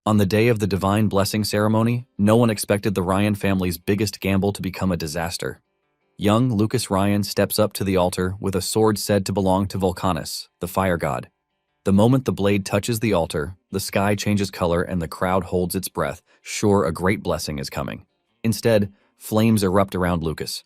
On the day of the divine blessing ceremony, no one expected the Ryan family's biggest gamble to become a disaster. Young Lucas Ryan steps up to the altar with a sword said to belong to Vulcanus, the fire god. The moment the blade touches the altar, the sky changes color and the crowd holds its breath, sure a great blessing is coming. Instead, flames erupt around Lucas.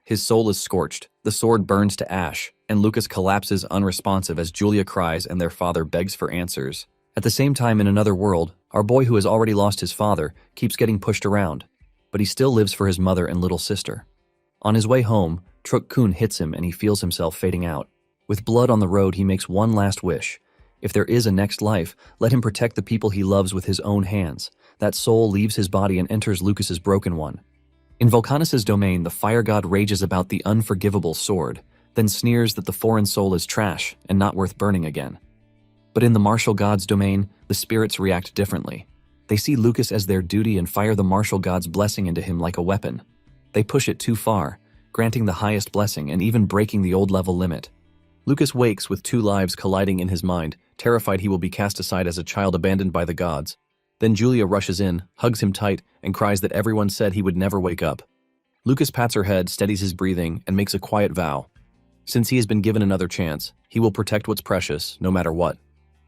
His soul is scorched, the sword burns to ash, and Lucas collapses unresponsive as Julia cries and their father begs for answers. At the same time, in another world, our boy who has already lost his father keeps getting pushed around, but he still lives for his mother and little sister. On his way home, Truk-kun hits him and he feels himself fading out. With blood on the road, he makes one last wish. If there is a next life, let him protect the people he loves with his own hands. That soul leaves his body and enters Lucas's broken one. In Vulcanus's domain, the fire god rages about the unforgivable sword, then sneers that the foreign soul is trash and not worth burning again. But in the martial god's domain, the spirits react differently. They see Lucas as their duty and fire the martial god's blessing into him like a weapon. They push it too far, granting the highest blessing and even breaking the old level limit. Lucas wakes with two lives colliding in his mind, terrified he will be cast aside as a child abandoned by the gods. Then Julia rushes in, hugs him tight, and cries that everyone said he would never wake up. Lucas pats her head, steadies his breathing, and makes a quiet vow. Since he has been given another chance, he will protect what's precious, no matter what.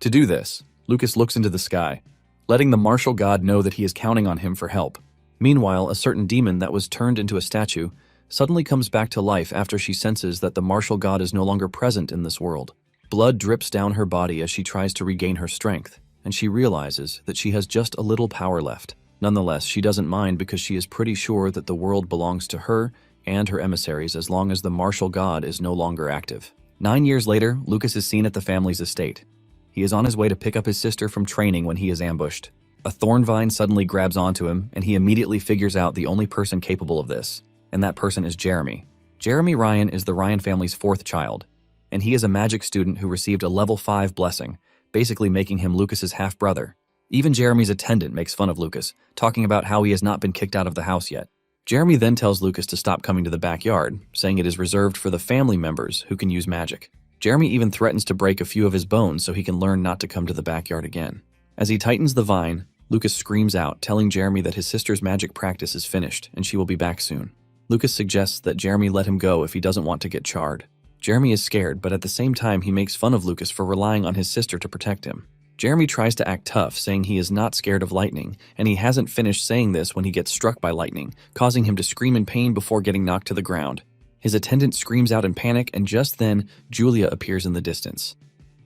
To do this, Lucas looks into the sky, letting the martial god know that he is counting on him for help. Meanwhile, a certain demon that was turned into a statue suddenly comes back to life after she senses that the martial god is no longer present in this world. Blood drips down her body as she tries to regain her strength, and she realizes that she has just a little power left. Nonetheless, she doesn't mind because she is pretty sure that the world belongs to her and her emissaries as long as the martial god is no longer active. 9 years later, Lucas is seen at the family's estate. He is on his way to pick up his sister from training when he is ambushed. A thorn vine suddenly grabs onto him, and he immediately figures out the only person capable of this, and that person is Jeremy. Jeremy Ryan is the Ryan family's fourth child, and he is a magic student who received a level 5 blessing, basically making him Lucas's half-brother. Even Jeremy's attendant makes fun of Lucas, talking about how he has not been kicked out of the house yet. Jeremy then tells Lucas to stop coming to the backyard, saying it is reserved for the family members who can use magic. Jeremy even threatens to break a few of his bones so he can learn not to come to the backyard again. As he tightens the vine, Lucas screams out, telling Jeremy that his sister's magic practice is finished and she will be back soon. Lucas suggests that Jeremy let him go if he doesn't want to get charred. Jeremy is scared, but at the same time he makes fun of Lucas for relying on his sister to protect him. Jeremy tries to act tough, saying he is not scared of lightning, and he hasn't finished saying this when he gets struck by lightning, causing him to scream in pain before getting knocked to the ground. His attendant screams out in panic, and just then, Julia appears in the distance.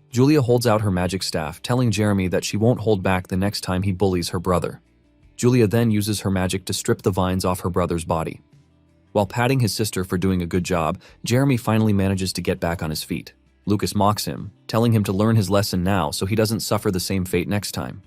Julia holds out her magic staff, telling Jeremy that she won't hold back the next time he bullies her brother. Julia then uses her magic to strip the vines off her brother's body. While patting his sister for doing a good job, Jeremy finally manages to get back on his feet. Lucas mocks him, telling him to learn his lesson now so he doesn't suffer the same fate next time.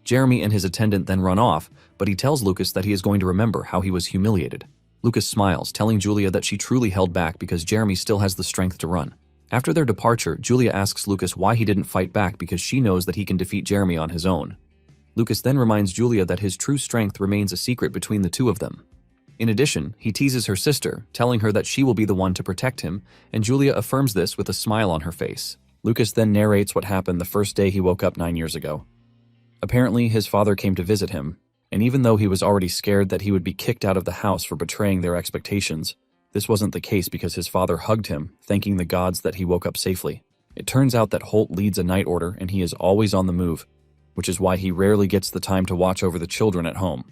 Jeremy and his attendant then run off, but he tells Lucas that he is going to remember how he was humiliated. Lucas smiles, telling Julia that she truly held back because Jeremy still has the strength to run. After their departure, Julia asks Lucas why he didn't fight back because she knows that he can defeat Jeremy on his own. Lucas then reminds Julia that his true strength remains a secret between the two of them. In addition, he teases her sister, telling her that she will be the one to protect him, and Julia affirms this with a smile on her face. Lucas then narrates what happened the first day he woke up 9 years ago. Apparently, his father came to visit him, and even though he was already scared that he would be kicked out of the house for betraying their expectations, this wasn't the case because his father hugged him, thanking the gods that he woke up safely. It turns out that Holt leads a night order and he is always on the move, which is why he rarely gets the time to watch over the children at home.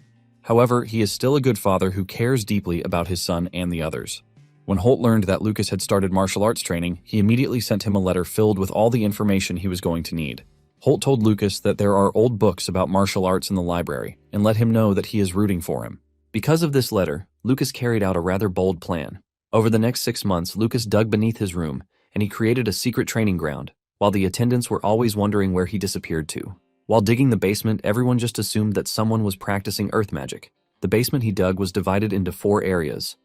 However, he is still a good father who cares deeply about his son and the others. When Holt learned that Lucas had started martial arts training, he immediately sent him a letter filled with all the information he was going to need. Holt told Lucas that there are old books about martial arts in the library, and let him know that he is rooting for him. Because of this letter, Lucas carried out a rather bold plan. Over the next 6 months, Lucas dug beneath his room, and he created a secret training ground, while the attendants were always wondering where he disappeared to. While digging the basement, everyone just assumed that someone was practicing earth magic. The basement he dug was divided into 4 areas: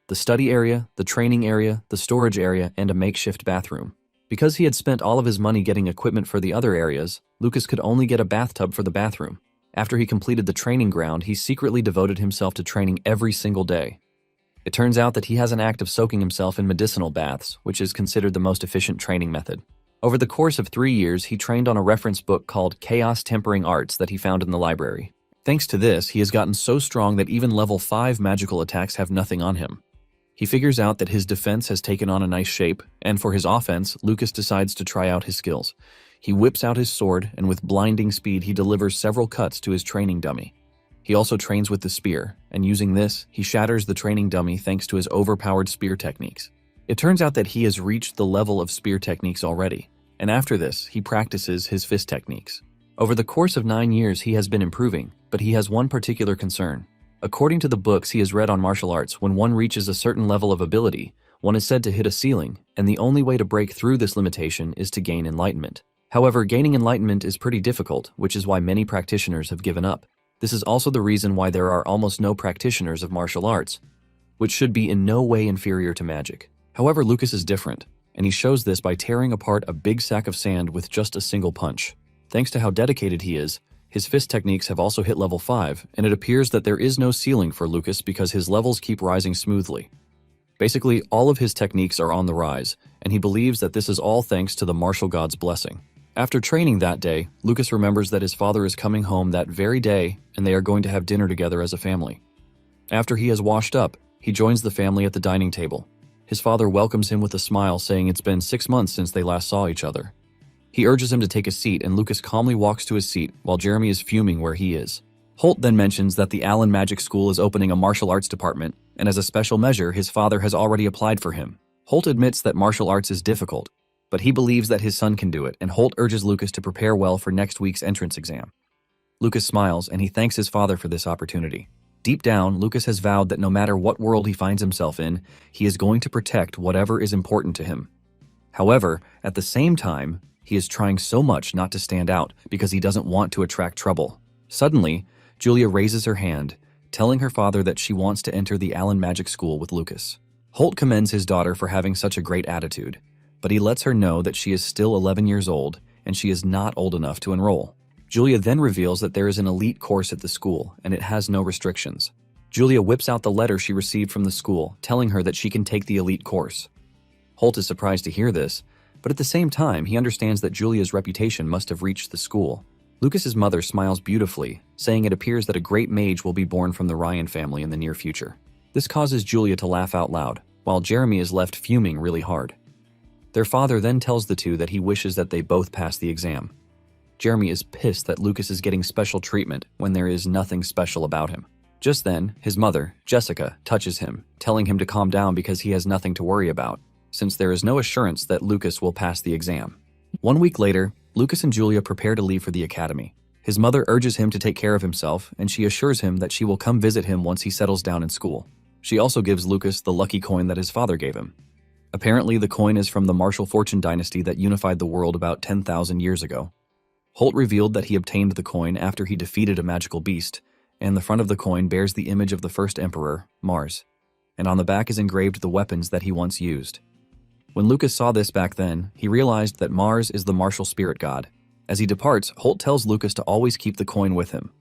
the study area, the training area, the storage area, and a makeshift bathroom. Because he had spent all of his money getting equipment for the other areas, Lucas could only get a bathtub for the bathroom. After he completed the training ground, he secretly devoted himself to training every single day. It turns out that he has an act of soaking himself in medicinal baths, which is considered the most efficient training method. Over the course of 3 years, he trained on a reference book called Chaos Tempering Arts that he found in the library. Thanks to this, he has gotten so strong that even level 5 magical attacks have nothing on him. He figures out that his defense has taken on a nice shape, and for his offense, Lucas decides to try out his skills. He whips out his sword, and with blinding speed, he delivers several cuts to his training dummy. He also trains with the spear, and using this, he shatters the training dummy thanks to his overpowered spear techniques. It turns out that he has reached the level of spear techniques already, and after this, he practices his fist techniques. Over the course of 9 years, he has been improving, but he has one particular concern. According to the books he has read on martial arts, when one reaches a certain level of ability, one is said to hit a ceiling, and the only way to break through this limitation is to gain enlightenment. However, gaining enlightenment is pretty difficult, which is why many practitioners have given up. This is also the reason why there are almost no practitioners of martial arts, which should be in no way inferior to magic. However, Lucas is different, and he shows this by tearing apart a big sack of sand with just a single punch. Thanks to how dedicated he is, his fist techniques have also hit level 5, and it appears that there is no ceiling for Lucas because his levels keep rising smoothly. Basically, all of his techniques are on the rise, and he believes that this is all thanks to the martial god's blessing. After training that day, Lucas remembers that his father is coming home that very day, and they are going to have dinner together as a family. After he has washed up, he joins the family at the dining table. His father welcomes him with a smile, saying it's been 6 months since they last saw each other. He urges him to take a seat, and Lucas calmly walks to his seat while Jeremy is fuming where he is. Holt then mentions that the Allen Magic School is opening a martial arts department, and as a special measure, his father has already applied for him. Holt admits that martial arts is difficult, but he believes that his son can do it, and Holt urges Lucas to prepare well for next week's entrance exam. Lucas smiles, and he thanks his father for this opportunity. Deep down, Lucas has vowed that no matter what world he finds himself in, he is going to protect whatever is important to him. However, at the same time, he is trying so much not to stand out because he doesn't want to attract trouble. Suddenly, Julia raises her hand, telling her father that she wants to enter the Allen Magic School with Lucas. Holt commends his daughter for having such a great attitude, but he lets her know that she is still 11 years old and she is not old enough to enroll. Julia then reveals that there is an elite course at the school and it has no restrictions. Julia whips out the letter she received from the school, telling her that she can take the elite course. Holt is surprised to hear this, but at the same time, he understands that Julia's reputation must have reached the school. Lucas's mother smiles beautifully, saying it appears that a great mage will be born from the Ryan family in the near future. This causes Julia to laugh out loud, while Jeremy is left fuming really hard. Their father then tells the two that he wishes that they both pass the exam. Jeremy is pissed that Lucas is getting special treatment when there is nothing special about him. Just then, his mother, Jessica, touches him, telling him to calm down because he has nothing to worry about, since there is no assurance that Lucas will pass the exam. 1 week later, Lucas and Julia prepare to leave for the academy. His mother urges him to take care of himself, and she assures him that she will come visit him once he settles down in school. She also gives Lucas the lucky coin that his father gave him. Apparently, the coin is from the Martial Fortune dynasty that unified the world about 10,000 years ago. Holt revealed that he obtained the coin after he defeated a magical beast, and the front of the coin bears the image of the first emperor, Mars, and on the back is engraved the weapons that he once used. When Lucas saw this back then, he realized that Mars is the martial spirit god. As he departs, Holt tells Lucas to always keep the coin with him.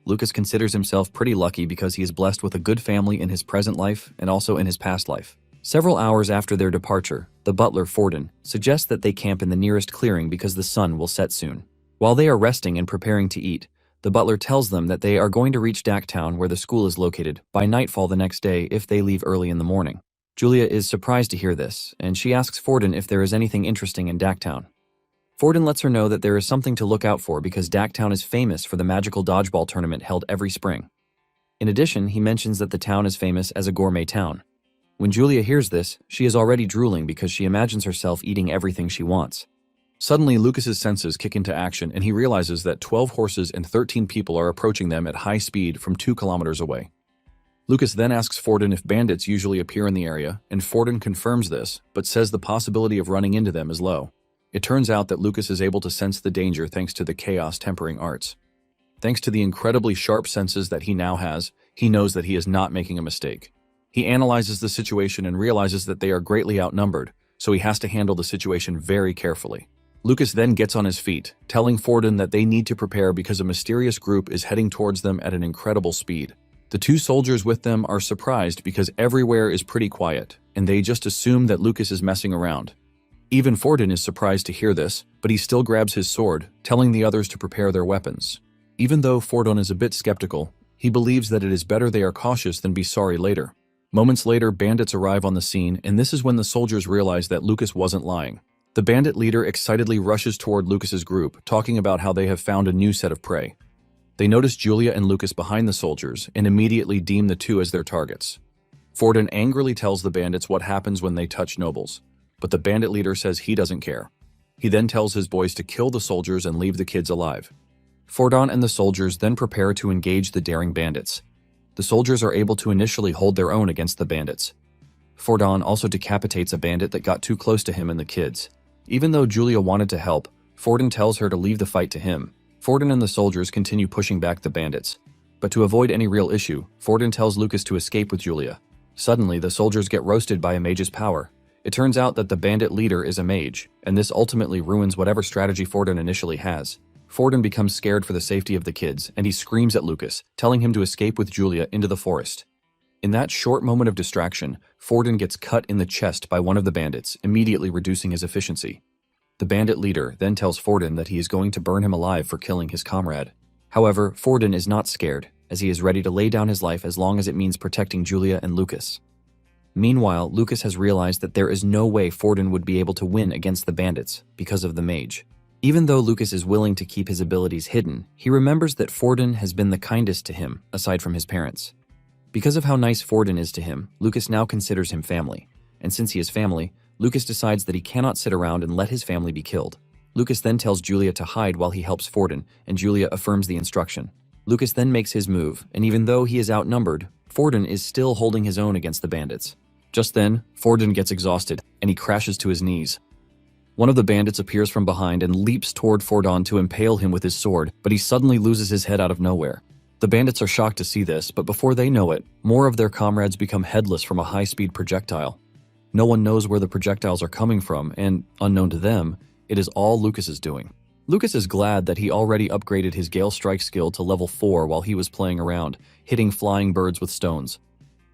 Lucas considers himself pretty lucky because he is blessed with a good family in his present life and also in his past life. Several hours after their departure, the butler, Forden, suggests that they camp in the nearest clearing because the sun will set soon. While they are resting and preparing to eat, the butler tells them that they are going to reach Dacktown, where the school is located, by nightfall the next day if they leave early in the morning. Julia is surprised to hear this, and she asks Forden if there is anything interesting in Dacktown. Forden lets her know that there is something to look out for because Dacktown is famous for the magical dodgeball tournament held every spring. In addition, he mentions that the town is famous as a gourmet town. When Julia hears this, she is already drooling because she imagines herself eating everything she wants. Suddenly, Lucas's senses kick into action and he realizes that 12 horses and 13 people are approaching them at high speed from 2 kilometers away. Lucas then asks Forden if bandits usually appear in the area, and Forden confirms this, but says the possibility of running into them is low. It turns out that Lucas is able to sense the danger thanks to the chaos tempering arts. Thanks to the incredibly sharp senses that he now has, he knows that he is not making a mistake. He analyzes the situation and realizes that they are greatly outnumbered, so he has to handle the situation very carefully. Lucas then gets on his feet, telling Forden that they need to prepare because a mysterious group is heading towards them at an incredible speed. The 2 soldiers with them are surprised because everywhere is pretty quiet, and they just assume that Lucas is messing around. Even Forden is surprised to hear this, but he still grabs his sword, telling the others to prepare their weapons. Even though Forden is a bit skeptical, he believes that it is better they are cautious than be sorry later. Moments later, bandits arrive on the scene, and this is when the soldiers realize that Lucas wasn't lying. The bandit leader excitedly rushes toward Lucas's group, talking about how they have found a new set of prey. They notice Julia and Lucas behind the soldiers and immediately deem the two as their targets. Forden angrily tells the bandits what happens when they touch nobles, but the bandit leader says he doesn't care. He then tells his boys to kill the soldiers and leave the kids alive. Forden and the soldiers then prepare to engage the daring bandits. The soldiers are able to initially hold their own against the bandits. Forden also decapitates a bandit that got too close to him and the kids. Even though Julia wanted to help, Forden tells her to leave the fight to him. Forden and the soldiers continue pushing back the bandits. But to avoid any real issue, Forden tells Lucas to escape with Julia. Suddenly, the soldiers get roasted by a mage's power. It turns out that the bandit leader is a mage, and this ultimately ruins whatever strategy Forden initially has. Forden becomes scared for the safety of the kids, and he screams at Lucas, telling him to escape with Julia into the forest. In that short moment of distraction, Forden gets cut in the chest by one of the bandits, immediately reducing his efficiency. The bandit leader then tells Forden that he is going to burn him alive for killing his comrade. However, Forden is not scared, as he is ready to lay down his life as long as it means protecting Julia and Lucas. Meanwhile, Lucas has realized that there is no way Forden would be able to win against the bandits because of the mage. Even though Lucas is willing to keep his abilities hidden, he remembers that Forden has been the kindest to him, aside from his parents. Because of how nice Forden is to him, Lucas now considers him family. And since he is family, Lucas decides that he cannot sit around and let his family be killed. Lucas then tells Julia to hide while he helps Forden, and Julia affirms the instruction. Lucas then makes his move, and even though he is outnumbered, Forden is still holding his own against the bandits. Just then, Forden gets exhausted, and he crashes to his knees. One of the bandits appears from behind and leaps toward Forden to impale him with his sword, but he suddenly loses his head out of nowhere. The bandits are shocked to see this, but before they know it, more of their comrades become headless from a high-speed projectile. No one knows where the projectiles are coming from, and, unknown to them, it is all Lucas's doing. Lucas is glad that he already upgraded his Gale Strike skill to level 4 while he was playing around, hitting flying birds with stones.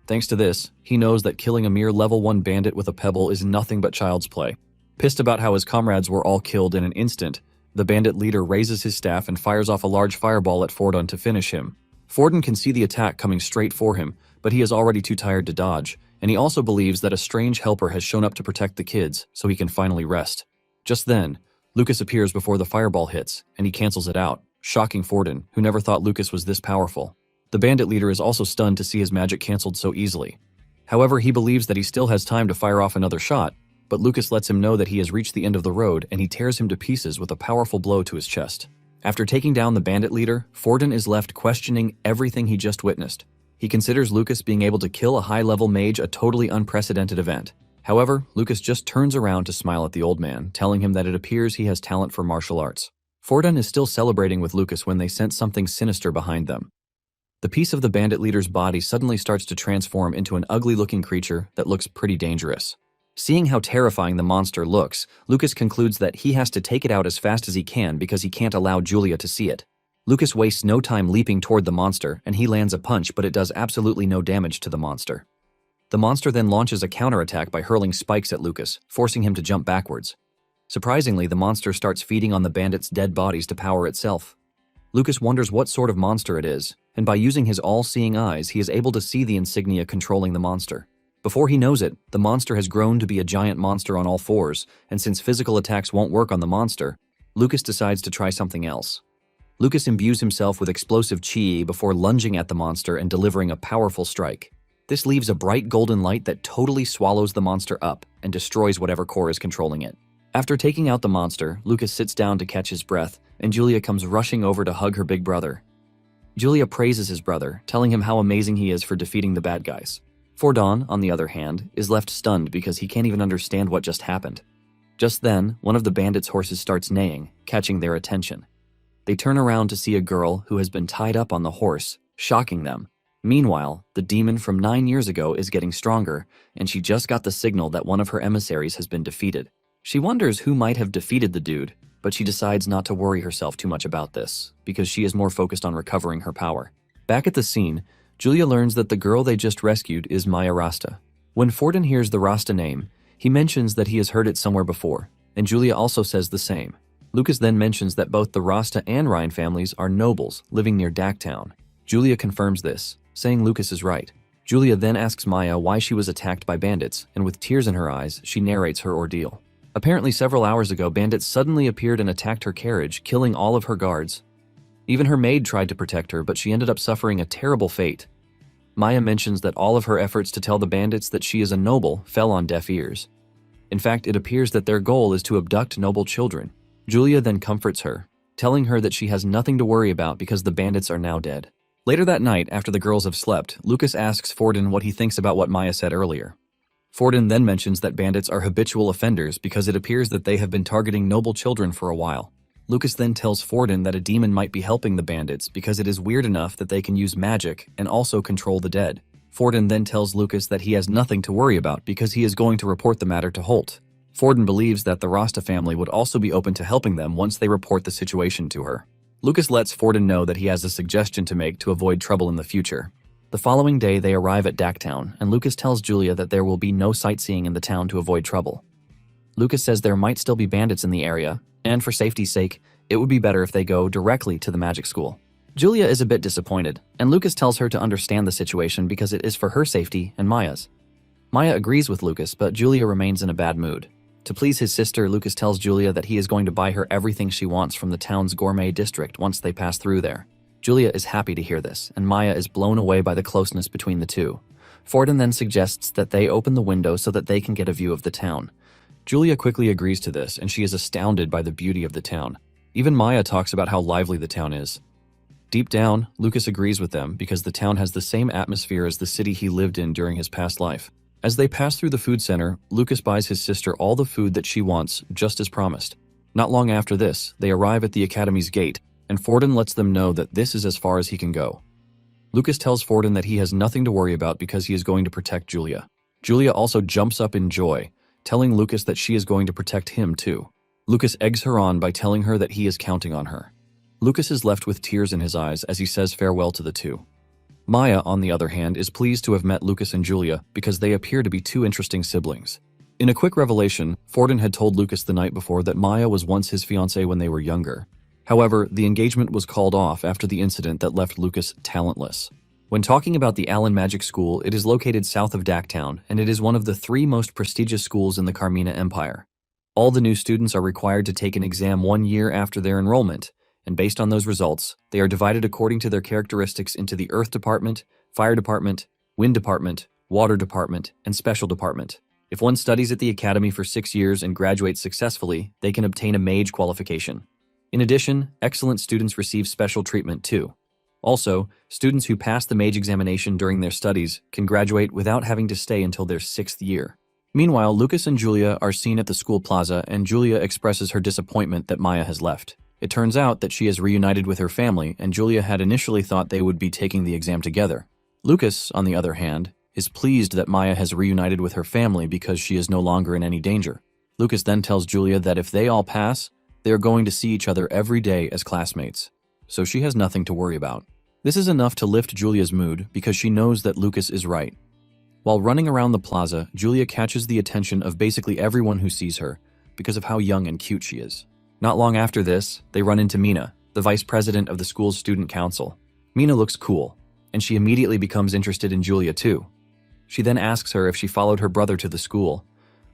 Thanks to this, he knows that killing a mere level 1 bandit with a pebble is nothing but child's play. Pissed about how his comrades were all killed in an instant, the bandit leader raises his staff and fires off a large fireball at Forden to finish him. Forden can see the attack coming straight for him, but he is already too tired to dodge, and he also believes that a strange helper has shown up to protect the kids, so he can finally rest. Just then, Lucas appears before the fireball hits, and he cancels it out, shocking Forden, who never thought Lucas was this powerful. The bandit leader is also stunned to see his magic cancelled so easily. However, he believes that he still has time to fire off another shot, but Lucas lets him know that he has reached the end of the road, and he tears him to pieces with a powerful blow to his chest. After taking down the bandit leader, Forden is left questioning everything he just witnessed. He considers Lucas being able to kill a high-level mage a totally unprecedented event. However, Lucas just turns around to smile at the old man, telling him that it appears he has talent for martial arts. Forden is still celebrating with Lucas when they sense something sinister behind them. The piece of the bandit leader's body suddenly starts to transform into an ugly-looking creature that looks pretty dangerous. Seeing how terrifying the monster looks, Lucas concludes that he has to take it out as fast as he can because he can't allow Julia to see it. Lucas wastes no time leaping toward the monster, and he lands a punch, but it does absolutely no damage to the monster. The monster then launches a counterattack by hurling spikes at Lucas, forcing him to jump backwards. Surprisingly, the monster starts feeding on the bandits' dead bodies to power itself. Lucas wonders what sort of monster it is, and by using his all-seeing eyes, he is able to see the insignia controlling the monster. Before he knows it, the monster has grown to be a giant monster on all fours, and since physical attacks won't work on the monster, Lucas decides to try something else. Lucas imbues himself with explosive chi before lunging at the monster and delivering a powerful strike. This leaves a bright golden light that totally swallows the monster up and destroys whatever core is controlling it. After taking out the monster, Lucas sits down to catch his breath, and Julia comes rushing over to hug her big brother. Julia praises his brother, telling him how amazing he is for defeating the bad guys. Forden, on the other hand, is left stunned because he can't even understand what just happened. Just then, one of the bandits' horses starts neighing, catching their attention. They turn around to see a girl who has been tied up on the horse, shocking them. Meanwhile, the demon from 9 years ago is getting stronger, and she just got the signal that one of her emissaries has been defeated. She wonders who might have defeated the dude, but she decides not to worry herself too much about this, because she is more focused on recovering her power. Back at the scene, Julia learns that the girl they just rescued is Maya Rasta. When Forden hears the Rasta name, He mentions that he has heard it somewhere before, and Julia also says the same. Lucas then mentions that both the Rasta and Ryan families are nobles living near Dacktown. Julia confirms this, saying Lucas is right. Julia then asks Maya why she was attacked by bandits, and with tears in her eyes, she narrates her ordeal. Apparently several hours ago, bandits suddenly appeared and attacked her carriage, killing all of her guards. Even her maid tried to protect her, but she ended up suffering a terrible fate. Maya mentions that all of her efforts to tell the bandits that she is a noble fell on deaf ears. In fact, it appears that their goal is to abduct noble children. Julia then comforts her, telling her that she has nothing to worry about because the bandits are now dead. Later that night, after the girls have slept, Lucas asks Forden what he thinks about what Maya said earlier. Forden then mentions that bandits are habitual offenders because it appears that they have been targeting noble children for a while. Lucas then tells Forden that a demon might be helping the bandits because it is weird enough that they can use magic and also control the dead. Forden then tells Lucas that he has nothing to worry about because he is going to report the matter to Holt. Forden believes that the Rasta family would also be open to helping them once they report the situation to her. Lucas lets Forden know that he has a suggestion to make to avoid trouble in the future. The following day, they arrive at Dacktown, and Lucas tells Julia that there will be no sightseeing in the town to avoid trouble. Lucas says there might still be bandits in the area, and for safety's sake, it would be better if they go directly to the magic school. Julia is a bit disappointed, and Lucas tells her to understand the situation because it is for her safety and Maya's. Maya agrees with Lucas, but Julia remains in a bad mood. To please his sister, Lucas tells Julia that he is going to buy her everything she wants from the town's gourmet district once they pass through there. Julia is happy to hear this, and Maya is blown away by the closeness between the two. Forden then suggests that they open the window so that they can get a view of the town. Julia quickly agrees to this, and she is astounded by the beauty of the town. Even Maya talks about how lively the town is. Deep down, Lucas agrees with them because the town has the same atmosphere as the city he lived in during his past life. As they pass through the food center, Lucas buys his sister all the food that she wants, just as promised. Not long after this, they arrive at the academy's gate, and Forden lets them know that this is as far as he can go. Lucas tells Forden that he has nothing to worry about because he is going to protect Julia. Julia also jumps up in joy, telling Lucas that she is going to protect him too. Lucas eggs her on by telling her that he is counting on her. Lucas is left with tears in his eyes as he says farewell to the two. Maya, on the other hand, is pleased to have met Lucas and Julia because they appear to be two interesting siblings. In a quick revelation, Forden had told Lucas the night before that Maya was once his fiancée when they were younger. However, the engagement was called off after the incident that left Lucas talentless. When talking about the Allen Magic School, it is located south of Dacktown, and it is one of the 3 most prestigious schools in the Carmina Empire. All the new students are required to take an exam 1 year after their enrollment, and based on those results, they are divided according to their characteristics into the Earth Department, Fire Department, Wind Department, Water Department, and Special Department. If one studies at the academy for 6 years and graduates successfully, they can obtain a mage qualification. In addition, excellent students receive special treatment too. Also, students who pass the mage examination during their studies can graduate without having to stay until their 6th year. Meanwhile, Lucas and Julia are seen at the school plaza, and Julia expresses her disappointment that Maya has left. It turns out that she is reunited with her family, and Julia had initially thought they would be taking the exam together. Lucas, on the other hand, is pleased that Maya has reunited with her family because she is no longer in any danger. Lucas then tells Julia that if they all pass, they are going to see each other every day as classmates, so she has nothing to worry about. This is enough to lift Julia's mood because she knows that Lucas is right. While running around the plaza, Julia catches the attention of basically everyone who sees her because of how young and cute she is. Not long after this, they run into Mina, the vice president of the school's student council. Mina looks cool, and she immediately becomes interested in Julia too. She then asks her if she followed her brother to the school,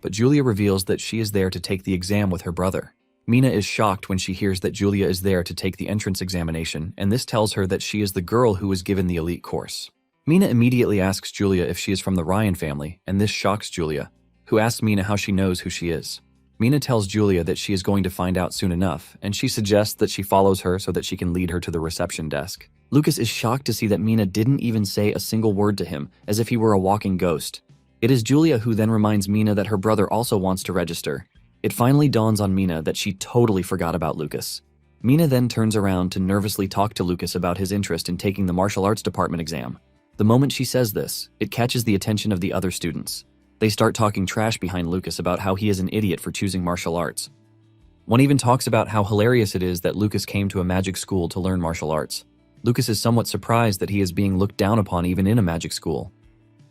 but Julia reveals that she is there to take the exam with her brother. Mina is shocked when she hears that Julia is there to take the entrance examination, and this tells her that she is the girl who was given the elite course. Mina immediately asks Julia if she is from the Ryan family, and this shocks Julia, who asks Mina how she knows who she is. Mina tells Julia that she is going to find out soon enough, and she suggests that she follows her so that she can lead her to the reception desk. Lucas is shocked to see that Mina didn't even say a single word to him, as if he were a walking ghost. It is Julia who then reminds Mina that her brother also wants to register. It finally dawns on Mina that she totally forgot about Lucas. Mina then turns around to nervously talk to Lucas about his interest in taking the martial arts department exam. The moment she says this, it catches the attention of the other students. They start talking trash behind Lucas about how he is an idiot for choosing martial arts. One even talks about how hilarious it is that Lucas came to a magic school to learn martial arts. Lucas is somewhat surprised that he is being looked down upon even in a magic school.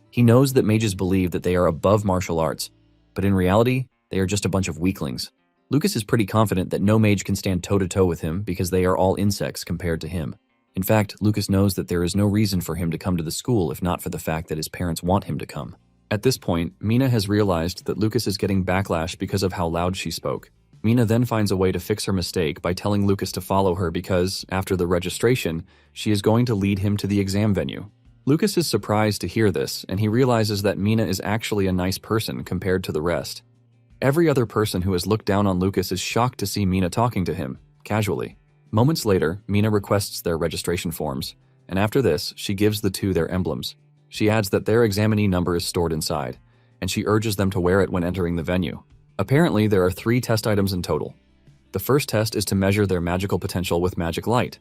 He knows that mages believe that they are above martial arts, but in reality, they are just a bunch of weaklings. Lucas is pretty confident that no mage can stand toe-to-toe with him because they are all insects compared to him. In fact, Lucas knows that there is no reason for him to come to the school if not for the fact that his parents want him to come. At this point, Mina has realized that Lucas is getting backlash because of how loud she spoke. Mina then finds a way to fix her mistake by telling Lucas to follow her because, after the registration, she is going to lead him to the exam venue. Lucas is surprised to hear this, and he realizes that Mina is actually a nice person compared to the rest. Every other person who has looked down on Lucas is shocked to see Mina talking to him, casually. Moments later, Mina requests their registration forms, and after this, she gives the two their emblems. She adds that their examinee number is stored inside, and she urges them to wear it when entering the venue. Apparently, there are 3 test items in total. The first test is to measure their magical potential with magic light.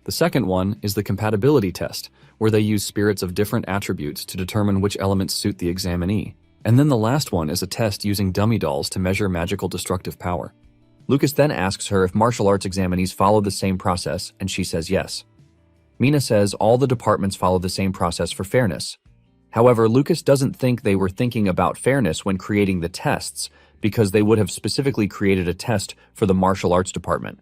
The second one is the compatibility test, where they use spirits of different attributes to determine which elements suit the examinee. And then the last one is a test using dummy dolls to measure magical destructive power. Lucas then asks her if martial arts examinees follow the same process, and she says yes. Mina says all the departments follow the same process for fairness. However, Lucas doesn't think they were thinking about fairness when creating the tests, because they would have specifically created a test for the martial arts department.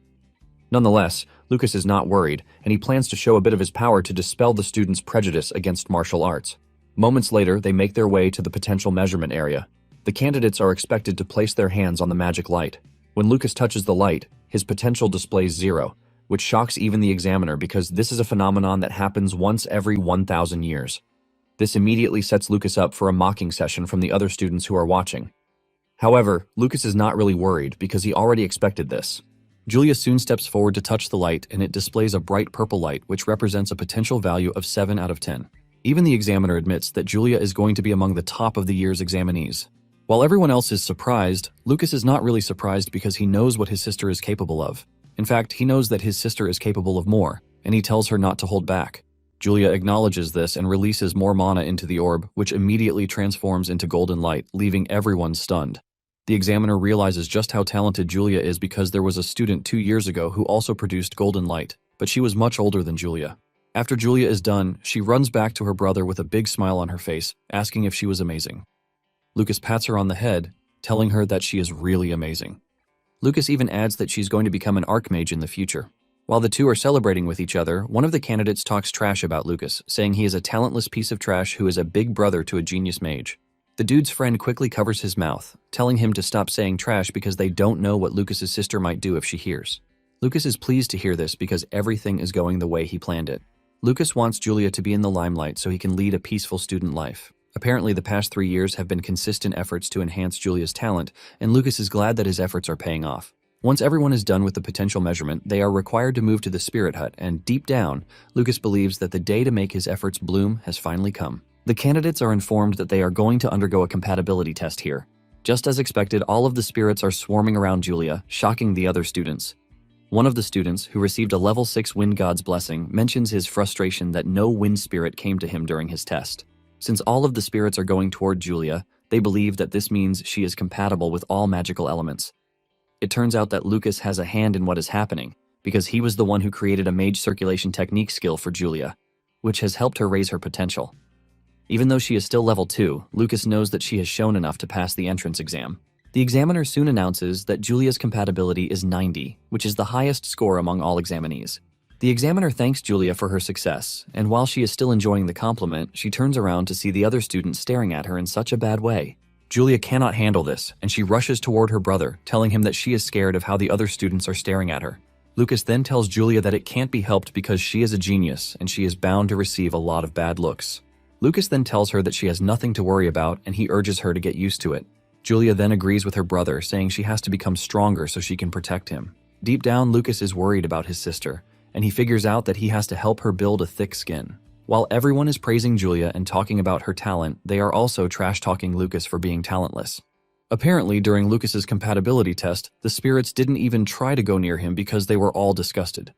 Nonetheless, Lucas is not worried, and he plans to show a bit of his power to dispel the students' prejudice against martial arts. Moments later, they make their way to the potential measurement area. The candidates are expected to place their hands on the magic light. When Lucas touches the light, his potential displays 0, which shocks even the examiner because this is a phenomenon that happens once every 1,000 years. This immediately sets Lucas up for a mocking session from the other students who are watching. However, Lucas is not really worried because he already expected this. Julia soon steps forward to touch the light, and it displays a bright purple light which represents a potential value of 7 out of 10. Even the examiner admits that Julia is going to be among the top of the year's examinees. While everyone else is surprised, Lucas is not really surprised because he knows what his sister is capable of. In fact, he knows that his sister is capable of more, and he tells her not to hold back. Julia acknowledges this and releases more mana into the orb, which immediately transforms into golden light, leaving everyone stunned. The examiner realizes just how talented Julia is because there was a student 2 years ago who also produced golden light, but she was much older than Julia. After Julia is done, she runs back to her brother with a big smile on her face, asking if she was amazing. Lucas pats her on the head, telling her that she is really amazing. Lucas even adds that she's going to become an archmage in the future. While the two are celebrating with each other, one of the candidates talks trash about Lucas, saying he is a talentless piece of trash who is a big brother to a genius mage. The dude's friend quickly covers his mouth, telling him to stop saying trash because they don't know what Lucas's sister might do if she hears. Lucas is pleased to hear this because everything is going the way he planned it. Lucas wants Julia to be in the limelight so he can lead a peaceful student life. Apparently, the past 3 years have been consistent efforts to enhance Julia's talent, and Lucas is glad that his efforts are paying off. Once everyone is done with the potential measurement, they are required to move to the spirit hut, and deep down, Lucas believes that the day to make his efforts bloom has finally come. The candidates are informed that they are going to undergo a compatibility test here. Just as expected, all of the spirits are swarming around Julia, shocking the other students. One of the students, who received a level 6 wind god's blessing, mentions his frustration that no wind spirit came to him during his test. Since all of the spirits are going toward Julia, they believe that this means she is compatible with all magical elements. It turns out that Lucas has a hand in what is happening, because he was the one who created a mage circulation technique skill for Julia, which has helped her raise her potential. Even though she is still level 2, Lucas knows that she has shown enough to pass the entrance exam. The examiner soon announces that Julia's compatibility is 90, which is the highest score among all examinees. The examiner thanks Julia for her success, and while she is still enjoying the compliment, she turns around to see the other students staring at her in such a bad way. Julia cannot handle this, and she rushes toward her brother, telling him that she is scared of how the other students are staring at her. Lucas then tells Julia that it can't be helped because she is a genius, and she is bound to receive a lot of bad looks. Lucas then tells her that she has nothing to worry about, and he urges her to get used to it. Julia then agrees with her brother, saying she has to become stronger so she can protect him. Deep down, Lucas is worried about his sister, and he figures out that he has to help her build a thick skin. While everyone is praising Julia and talking about her talent, they are also trash-talking Lucas for being talentless. Apparently, during Lucas's compatibility test, the spirits didn't even try to go near him because they were all disgusted.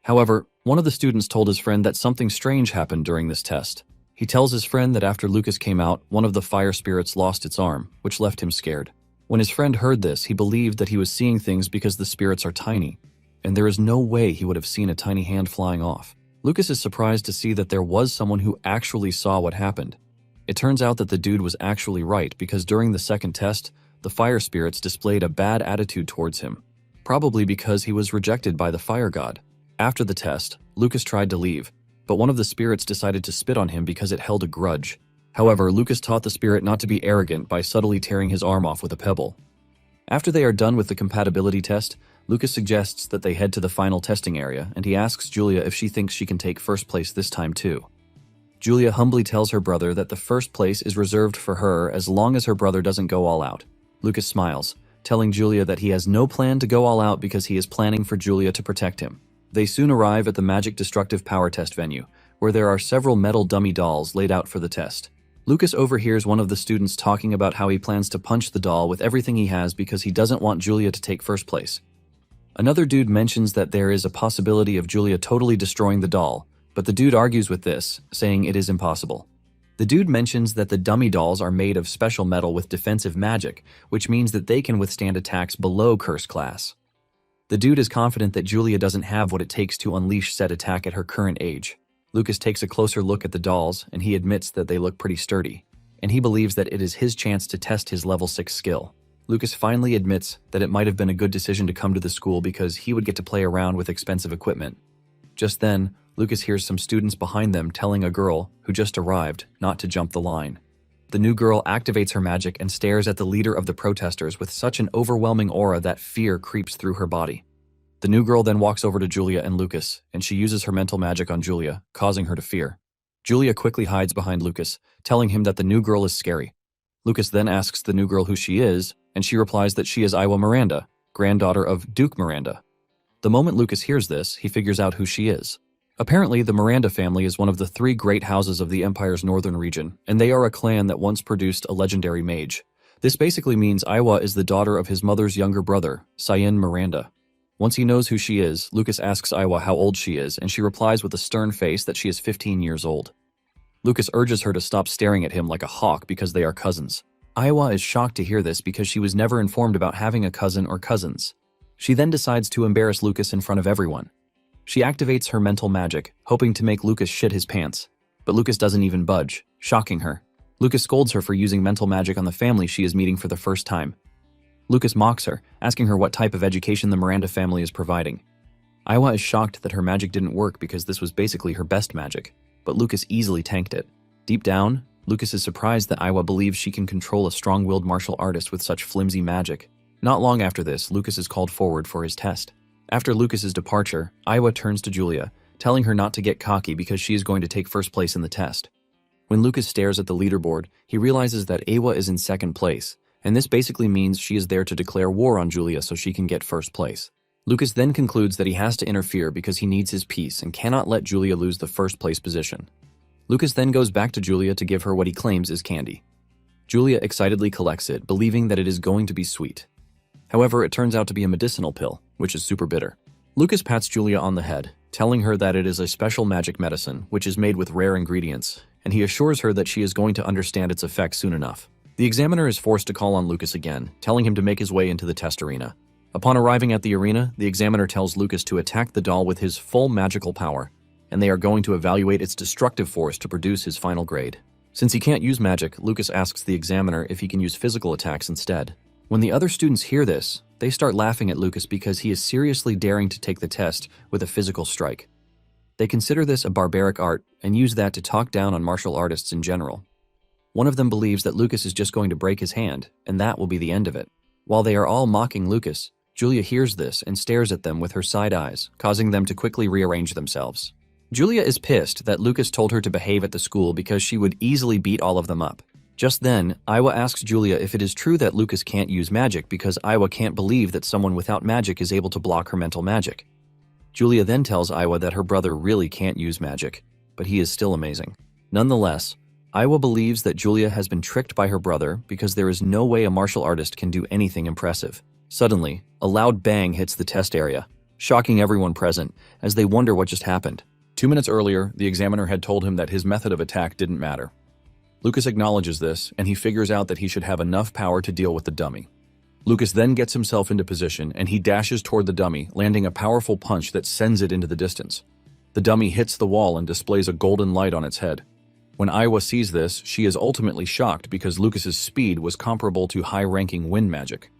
However, one of the students told his friend that something strange happened during this test. He tells his friend that after Lucas came out, one of the fire spirits lost its arm, which left him scared. When his friend heard this, he believed that he was seeing things because the spirits are tiny, and there is no way he would have seen a tiny hand flying off. Lucas is surprised to see that there was someone who actually saw what happened. It turns out that the dude was actually right because during the second test, the fire spirits displayed a bad attitude towards him, probably because he was rejected by the fire god. After the test, Lucas tried to leave, but one of the spirits decided to spit on him because it held a grudge. However, Lucas taught the spirit not to be arrogant by subtly tearing his arm off with a pebble. After they are done with the compatibility test, Lucas suggests that they head to the final testing area, and he asks Julia if she thinks she can take first place this time too. Julia humbly tells her brother that the first place is reserved for her as long as her brother doesn't go all out. Lucas smiles, telling Julia that he has no plan to go all out because he is planning for Julia to protect him. They soon arrive at the magic destructive power test venue, where there are several metal dummy dolls laid out for the test. Lucas overhears one of the students talking about how he plans to punch the doll with everything he has because he doesn't want Julia to take first place. Another dude mentions that there is a possibility of Julia totally destroying the doll, but the dude argues with this, saying it is impossible. The dude mentions that the dummy dolls are made of special metal with defensive magic, which means that they can withstand attacks below curse class. The dude is confident that Julia doesn't have what it takes to unleash said attack at her current age. Lucas takes a closer look at the dolls, and he admits that they look pretty sturdy, and he believes that it is his chance to test his level 6 skill. Lucas finally admits that it might have been a good decision to come to the school because he would get to play around with expensive equipment. Just then, Lucas hears some students behind them telling a girl, who just arrived, not to jump the line. The new girl activates her magic and stares at the leader of the protesters with such an overwhelming aura that fear creeps through her body. The new girl then walks over to Julia and Lucas, and she uses her mental magic on Julia, causing her to fear. Julia quickly hides behind Lucas, telling him that the new girl is scary. Lucas then asks the new girl who she is, and she replies that she is Iwa Miranda, granddaughter of Duke Miranda. The moment Lucas hears this, he figures out who she is. Apparently, the Miranda family is one of the 3 great houses of the Empire's northern region, and they are a clan that once produced a legendary mage. This basically means Iwa is the daughter of his mother's younger brother, Cyan Miranda. Once he knows who she is, Lucas asks Iwa how old she is, and she replies with a stern face that she is 15 years old. Lucas urges her to stop staring at him like a hawk because they are cousins. Iwa is shocked to hear this because she was never informed about having a cousin or cousins. She then decides to embarrass Lucas in front of everyone. She activates her mental magic, hoping to make Lucas shit his pants. But Lucas doesn't even budge, shocking her. Lucas scolds her for using mental magic on the family she is meeting for the first time. Lucas mocks her, asking her what type of education the Miranda family is providing. Iwa is shocked that her magic didn't work because this was basically her best magic, but Lucas easily tanked it. Deep down, Lucas is surprised that Iwa believes she can control a strong-willed martial artist with such flimsy magic. Not long after this, Lucas is called forward for his test. After Lucas's departure, Iwa turns to Julia, telling her not to get cocky because she is going to take first place in the test. When Lucas stares at the leaderboard, he realizes that Iwa is in second place, and this basically means she is there to declare war on Julia so she can get first place. Lucas then concludes that he has to interfere because he needs his peace and cannot let Julia lose the first place position. Lucas then goes back to Julia to give her what he claims is candy. Julia excitedly collects it, believing that it is going to be sweet. However, it turns out to be a medicinal pill, which is super bitter. Lucas pats Julia on the head, telling her that it is a special magic medicine, which is made with rare ingredients, and he assures her that she is going to understand its effects soon enough. The examiner is forced to call on Lucas again, telling him to make his way into the test arena. Upon arriving at the arena, the examiner tells Lucas to attack the doll with his full magical power, and they are going to evaluate its destructive force to produce his final grade. Since he can't use magic, Lucas asks the examiner if he can use physical attacks instead. When the other students hear this, they start laughing at Lucas because he is seriously daring to take the test with a physical strike. They consider this a barbaric art and use that to talk down on martial artists in general. One of them believes that Lucas is just going to break his hand, and that will be the end of it. While they are all mocking Lucas, Julia hears this and stares at them with her side eyes, causing them to quickly rearrange themselves. Julia is pissed that Lucas told her to behave at the school because she would easily beat all of them up. Just then, Iwa asks Julia if it is true that Lucas can't use magic because Iwa can't believe that someone without magic is able to block her mental magic. Julia then tells Iwa that her brother really can't use magic, but he is still amazing. Nonetheless, Iwa believes that Julia has been tricked by her brother because there is no way a martial artist can do anything impressive. Suddenly, a loud bang hits the test area, shocking everyone present as they wonder what just happened. 2 minutes earlier, the examiner had told him that his method of attack didn't matter. Lucas acknowledges this, and he figures out that he should have enough power to deal with the dummy. Lucas then gets himself into position, and he dashes toward the dummy, landing a powerful punch that sends it into the distance. The dummy hits the wall and displays a golden light on its head. When Iowa sees this, she is ultimately shocked because Lucas's speed was comparable to high-ranking wind magic.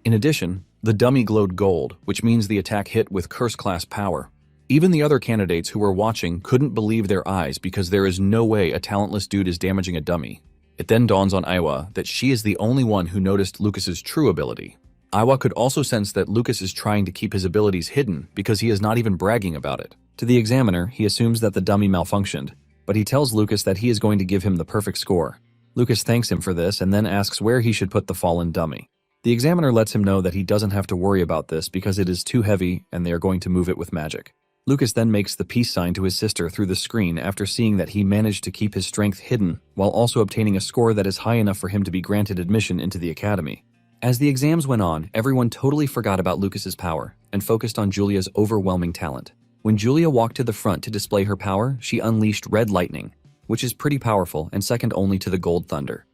In addition, the dummy glowed gold, which means the attack hit with curse-class power. Even the other candidates who were watching couldn't believe their eyes because there is no way a talentless dude is damaging a dummy. It then dawns on Iowa that she is the only one who noticed Lucas's true ability. Iowa could also sense that Lucas is trying to keep his abilities hidden because he is not even bragging about it. To the examiner, he assumes that the dummy malfunctioned, but he tells Lucas that he is going to give him the perfect score. Lucas thanks him for this and then asks where he should put the fallen dummy. The examiner lets him know that he doesn't have to worry about this because it is too heavy and they are going to move it with magic. Lucas then makes the peace sign to his sister through the screen after seeing that he managed to keep his strength hidden while also obtaining a score that is high enough for him to be granted admission into the academy. As the exams went on, everyone totally forgot about Lucas's power and focused on Julia's overwhelming talent. When Julia walked to the front to display her power, she unleashed red lightning, which is pretty powerful and second only to the gold thunder.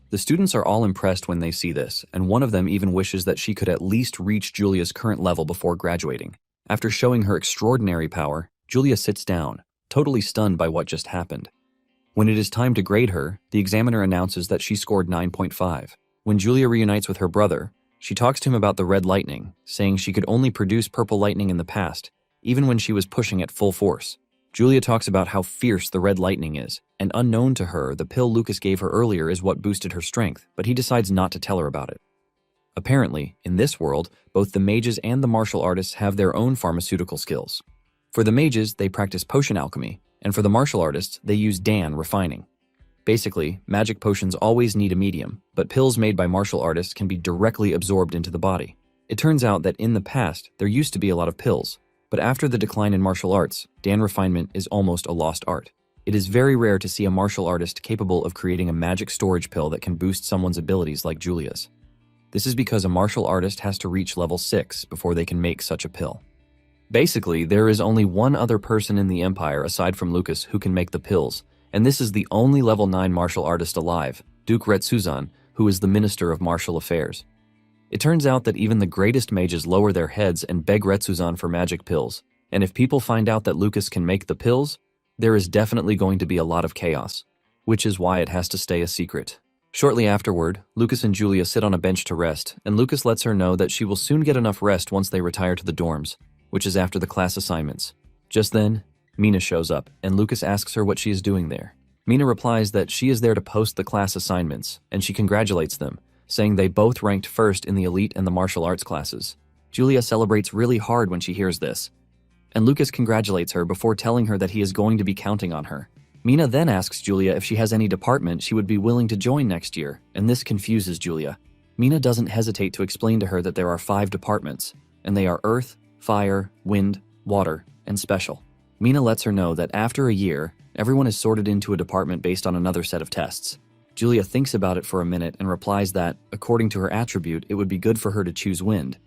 The students are all impressed when they see this, and one of them even wishes that she could at least reach Julia's current level before graduating. After showing her extraordinary power, Julia sits down, totally stunned by what just happened. When it is time to grade her, the examiner announces that she scored 9.5. When Julia reunites with her brother, she talks to him about the red lightning, saying she could only produce purple lightning in the past, even when she was pushing at full force. Julia talks about how fierce the red lightning is, and unknown to her, the pill Lucas gave her earlier is what boosted her strength, but he decides not to tell her about it. Apparently, in this world, both the mages and the martial artists have their own pharmaceutical skills. For the mages, they practice potion alchemy, and for the martial artists, they use Dan refining. Basically, magic potions always need a medium, but pills made by martial artists can be directly absorbed into the body. It turns out that in the past, there used to be a lot of pills, but after the decline in martial arts, Dan refinement is almost a lost art. It is very rare to see a martial artist capable of creating a magic storage pill that can boost someone's abilities like Julia's. This is because a martial artist has to reach level 6 before they can make such a pill. Basically, there is only one other person in the Empire aside from Lucas who can make the pills, and this is the only level 9 martial artist alive, Duke Retsuzan, who is the Minister of Martial Affairs. It turns out that even the greatest mages lower their heads and beg Retsuzan for magic pills, and if people find out that Lucas can make the pills, there is definitely going to be a lot of chaos, which is why it has to stay a secret. Shortly afterward, Lucas and Julia sit on a bench to rest, and Lucas lets her know that she will soon get enough rest once they retire to the dorms, which is after the class assignments. Just then, Mina shows up, and Lucas asks her what she is doing there. Mina replies that she is there to post the class assignments, and she congratulates them, saying they both ranked first in the elite and the martial arts classes. Julia celebrates really hard when she hears this, and Lucas congratulates her before telling her that he is going to be counting on her. Mina then asks Julia if she has any department she would be willing to join next year, and this confuses Julia. Mina doesn't hesitate to explain to her that there are 5 departments, and they are Earth, Fire, Wind, Water, and Special. Mina lets her know that after a year, everyone is sorted into a department based on another set of tests. Julia thinks about it for a minute and replies that, according to her attribute, it would be good for her to choose Wind.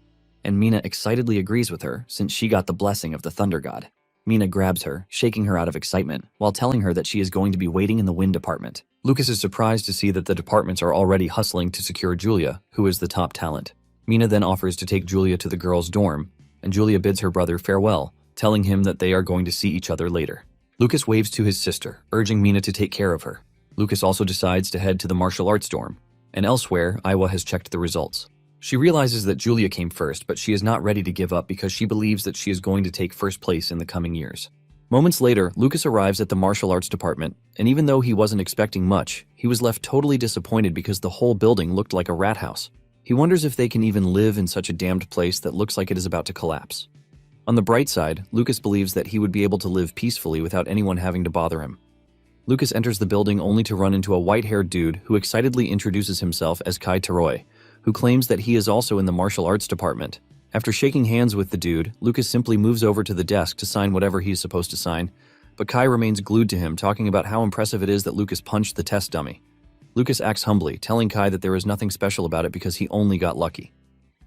And Mina excitedly agrees with her, since she got the blessing of the Thunder God. Mina grabs her, shaking her out of excitement, while telling her that she is going to be waiting in the Wind department. Lucas is surprised to see that the departments are already hustling to secure Julia, who is the top talent. Mina then offers to take Julia to the girls' dorm, and Julia bids her brother farewell, telling him that they are going to see each other later. Lucas waves to his sister, urging Mina to take care of her. Lucas also decides to head to the martial arts dorm, and elsewhere, Iowa has checked the results. She realizes that Julia came first, but she is not ready to give up because she believes that she is going to take first place in the coming years. Moments later, Lucas arrives at the martial arts department, and even though he wasn't expecting much, he was left totally disappointed because the whole building looked like a rat house. He wonders if they can even live in such a damned place that looks like it is about to collapse. On the bright side, Lucas believes that he would be able to live peacefully without anyone having to bother him. Lucas enters the building only to run into a white-haired dude who excitedly introduces himself as Kai Taroy, who claims that he is also in the martial arts department. After shaking hands with the dude, Lucas simply moves over to the desk to sign whatever he is supposed to sign, but Kai remains glued to him, talking about how impressive it is that Lucas punched the test dummy. Lucas acts humbly, telling Kai that there is nothing special about it because he only got lucky.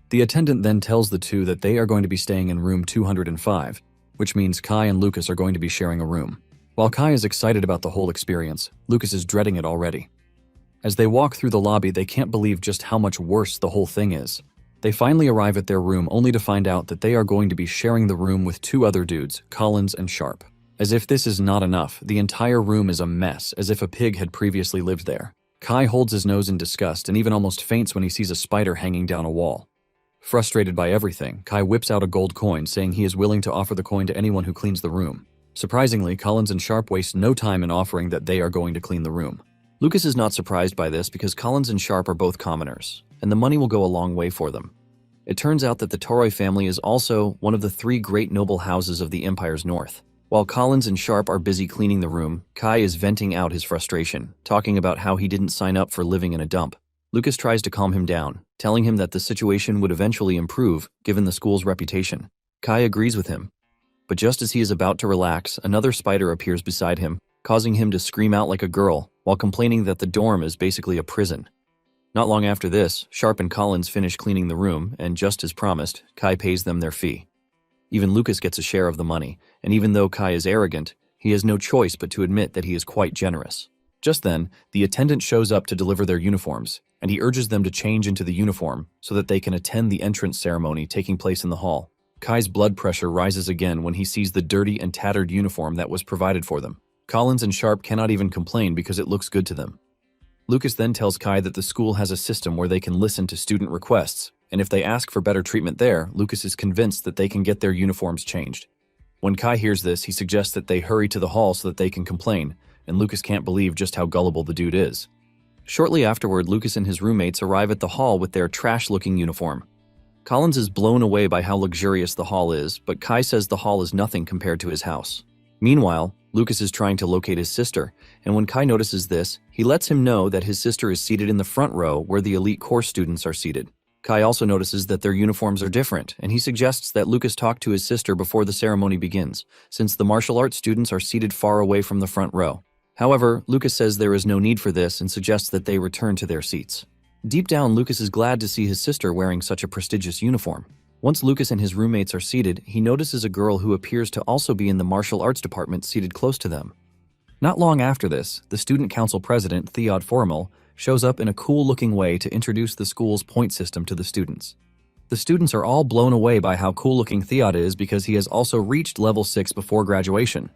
The attendant then tells the two that they are going to be staying in room 205, which means Kai and Lucas are going to be sharing a room. While Kai is excited about the whole experience, Lucas is dreading it already. As they walk through the lobby, they can't believe just how much worse the whole thing is. They finally arrive at their room only to find out that they are going to be sharing the room with 2 other dudes, Collins and Sharp. As if this is not enough, the entire room is a mess, as if a pig had previously lived there. Kai holds his nose in disgust and even almost faints when he sees a spider hanging down a wall. Frustrated by everything, Kai whips out a gold coin, saying he is willing to offer the coin to anyone who cleans the room. Surprisingly, Collins and Sharp waste no time in offering that they are going to clean the room. Lucas is not surprised by this because Collins and Sharp are both commoners, and the money will go a long way for them. It turns out that the Toroi family is also one of the 3 great noble houses of the Empire's north. While Collins and Sharp are busy cleaning the room, Kai is venting out his frustration, talking about how he didn't sign up for living in a dump. Lucas tries to calm him down, telling him that the situation would eventually improve given the school's reputation. Kai agrees with him, but just as he is about to relax, another spider appears beside him, causing him to scream out like a girl while complaining that the dorm is basically a prison. Not long after this, Sharp and Collins finish cleaning the room, and just as promised, Kai pays them their fee. Even Lucas gets a share of the money, and even though Kai is arrogant, he has no choice but to admit that he is quite generous. Just then, the attendant shows up to deliver their uniforms, and he urges them to change into the uniform so that they can attend the entrance ceremony taking place in the hall. Kai's blood pressure rises again when he sees the dirty and tattered uniform that was provided for them. Collins and Sharp cannot even complain because it looks good to them. Lucas then tells Kai that the school has a system where they can listen to student requests, and if they ask for better treatment there, Lucas is convinced that they can get their uniforms changed. When Kai hears this, he suggests that they hurry to the hall so that they can complain, and Lucas can't believe just how gullible the dude is. Shortly afterward, Lucas and his roommates arrive at the hall with their trash-looking uniform. Collins is blown away by how luxurious the hall is, but Kai says the hall is nothing compared to his house. Meanwhile, Lucas is trying to locate his sister, and when Kai notices this, he lets him know that his sister is seated in the front row where the elite course students are seated. Kai also notices that their uniforms are different, and he suggests that Lucas talk to his sister before the ceremony begins, since the martial arts students are seated far away from the front row. However, Lucas says there is no need for this and suggests that they return to their seats. Deep down, Lucas is glad to see his sister wearing such a prestigious uniform. Once Lucas and his roommates are seated, he notices a girl who appears to also be in the martial arts department seated close to them. Not long after this, the student council president, Theod Formal, shows up in a cool-looking way to introduce the school's point system to the students. The students are all blown away by how cool-looking Theod is because he has also reached level 6 before graduation,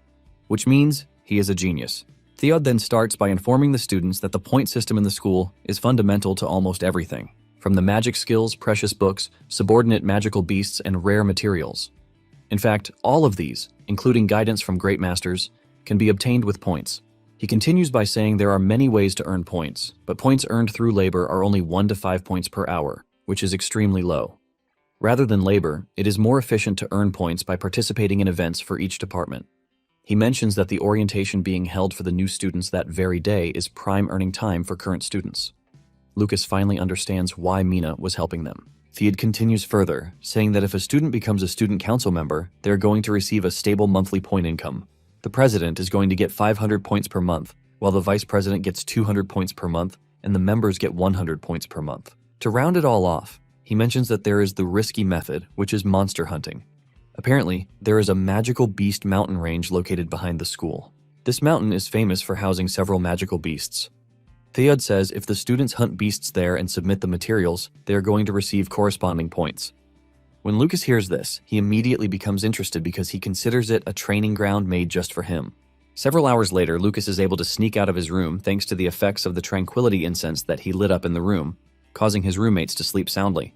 which means he is a genius. Theod then starts by informing the students that the point system in the school is fundamental to almost everything, from the magic skills, precious books, subordinate magical beasts, and rare materials. In fact, all of these, including guidance from great masters, can be obtained with points. He continues by saying there are many ways to earn points, but points earned through labor are only 1 to 5 points per hour, which is extremely low. Rather than labor, it is more efficient to earn points by participating in events for each department. He mentions that the orientation being held for the new students that very day is prime earning time for current students. Lucas finally understands why Mina was helping them. Theod continues further, saying that if a student becomes a student council member, they're going to receive a stable monthly point income. The president is going to get 500 points per month, while the vice president gets 200 points per month, and the members get 100 points per month. To round it all off, he mentions that there is the risky method, which is monster hunting. Apparently, there is a magical beast mountain range located behind the school. This mountain is famous for housing several magical beasts. Theod says if the students hunt beasts there and submit the materials, they are going to receive corresponding points. When Lucas hears this, he immediately becomes interested because he considers it a training ground made just for him. Several hours later, Lucas is able to sneak out of his room thanks to the effects of the tranquility incense that he lit up in the room, causing his roommates to sleep soundly.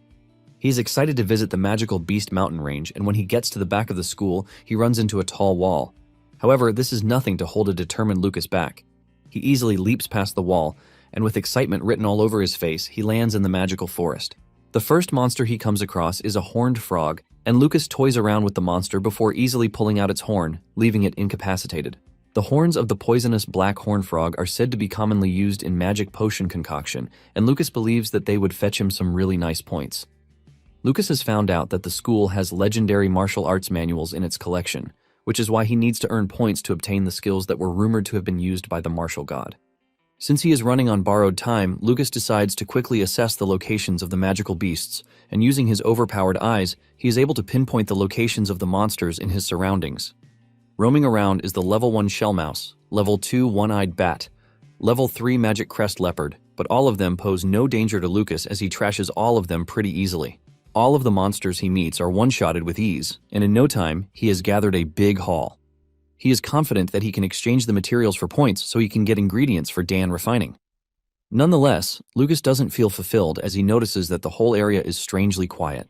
He's excited to visit the magical beast mountain range, and when he gets to the back of the school, he runs into a tall wall. However, this is nothing to hold a determined Lucas back. He easily leaps past the wall, and with excitement written all over his face, he lands in the magical forest. The first monster he comes across is a horned frog, and Lucas toys around with the monster before easily pulling out its horn, leaving it incapacitated. The horns of the poisonous black horn frog are said to be commonly used in magic potion concoction, and Lucas believes that they would fetch him some really nice points. Lucas has found out that the school has legendary martial arts manuals in its collection, which is why he needs to earn points to obtain the skills that were rumored to have been used by the martial god. Since he is running on borrowed time, Lucas decides to quickly assess the locations of the magical beasts, and using his overpowered eyes, he is able to pinpoint the locations of the monsters in his surroundings. Roaming around is the level 1 shell mouse, level 2 one-eyed bat, level 3 magic crest leopard, but all of them pose no danger to Lucas as he trashes all of them pretty easily. All of the monsters he meets are one-shotted with ease, and in no time, he has gathered a big haul. He is confident that he can exchange the materials for points so he can get ingredients for Dan refining. Nonetheless, Lucas doesn't feel fulfilled as he notices that the whole area is strangely quiet.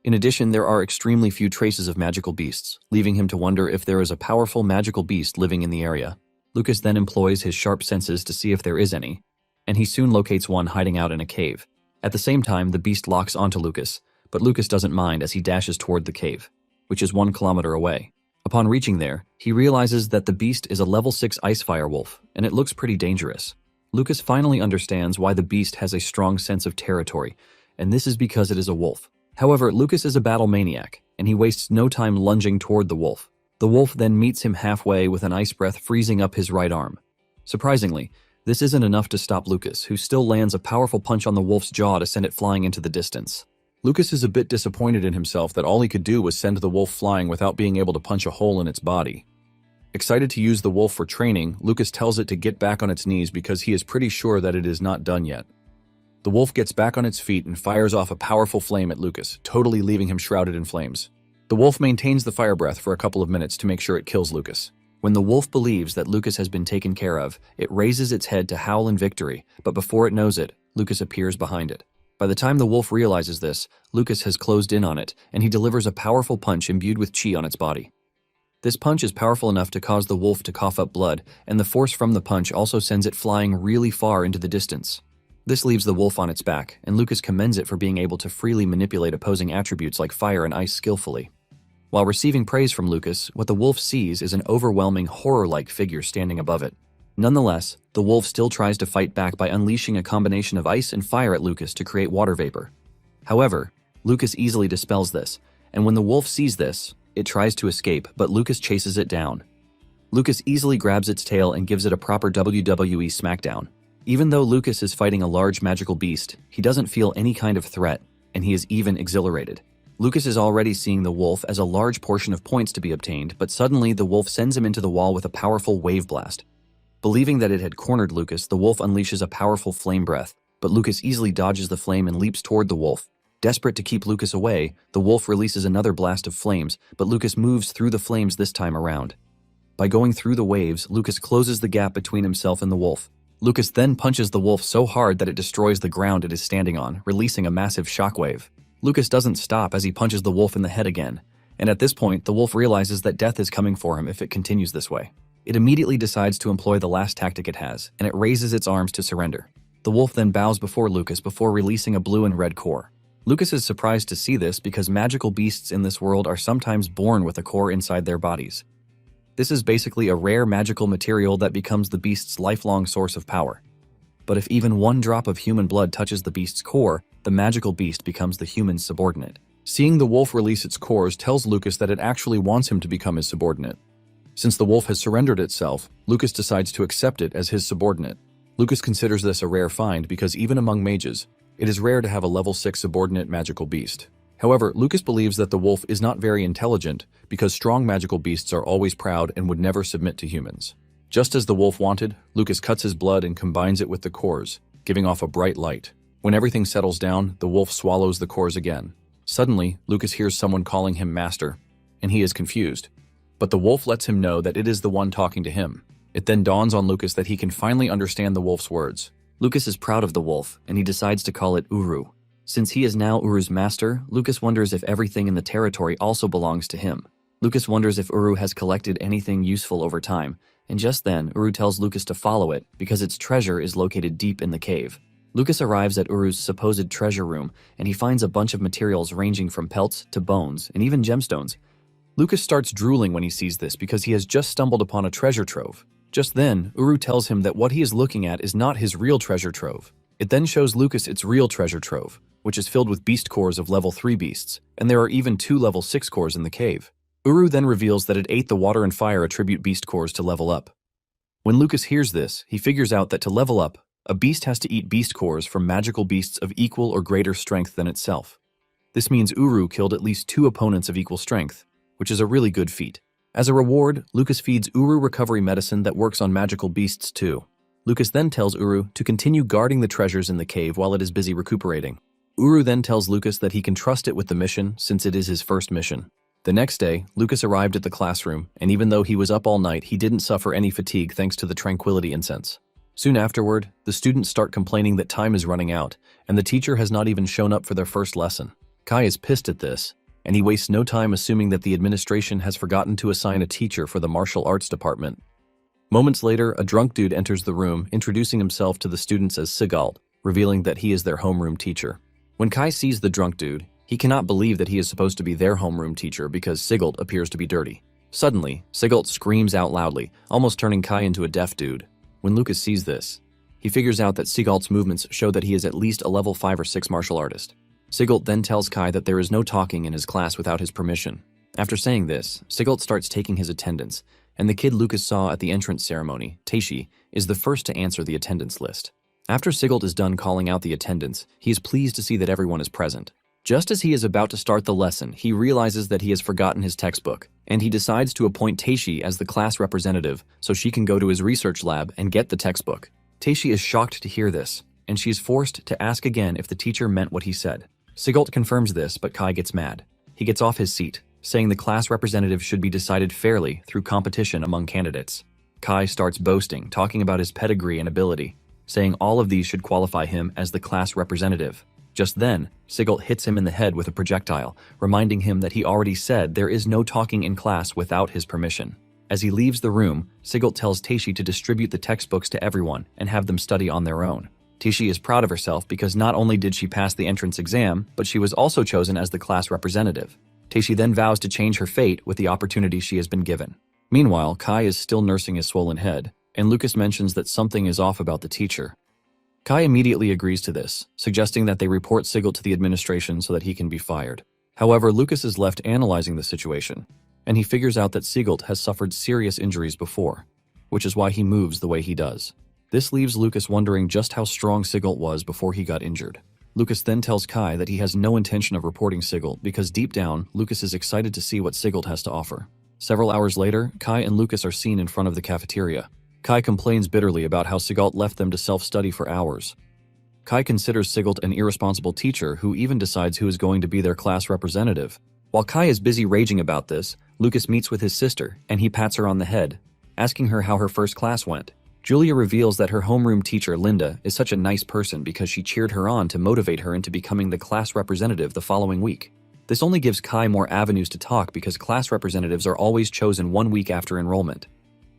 In addition, there are extremely few traces of magical beasts, leaving him to wonder if there is a powerful magical beast living in the area. Lucas then employs his sharp senses to see if there is any, and he soon locates one hiding out in a cave. At the same time, the beast locks onto Lucas, but Lucas doesn't mind as he dashes toward the cave, which is 1 kilometer away. Upon reaching there, he realizes that the beast is a level 6 ice fire wolf, and it looks pretty dangerous. Lucas finally understands why the beast has a strong sense of territory, and this is because it is a wolf. However, Lucas is a battle maniac, and he wastes no time lunging toward the wolf. The wolf then meets him halfway with an ice breath freezing up his right arm. Surprisingly, this isn't enough to stop Lucas, who still lands a powerful punch on the wolf's jaw to send it flying into the distance. Lucas is a bit disappointed in himself that all he could do was send the wolf flying without being able to punch a hole in its body. Excited to use the wolf for training, Lucas tells it to get back on its knees because he is pretty sure that it is not done yet. The wolf gets back on its feet and fires off a powerful flame at Lucas, totally leaving him shrouded in flames. The wolf maintains the fire breath for a couple of minutes to make sure it kills Lucas. When the wolf believes that Lucas has been taken care of, it raises its head to howl in victory, but before it knows it, Lucas appears behind it. By the time the wolf realizes this, Lucas has closed in on it, and he delivers a powerful punch imbued with chi on its body. This punch is powerful enough to cause the wolf to cough up blood, and the force from the punch also sends it flying really far into the distance. This leaves the wolf on its back, and Lucas commends it for being able to freely manipulate opposing attributes like fire and ice skillfully. While receiving praise from Lucas, what the wolf sees is an overwhelming horror-like figure standing above it. Nonetheless, the wolf still tries to fight back by unleashing a combination of ice and fire at Lucas to create water vapor. However, Lucas easily dispels this, and when the wolf sees this, it tries to escape, but Lucas chases it down. Lucas easily grabs its tail and gives it a proper WWE smackdown. Even though Lucas is fighting a large magical beast, he doesn't feel any kind of threat, and he is even exhilarated. Lucas is already seeing the wolf as a large portion of points to be obtained, but suddenly the wolf sends him into the wall with a powerful wave blast. Believing that it had cornered Lucas, the wolf unleashes a powerful flame breath, but Lucas easily dodges the flame and leaps toward the wolf. Desperate to keep Lucas away, the wolf releases another blast of flames, but Lucas moves through the flames this time around. By going through the waves, Lucas closes the gap between himself and the wolf. Lucas then punches the wolf so hard that it destroys the ground it is standing on, releasing a massive shockwave. Lucas doesn't stop as he punches the wolf in the head again, and at this point, the wolf realizes that death is coming for him if it continues this way. It immediately decides to employ the last tactic it has, and it raises its arms to surrender. The wolf then bows before Lucas before releasing a blue and red core. Lucas is surprised to see this because magical beasts in this world are sometimes born with a core inside their bodies. This is basically a rare magical material that becomes the beast's lifelong source of power. But if even one drop of human blood touches the beast's core, the magical beast becomes the human's subordinate. Seeing the wolf release its cores tells Lucas that it actually wants him to become his subordinate. Since the wolf has surrendered itself, Lucas decides to accept it as his subordinate. Lucas considers this a rare find because even among mages, it is rare to have a level 6 subordinate magical beast. However, Lucas believes that the wolf is not very intelligent because strong magical beasts are always proud and would never submit to humans. Just as the wolf wanted, Lucas cuts his blood and combines it with the cores, giving off a bright light. When everything settles down, the wolf swallows the cores again. Suddenly, Lucas hears someone calling him master, and he is confused. But the wolf lets him know that it is the one talking to him. It then dawns on Lucas that he can finally understand the wolf's words. Lucas is proud of the wolf, and he decides to call it Uru. Since he is now Uru's master, Lucas wonders if everything in the territory also belongs to him. Lucas wonders if Uru has collected anything useful over time, and just then, Uru tells Lucas to follow it because its treasure is located deep in the cave. Lucas arrives at Uru's supposed treasure room, and he finds a bunch of materials ranging from pelts to bones and even gemstones. Lucas starts drooling when he sees this because he has just stumbled upon a treasure trove. Just then, Uru tells him that what he is looking at is not his real treasure trove. It then shows Lucas its real treasure trove, which is filled with beast cores of level 3 beasts, and there are even 2 level 6 cores in the cave. Uru then reveals that it ate the water and fire attribute beast cores to level up. When Lucas hears this, he figures out that to level up, a beast has to eat beast cores from magical beasts of equal or greater strength than itself. This means Uru killed at least 2 opponents of equal strength, which is a really good feat. As a reward, Lucas feeds Uru recovery medicine that works on magical beasts too. Lucas then tells Uru to continue guarding the treasures in the cave while it is busy recuperating. Uru then tells Lucas that he can trust it with the mission since it is his first mission. The next day, Lucas arrived at the classroom, and even though he was up all night, he didn't suffer any fatigue thanks to the tranquility incense. Soon afterward, the students start complaining that time is running out, and the teacher has not even shown up for their first lesson. Kai is pissed at this, and he wastes no time assuming that the administration has forgotten to assign a teacher for the martial arts department. Moments later, a drunk dude enters the room, introducing himself to the students as Sigald, revealing that he is their homeroom teacher. When Kai sees the drunk dude, he cannot believe that he is supposed to be their homeroom teacher because Sigald appears to be dirty. Suddenly, Sigald screams out loudly, almost turning Kai into a deaf dude. When Lucas sees this, he figures out that Sigald's movements show that he is at least a level 5 or 6 martial artist. Sigald then tells Kai that there is no talking in his class without his permission. After saying this, Sigald starts taking his attendance, and the kid Lucas saw at the entrance ceremony, Teishi, is the first to answer the attendance list. After Sigald is done calling out the attendance, he is pleased to see that everyone is present. Just as he is about to start the lesson, he realizes that he has forgotten his textbook, and he decides to appoint Teishi as the class representative so she can go to his research lab and get the textbook. Teishi is shocked to hear this, and she is forced to ask again if the teacher meant what he said. Sigald confirms this, but Kai gets mad. He gets off his seat, saying the class representative should be decided fairly through competition among candidates. Kai starts boasting, talking about his pedigree and ability, saying all of these should qualify him as the class representative. Just then, Sigald hits him in the head with a projectile, reminding him that he already said there is no talking in class without his permission. As he leaves the room, Sigald tells Teishi to distribute the textbooks to everyone and have them study on their own. Teishi is proud of herself because not only did she pass the entrance exam, but she was also chosen as the class representative. Teishi then vows to change her fate with the opportunity she has been given. Meanwhile, Kai is still nursing his swollen head, and Lucas mentions that something is off about the teacher. Kai immediately agrees to this, suggesting that they report Sigald to the administration so that he can be fired. However, Lucas is left analyzing the situation, and he figures out that Sigald has suffered serious injuries before, which is why he moves the way he does. This leaves Lucas wondering just how strong Sigald was before he got injured. Lucas then tells Kai that he has no intention of reporting Sigald because deep down, Lucas is excited to see what Sigald has to offer. Several hours later, Kai and Lucas are seen in front of the cafeteria. Kai complains bitterly about how Sigald left them to self-study for hours. Kai considers Sigald an irresponsible teacher who even decides who is going to be their class representative. While Kai is busy raging about this, Lucas meets with his sister and he pats her on the head, asking her how her first class went. Julia reveals that her homeroom teacher, Linda, is such a nice person because she cheered her on to motivate her into becoming the class representative the following week. This only gives Kai more avenues to talk because class representatives are always chosen 1 week after enrollment.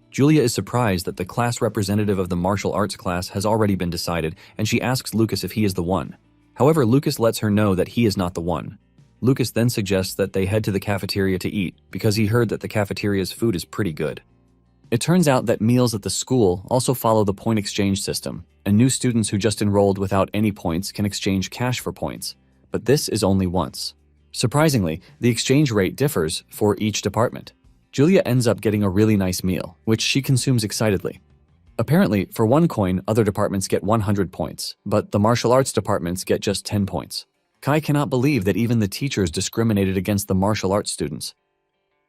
Julia is surprised that the class representative of the martial arts class has already been decided, and she asks Lucas if he is the one. However, Lucas lets her know that he is not the one. Lucas then suggests that they head to the cafeteria to eat because he heard that the cafeteria's food is pretty good. It turns out that meals at the school also follow the point exchange system, and new students who just enrolled without any points can exchange cash for points, but this is only once. Surprisingly, the exchange rate differs for each department. Julia ends up getting a really nice meal, which she consumes excitedly. Apparently, for 1 coin, other departments get 100 points, but the martial arts departments get just 10 points. Kai cannot believe that even the teachers discriminated against the martial arts students.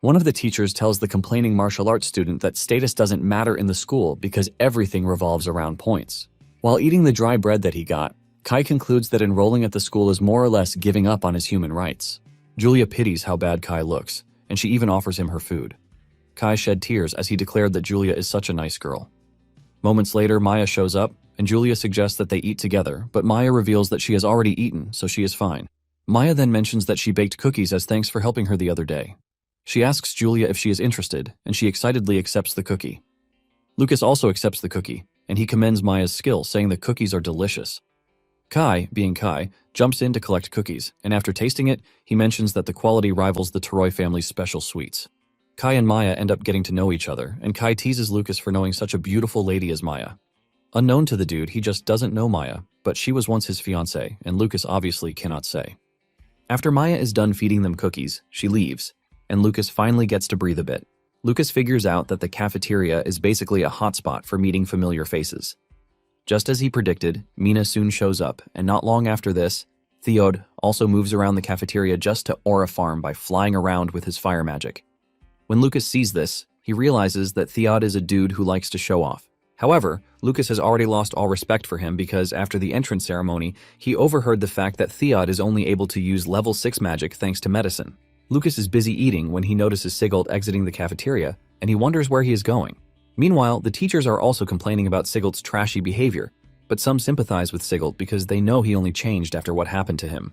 One of the teachers tells the complaining martial arts student that status doesn't matter in the school because everything revolves around points. While eating the dry bread that he got, Kai concludes that enrolling at the school is more or less giving up on his human rights. Julia pities how bad Kai looks, and she even offers him her food. Kai shed tears as he declared that Julia is such a nice girl. Moments later, Maya shows up, and Julia suggests that they eat together, but Maya reveals that she has already eaten, so she is fine. Maya then mentions that she baked cookies as thanks for helping her the other day. She asks Julia if she is interested, and she excitedly accepts the cookie. Lucas also accepts the cookie, and he commends Maya's skill, saying the cookies are delicious. Kai, being Kai, jumps in to collect cookies, and after tasting it, he mentions that the quality rivals the Teroy family's special sweets. Kai and Maya end up getting to know each other, and Kai teases Lucas for knowing such a beautiful lady as Maya. Unknown to the dude, he just doesn't know Maya, but she was once his fiancée, and Lucas obviously cannot say. After Maya is done feeding them cookies, she leaves, and Lucas finally gets to breathe a bit. Lucas figures out that the cafeteria is basically a hotspot for meeting familiar faces. Just as he predicted, Mina soon shows up, and not long after this, Theod also moves around the cafeteria just to aura farm by flying around with his fire magic. When Lucas sees this, he realizes that Theod is a dude who likes to show off. However, Lucas has already lost all respect for him because after the entrance ceremony, he overheard the fact that Theod is only able to use level 6 magic thanks to medicine. Lucas is busy eating when he notices Sigelt exiting the cafeteria, and he wonders where he is going. Meanwhile, the teachers are also complaining about Sigelt's trashy behavior, but some sympathize with Sigelt because they know he only changed after what happened to him.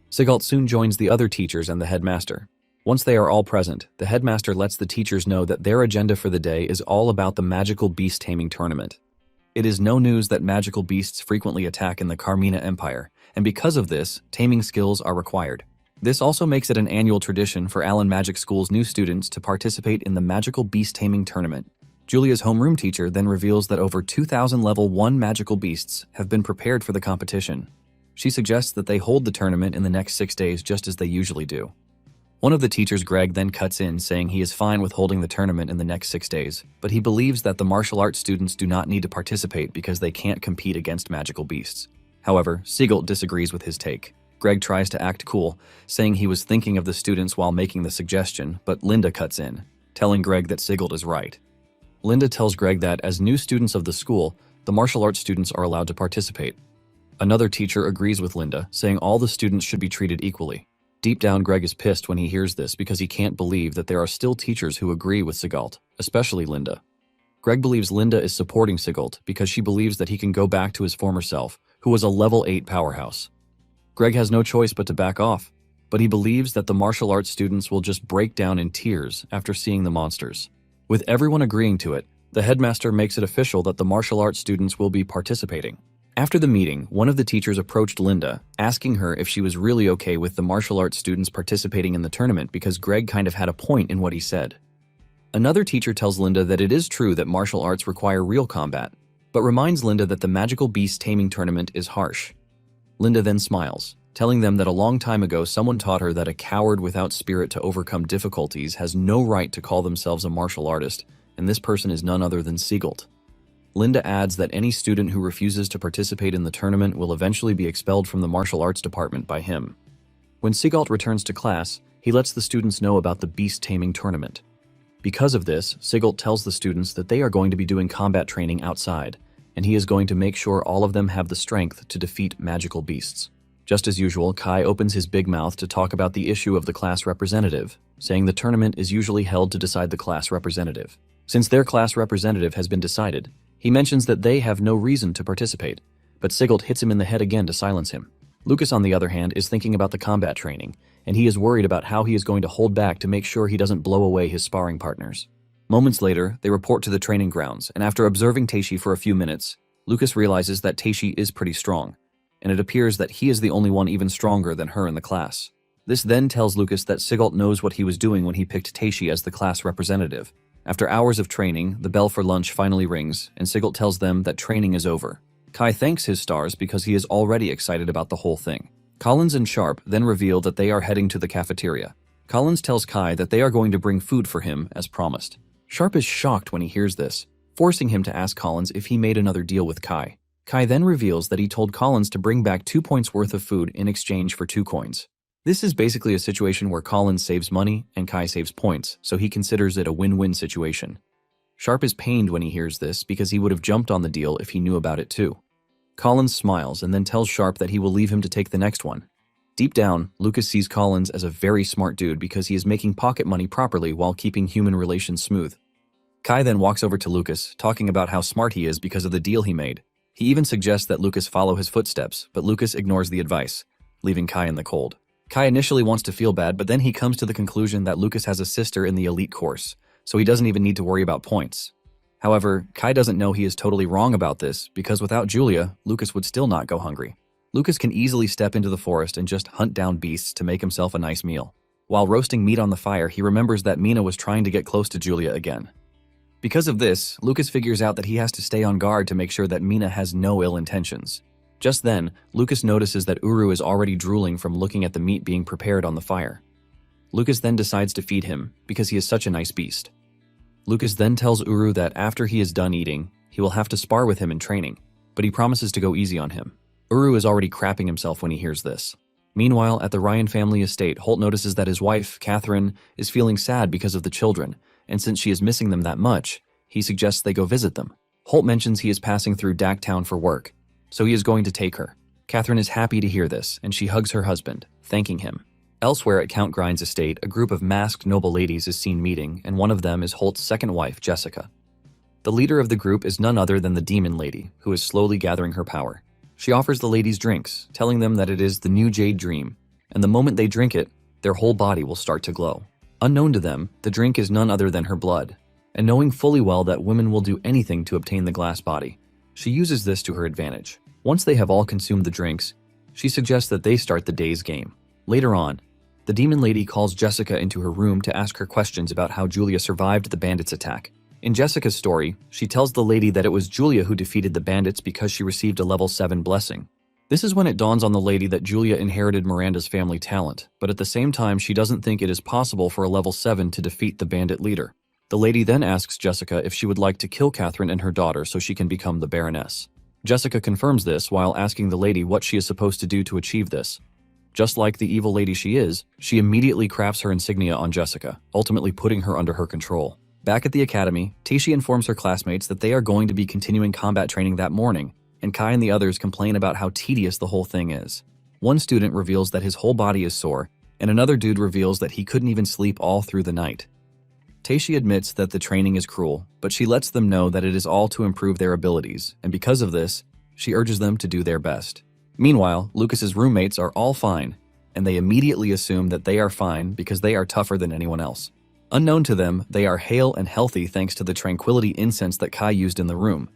Sigelt soon joins the other teachers and the headmaster. Once they are all present, the headmaster lets the teachers know that their agenda for the day is all about the magical beast taming tournament. It is no news that magical beasts frequently attack in the Carmina Empire, and because of this, taming skills are required. This also makes it an annual tradition for Allen Magic School's new students to participate in the magical beast taming tournament. Julia's homeroom teacher then reveals that over 2,000 level 1 magical beasts have been prepared for the competition. She suggests that they hold the tournament in the next 6 days just as they usually do. One of the teachers, Greg, then cuts in saying he is fine with holding the tournament in the next 6 days, but he believes that the martial arts students do not need to participate because they can't compete against magical beasts. However, Sigelt disagrees with his take. Greg tries to act cool, saying he was thinking of the students while making the suggestion, but Linda cuts in, telling Greg that Sigelt is right. Linda tells Greg that as new students of the school, the martial arts students are allowed to participate. Another teacher agrees with Linda, saying all the students should be treated equally. Deep down, Greg is pissed when he hears this because he can't believe that there are still teachers who agree with Sigelt, especially Linda. Greg believes Linda is supporting Sigelt because she believes that he can go back to his former self, who was a level 8 powerhouse. Greg has no choice but to back off, but he believes that the martial arts students will just break down in tears after seeing the monsters. With everyone agreeing to it, the headmaster makes it official that the martial arts students will be participating. After the meeting, one of the teachers approached Linda, asking her if she was really okay with the martial arts students participating in the tournament because Greg kind of had a point in what he said. Another teacher tells Linda that it is true that martial arts require real combat, but reminds Linda that the magical beast taming tournament is harsh. Linda then smiles, telling them that a long time ago someone taught her that a coward without spirit to overcome difficulties has no right to call themselves a martial artist, and this person is none other than Sigelt. Linda adds that any student who refuses to participate in the tournament will eventually be expelled from the martial arts department by him. When Sigelt returns to class, he lets the students know about the beast taming tournament. Because of this, Sigelt tells the students that they are going to be doing combat training outside, and he is going to make sure all of them have the strength to defeat magical beasts. Just as usual, Kai opens his big mouth to talk about the issue of the class representative, saying the tournament is usually held to decide the class representative. Since their class representative has been decided, he mentions that they have no reason to participate, but Sigelt hits him in the head again to silence him. Lucas, on the other hand, is thinking about the combat training, and he is worried about how he is going to hold back to make sure he doesn't blow away his sparring partners. Moments later, they report to the training grounds, and after observing Teishi for a few minutes, Lucas realizes that Teishi is pretty strong, and it appears that he is the only one even stronger than her in the class. This then tells Lucas that Sigelt knows what he was doing when he picked Teishi as the class representative. After hours of training, the bell for lunch finally rings, and Sigelt tells them that training is over. Kai thanks his stars because he is already excited about the whole thing. Collins and Sharp then reveal that they are heading to the cafeteria. Collins tells Kai that they are going to bring food for him, as promised. Sharp is shocked when he hears this, forcing him to ask Collins if he made another deal with Kai. Kai then reveals that he told Collins to bring back 2 points worth of food in exchange for 2 coins. This is basically a situation where Collins saves money and Kai saves points, so he considers it a win-win situation. Sharp is pained when he hears this because he would have jumped on the deal if he knew about it too. Collins smiles and then tells Sharp that he will leave him to take the next one. Deep down, Lucas sees Collins as a very smart dude because he is making pocket money properly while keeping human relations smooth. Kai then walks over to Lucas, talking about how smart he is because of the deal he made. He even suggests that Lucas follow his footsteps, but Lucas ignores the advice, leaving Kai in the cold. Kai initially wants to feel bad, but then he comes to the conclusion that Lucas has a sister in the elite course, so he doesn't even need to worry about points. However, Kai doesn't know he is totally wrong about this because without Julia, Lucas would still not go hungry. Lucas can easily step into the forest and just hunt down beasts to make himself a nice meal. While roasting meat on the fire, he remembers that Mina was trying to get close to Julia again. Because of this, Lucas figures out that he has to stay on guard to make sure that Mina has no ill intentions. Just then, Lucas notices that Uru is already drooling from looking at the meat being prepared on the fire. Lucas then decides to feed him because he is such a nice beast. Lucas then tells Uru that after he is done eating, he will have to spar with him in training, but he promises to go easy on him. Uru is already crapping himself when he hears this. Meanwhile, at the Ryan family estate, Holt notices that his wife, Catherine, is feeling sad because of the children, and since she is missing them that much, he suggests they go visit them. Holt mentions he is passing through Dacktown for work, so he is going to take her. Catherine is happy to hear this, and she hugs her husband, thanking him. Elsewhere at Count Grind's estate, a group of masked noble ladies is seen meeting, and one of them is Holt's second wife, Jessica. The leader of the group is none other than the demon lady, who is slowly gathering her power. She offers the ladies drinks, telling them that it is the new Jade Dream, and the moment they drink it, their whole body will start to glow. Unknown to them, the drink is none other than her blood, and knowing fully well that women will do anything to obtain the glass body, she uses this to her advantage. Once they have all consumed the drinks, she suggests that they start the day's game. Later on, the demon lady calls Jessica into her room to ask her questions about how Julia survived the bandits' attack. In Jessica's story, she tells the lady that it was Julia who defeated the bandits because she received a level 7 blessing. This is when it dawns on the lady that Julia inherited Miranda's family talent, but at the same time she doesn't think it is possible for a level 7 to defeat the bandit leader. The lady then asks Jessica if she would like to kill Catherine and her daughter so she can become the Baroness. Jessica confirms this while asking the lady what she is supposed to do to achieve this. Just like the evil lady she is, she immediately crafts her insignia on Jessica, ultimately putting her under her control. Back at the academy, Teishi informs her classmates that they are going to be continuing combat training that morning, and Kai and the others complain about how tedious the whole thing is. One student reveals that his whole body is sore, and another dude reveals that he couldn't even sleep all through the night. Teishi admits that the training is cruel, but she lets them know that it is all to improve their abilities, and because of this, she urges them to do their best. Meanwhile, Lucas's roommates are all fine, and they immediately assume that they are fine because they are tougher than anyone else. Unknown to them, they are hale and healthy thanks to the tranquility incense that Kai used in the room.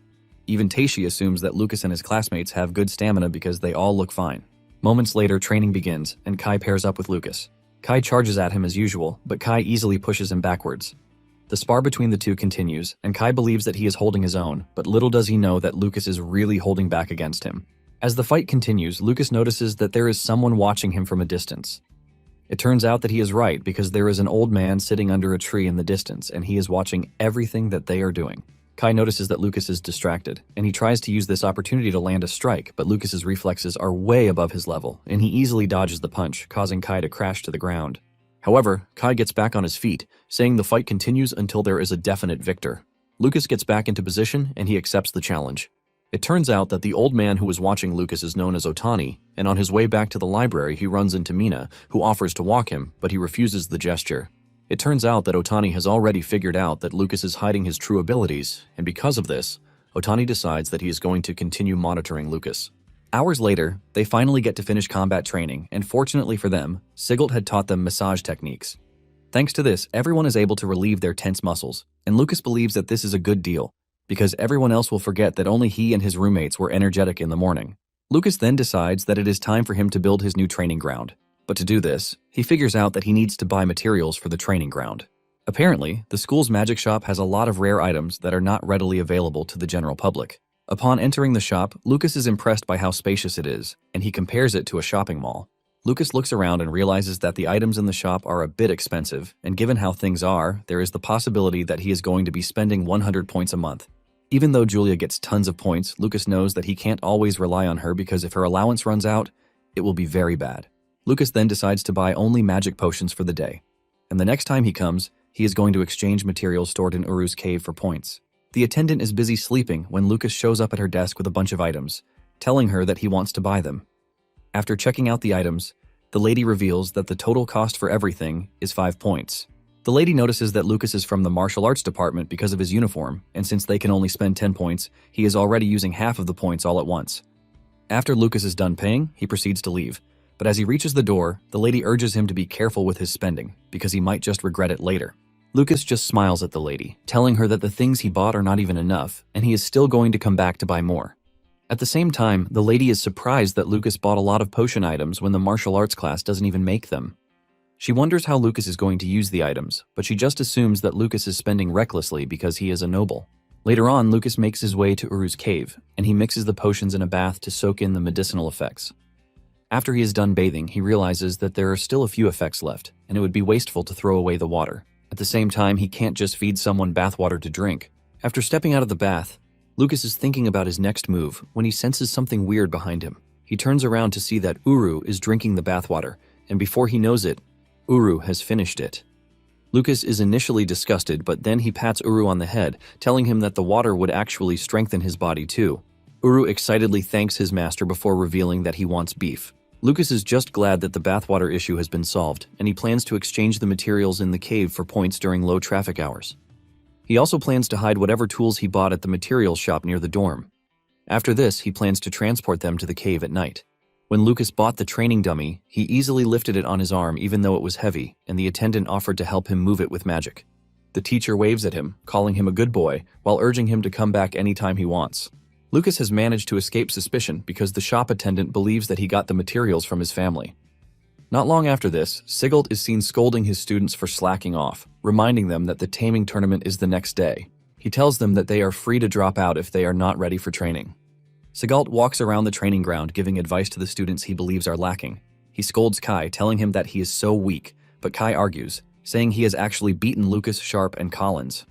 Even Teishi assumes that Lucas and his classmates have good stamina because they all look fine. Moments later, training begins, and Kai pairs up with Lucas. Kai charges at him as usual, but Kai easily pushes him backwards. The spar between the two continues, and Kai believes that he is holding his own, but little does he know that Lucas is really holding back against him. As the fight continues, Lucas notices that there is someone watching him from a distance. It turns out that he is right because there is an old man sitting under a tree in the distance, and he is watching everything that they are doing. Kai notices that Lucas is distracted, and he tries to use this opportunity to land a strike, but Lucas's reflexes are way above his level, and he easily dodges the punch, causing Kai to crash to the ground. However, Kai gets back on his feet, saying the fight continues until there is a definite victor. Lucas gets back into position, and he accepts the challenge. It turns out that the old man who was watching Lucas is known as Otani, and on his way back to the library he runs into Mina, who offers to walk him, but he refuses the gesture. It turns out that Otani has already figured out that Lucas is hiding his true abilities, and because of this, Otani decides that he is going to continue monitoring Lucas. Hours later, they finally get to finish combat training, and fortunately for them, Sigelt had taught them massage techniques. Thanks to this, everyone is able to relieve their tense muscles, and Lucas believes that this is a good deal, because everyone else will forget that only he and his roommates were energetic in the morning. Lucas then decides that it is time for him to build his new training ground. But to do this, he figures out that he needs to buy materials for the training ground. Apparently, the school's magic shop has a lot of rare items that are not readily available to the general public. Upon entering the shop, Lucas is impressed by how spacious it is, and he compares it to a shopping mall. Lucas looks around and realizes that the items in the shop are a bit expensive, and given how things are, there is the possibility that he is going to be spending 100 points a month. Even though Julia gets tons of points, Lucas knows that he can't always rely on her because if her allowance runs out, it will be very bad. Lucas then decides to buy only magic potions for the day, and the next time he comes, he is going to exchange materials stored in Uru's cave for points. The attendant is busy sleeping when Lucas shows up at her desk with a bunch of items, telling her that he wants to buy them. After checking out the items, the lady reveals that the total cost for everything is 5 points. The lady notices that Lucas is from the martial arts department because of his uniform, and since they can only spend 10 points, he is already using half of the points all at once. After Lucas is done paying, he proceeds to leave, but as he reaches the door, the lady urges him to be careful with his spending, because he might just regret it later. Lucas just smiles at the lady, telling her that the things he bought are not even enough, and he is still going to come back to buy more. At the same time, the lady is surprised that Lucas bought a lot of potion items when the martial arts class doesn't even make them. She wonders how Lucas is going to use the items, but she just assumes that Lucas is spending recklessly because he is a noble. Later on, Lucas makes his way to Uru's cave, and he mixes the potions in a bath to soak in the medicinal effects. After he is done bathing, he realizes that there are still a few effects left, and it would be wasteful to throw away the water. At the same time, he can't just feed someone bathwater to drink. After stepping out of the bath, Lucas is thinking about his next move when he senses something weird behind him. He turns around to see that Uru is drinking the bathwater, and before he knows it, Uru has finished it. Lucas is initially disgusted, but then he pats Uru on the head, telling him that the water would actually strengthen his body too. Uru excitedly thanks his master before revealing that he wants beef. Lucas is just glad that the bathwater issue has been solved, and he plans to exchange the materials in the cave for points during low traffic hours. He also plans to hide whatever tools he bought at the materials shop near the dorm. After this, he plans to transport them to the cave at night. When Lucas bought the training dummy, he easily lifted it on his arm even though it was heavy, and the attendant offered to help him move it with magic. The teacher waves at him, calling him a good boy, while urging him to come back anytime he wants. Lucas has managed to escape suspicion because the shop attendant believes that he got the materials from his family. Not long after this, Sigelt is seen scolding his students for slacking off, reminding them that the taming tournament is the next day. He tells them that they are free to drop out if they are not ready for training. Sigelt walks around the training ground giving advice to the students he believes are lacking. He scolds Kai, telling him that he is so weak, but Kai argues, saying he has actually beaten Lucas, Sharp, and Collins.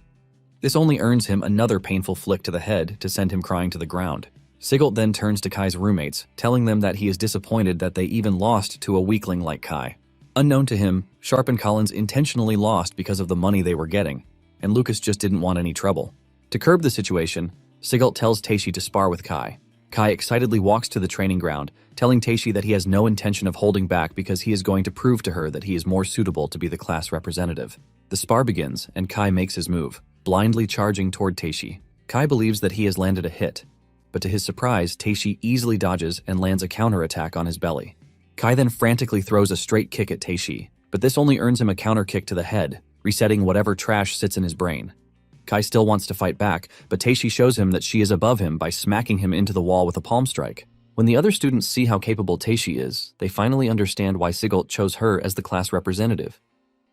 This only earns him another painful flick to the head to send him crying to the ground. Sigelt then turns to Kai's roommates, telling them that he is disappointed that they even lost to a weakling like Kai. Unknown to him, Sharp and Collins intentionally lost because of the money they were getting, and Lucas just didn't want any trouble. To curb the situation, Sigelt tells Teishi to spar with Kai. Kai excitedly walks to the training ground, telling Teishi that he has no intention of holding back because he is going to prove to her that he is more suitable to be the class representative. The spar begins, and Kai makes his move, blindly charging toward Teishi. Kai believes that he has landed a hit, but to his surprise, Teishi easily dodges and lands a counterattack on his belly. Kai then frantically throws a straight kick at Teishi, but this only earns him a counter kick to the head, resetting whatever trash sits in his brain. Kai still wants to fight back, but Teishi shows him that she is above him by smacking him into the wall with a palm strike. When the other students see how capable Teishi is, they finally understand why Sigelt chose her as the class representative.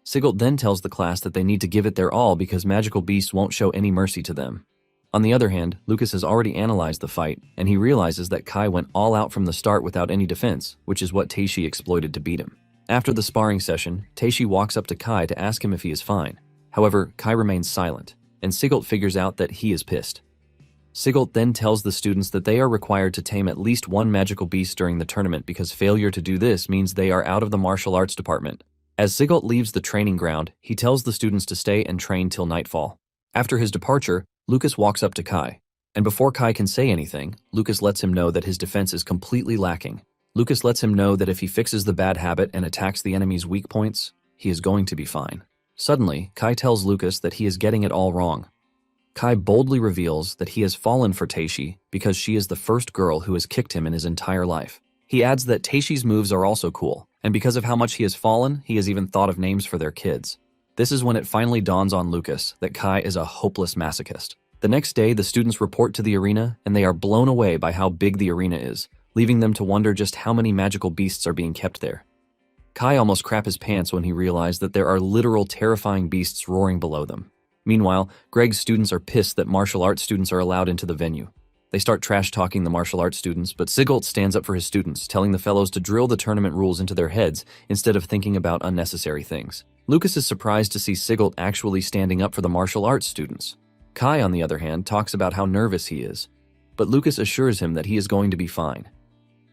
Sigelt then tells the class that they need to give it their all because magical beasts won't show any mercy to them. On the other hand, Lucas has already analyzed the fight, and he realizes that Kai went all out from the start without any defense, which is what Teishi exploited to beat him. After the sparring session, Teishi walks up to Kai to ask him if he is fine. However, Kai remains silent, and Sigelt figures out that he is pissed. Sigelt then tells the students that they are required to tame at least one magical beast during the tournament because failure to do this means they are out of the martial arts department. As Sigelt leaves the training ground, he tells the students to stay and train till nightfall. After his departure, Lucas walks up to Kai, and before Kai can say anything, Lucas lets him know that his defense is completely lacking. Lucas lets him know that if he fixes the bad habit and attacks the enemy's weak points, he is going to be fine. Suddenly, Kai tells Lucas that he is getting it all wrong. Kai boldly reveals that he has fallen for Teishi because she is the first girl who has kicked him in his entire life. He adds that Teishi's moves are also cool, and because of how much he has fallen, he has even thought of names for their kids. This is when it finally dawns on Lucas that Kai is a hopeless masochist. The next day, the students report to the arena, and they are blown away by how big the arena is, leaving them to wonder just how many magical beasts are being kept there. Kai almost crapped his pants when he realized that there are literal terrifying beasts roaring below them. Meanwhile, Greg's students are pissed that martial arts students are allowed into the venue. They start trash-talking the martial arts students, but Sigelt stands up for his students, telling the fellows to drill the tournament rules into their heads instead of thinking about unnecessary things. Lucas is surprised to see Sigelt actually standing up for the martial arts students. Kai, on the other hand, talks about how nervous he is, but Lucas assures him that he is going to be fine.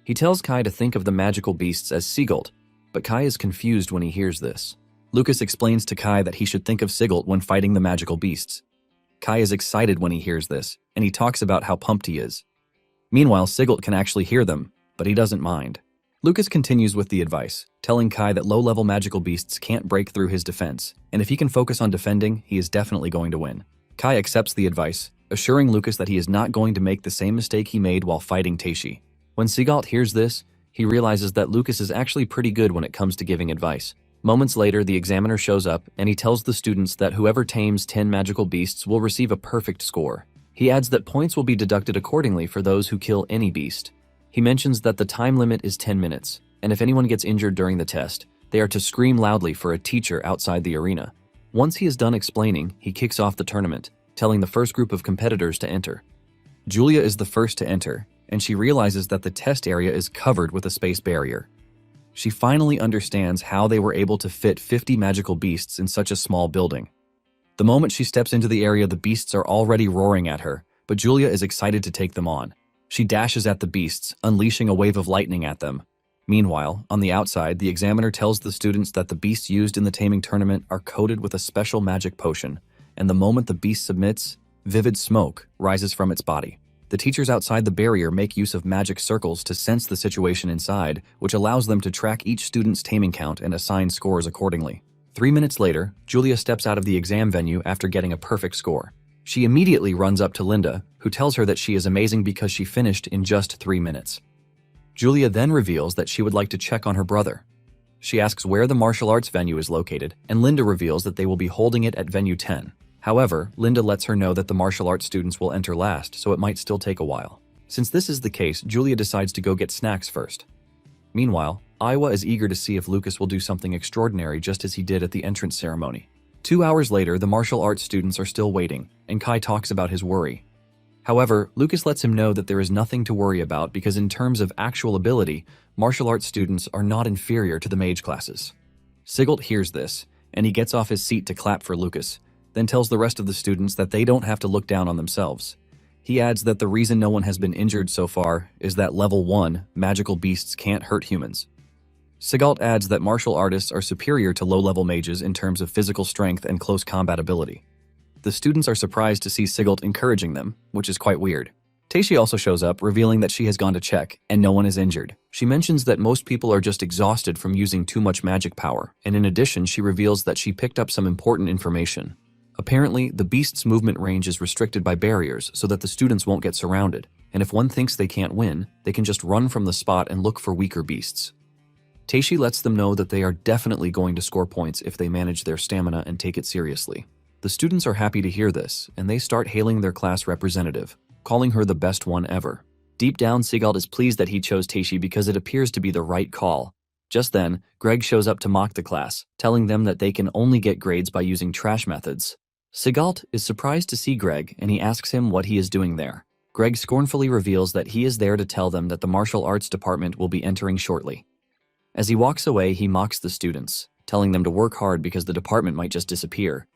He tells Kai to think of the magical beasts as Sigelt, but Kai is confused when he hears this. Lucas explains to Kai that he should think of Sigelt when fighting the magical beasts. Kai is excited when he hears this, and he talks about how pumped he is. Meanwhile, Sigelt can actually hear them, but he doesn't mind. Lucas continues with the advice, telling Kai that low-level magical beasts can't break through his defense, and if he can focus on defending, he is definitely going to win. Kai accepts the advice, assuring Lucas that he is not going to make the same mistake he made while fighting Teishi. When Sigelt hears this, he realizes that Lucas is actually pretty good when it comes to giving advice. Moments later, the examiner shows up, and he tells the students that whoever tames 10 magical beasts will receive a perfect score. He adds that points will be deducted accordingly for those who kill any beast. He mentions that the time limit is 10 minutes, and if anyone gets injured during the test, they are to scream loudly for a teacher outside the arena. Once he is done explaining, he kicks off the tournament, telling the first group of competitors to enter. Julia is the first to enter, and she realizes that the test area is covered with a space barrier. She finally understands how they were able to fit 50 magical beasts in such a small building. The moment she steps into the area, the beasts are already roaring at her, but Julia is excited to take them on. She dashes at the beasts, unleashing a wave of lightning at them. Meanwhile, on the outside, the examiner tells the students that the beasts used in the taming tournament are coated with a special magic potion, and the moment the beast submits, vivid smoke rises from its body. The teachers outside the barrier make use of magic circles to sense the situation inside, which allows them to track each student's taming count and assign scores accordingly. 3 minutes later, Julia steps out of the exam venue after getting a perfect score. She immediately runs up to Linda, who tells her that she is amazing because she finished in just 3 minutes. Julia then reveals that she would like to check on her brother. She asks where the martial arts venue is located, and Linda reveals that they will be holding it at venue 10. However, Linda lets her know that the martial arts students will enter last, so it might still take a while. Since this is the case, Julia decides to go get snacks first. Meanwhile, Iowa is eager to see if Lucas will do something extraordinary just as he did at the entrance ceremony. 2 hours later, the martial arts students are still waiting, and Kai talks about his worry. However, Lucas lets him know that there is nothing to worry about because in terms of actual ability, martial arts students are not inferior to the mage classes. Sigelt hears this, and he gets off his seat to clap for Lucas, then tells the rest of the students that they don't have to look down on themselves. He adds that the reason no one has been injured so far is that level 1, magical beasts can't hurt humans. Sigelt adds that martial artists are superior to low-level mages in terms of physical strength and close combat ability. The students are surprised to see Sigelt encouraging them, which is quite weird. Taishi also shows up, revealing that she has gone to check, and no one is injured. She mentions that most people are just exhausted from using too much magic power, and in addition she reveals that she picked up some important information. Apparently, the beast's movement range is restricted by barriers so that the students won't get surrounded, and if one thinks they can't win, they can just run from the spot and look for weaker beasts. Taishi lets them know that they are definitely going to score points if they manage their stamina and take it seriously. The students are happy to hear this, and they start hailing their class representative, calling her the best one ever. Deep down, Sigelt is pleased that he chose Taishi because it appears to be the right call. Just then, Greg shows up to mock the class, telling them that they can only get grades by using trash methods. Sigelt is surprised to see Greg, and he asks him what he is doing there. Greg scornfully reveals that he is there to tell them that the martial arts department will be entering shortly. As he walks away, he mocks the students, telling them to work hard because the department might just disappear.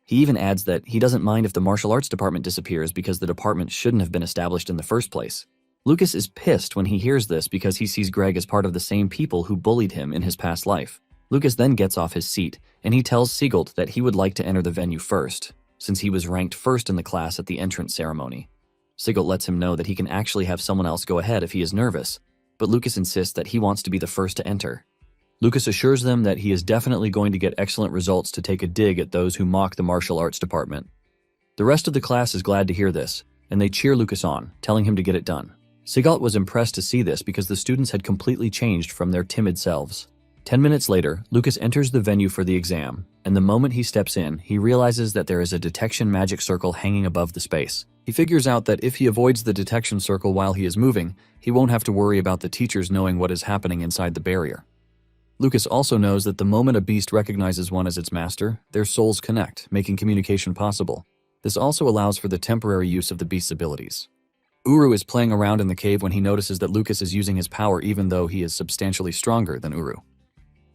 He even adds that he doesn't mind if the martial arts department disappears because the department shouldn't have been established in the first place. Lucas is pissed when he hears this because he sees Greg as part of the same people who bullied him in his past life. Lucas then gets off his seat, and he tells Sigelt that he would like to enter the venue first, since he was ranked first in the class at the entrance ceremony. Sigelt lets him know that he can actually have someone else go ahead if he is nervous, but Lucas insists that he wants to be the first to enter. Lucas assures them that he is definitely going to get excellent results to take a dig at those who mock the martial arts department. The rest of the class is glad to hear this, and they cheer Lucas on, telling him to get it done. Sigelt was impressed to see this because the students had completely changed from their timid selves. 10 minutes later, Lucas enters the venue for the exam, and the moment he steps in, he realizes that there is a detection magic circle hanging above the space. He figures out that if he avoids the detection circle while he is moving, he won't have to worry about the teachers knowing what is happening inside the barrier. Lucas also knows that the moment a beast recognizes one as its master, their souls connect, making communication possible. This also allows for the temporary use of the beast's abilities. Uru is playing around in the cave when he notices that Lucas is using his power even though he is substantially stronger than Uru.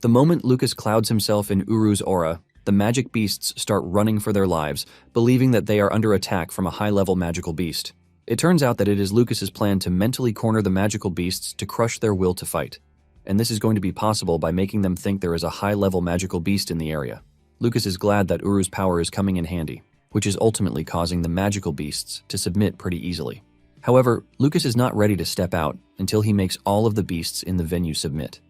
The moment Lucas clouds himself in Uru's aura, the magic beasts start running for their lives, believing that they are under attack from a high-level magical beast. It turns out that it is Lucas's plan to mentally corner the magical beasts to crush their will to fight. And this is going to be possible by making them think there is a high-level magical beast in the area. Lucas is glad that Uru's power is coming in handy, which is ultimately causing the magical beasts to submit pretty easily. However, Lucas is not ready to step out until he makes all of the beasts in the venue submit.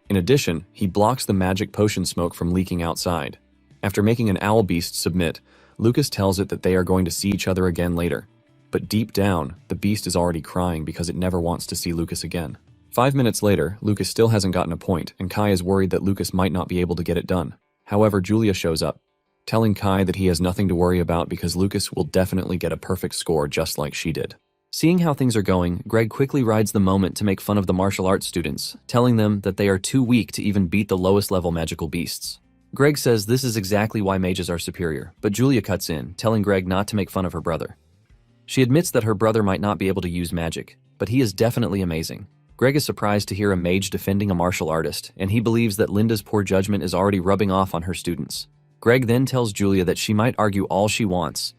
In addition, he blocks the magic potion smoke from leaking outside. After making an owl beast submit, Lucas tells it that they are going to see each other again later. But deep down, the beast is already crying because it never wants to see Lucas again. 5 minutes later, Lucas still hasn't gotten a point, and Kai is worried that Lucas might not be able to get it done. However, Julia shows up, telling Kai that he has nothing to worry about because Lucas will definitely get a perfect score just like she did. Seeing how things are going, Greg quickly rides the moment to make fun of the martial arts students, telling them that they are too weak to even beat the lowest level magical beasts. Greg says this is exactly why mages are superior, but Julia cuts in, telling Greg not to make fun of her brother. She admits that her brother might not be able to use magic, but he is definitely amazing. Greg is surprised to hear a mage defending a martial artist, and he believes that Linda's poor judgment is already rubbing off on her students. Greg then tells Julia that she might argue all she wants,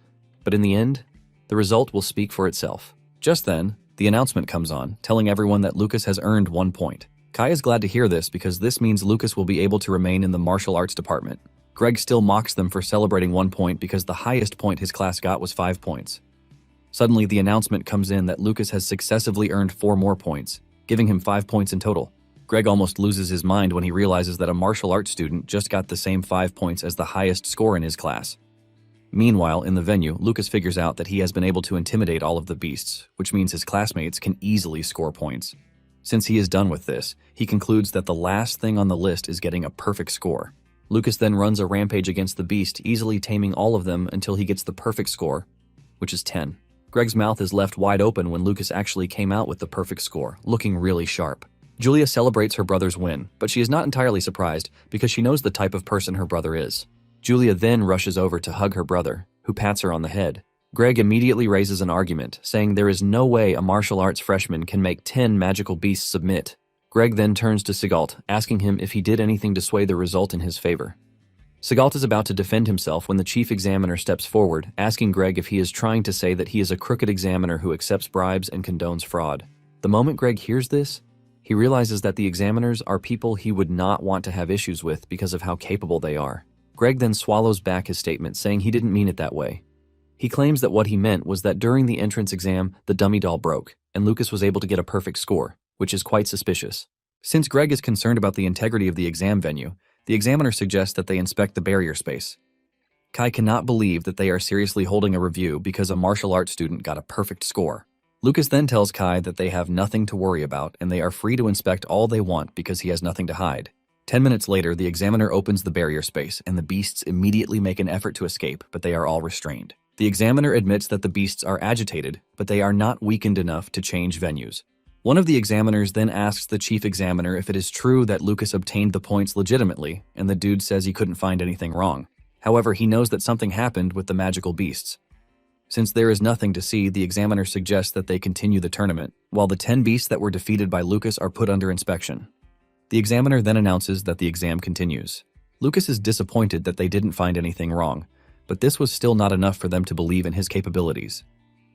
but in the end, the result will speak for itself. Just then, the announcement comes on, telling everyone that Lucas has earned 1 point. Kai is glad to hear this because this means Lucas will be able to remain in the martial arts department. Greg still mocks them for celebrating 1 point because the highest point his class got was 5 points. Suddenly, the announcement comes in that Lucas has successively earned 4 more points, giving him 5 points in total. Greg almost loses his mind when he realizes that a martial arts student just got the same 5 points as the highest score in his class. Meanwhile, in the venue, Lucas figures out that he has been able to intimidate all of the beasts, which means his classmates can easily score points. Since he is done with this, he concludes that the last thing on the list is getting a perfect score. Lucas then runs a rampage against the beast, easily taming all of them until he gets the perfect score, which is 10. Greg's mouth is left wide open when Lucas actually came out with the perfect score, looking really sharp. Julia celebrates her brother's win, but she is not entirely surprised because she knows the type of person her brother is. Julia then rushes over to hug her brother, who pats her on the head. Greg immediately raises an argument, saying there is no way a martial arts freshman can make 10 magical beasts submit. Greg then turns to Sigalt, asking him if he did anything to sway the result in his favor. Sigalt is about to defend himself when the chief examiner steps forward, asking Greg if he is trying to say that he is a crooked examiner who accepts bribes and condones fraud. The moment Greg hears this, he realizes that the examiners are people he would not want to have issues with because of how capable they are. Greg then swallows back his statement, saying he didn't mean it that way. He claims that what he meant was that during the entrance exam, the dummy doll broke, and Lucas was able to get a perfect score, which is quite suspicious. Since Greg is concerned about the integrity of the exam venue, the examiner suggests that they inspect the barrier space. Kai cannot believe that they are seriously holding a review because a martial arts student got a perfect score. Lucas then tells Kai that they have nothing to worry about and they are free to inspect all they want because he has nothing to hide. 10 minutes later, the examiner opens the barrier space and the beasts immediately make an effort to escape, but they are all restrained. The examiner admits that the beasts are agitated, but they are not weakened enough to change venues. One of the examiners then asks the chief examiner if it is true that Lucas obtained the points legitimately, and the dude says he couldn't find anything wrong. However, he knows that something happened with the magical beasts. Since there is nothing to see, the examiner suggests that they continue the tournament, while the 10 beasts that were defeated by Lucas are put under inspection. The examiner then announces that the exam continues. Lucas is disappointed that they didn't find anything wrong, but this was still not enough for them to believe in his capabilities.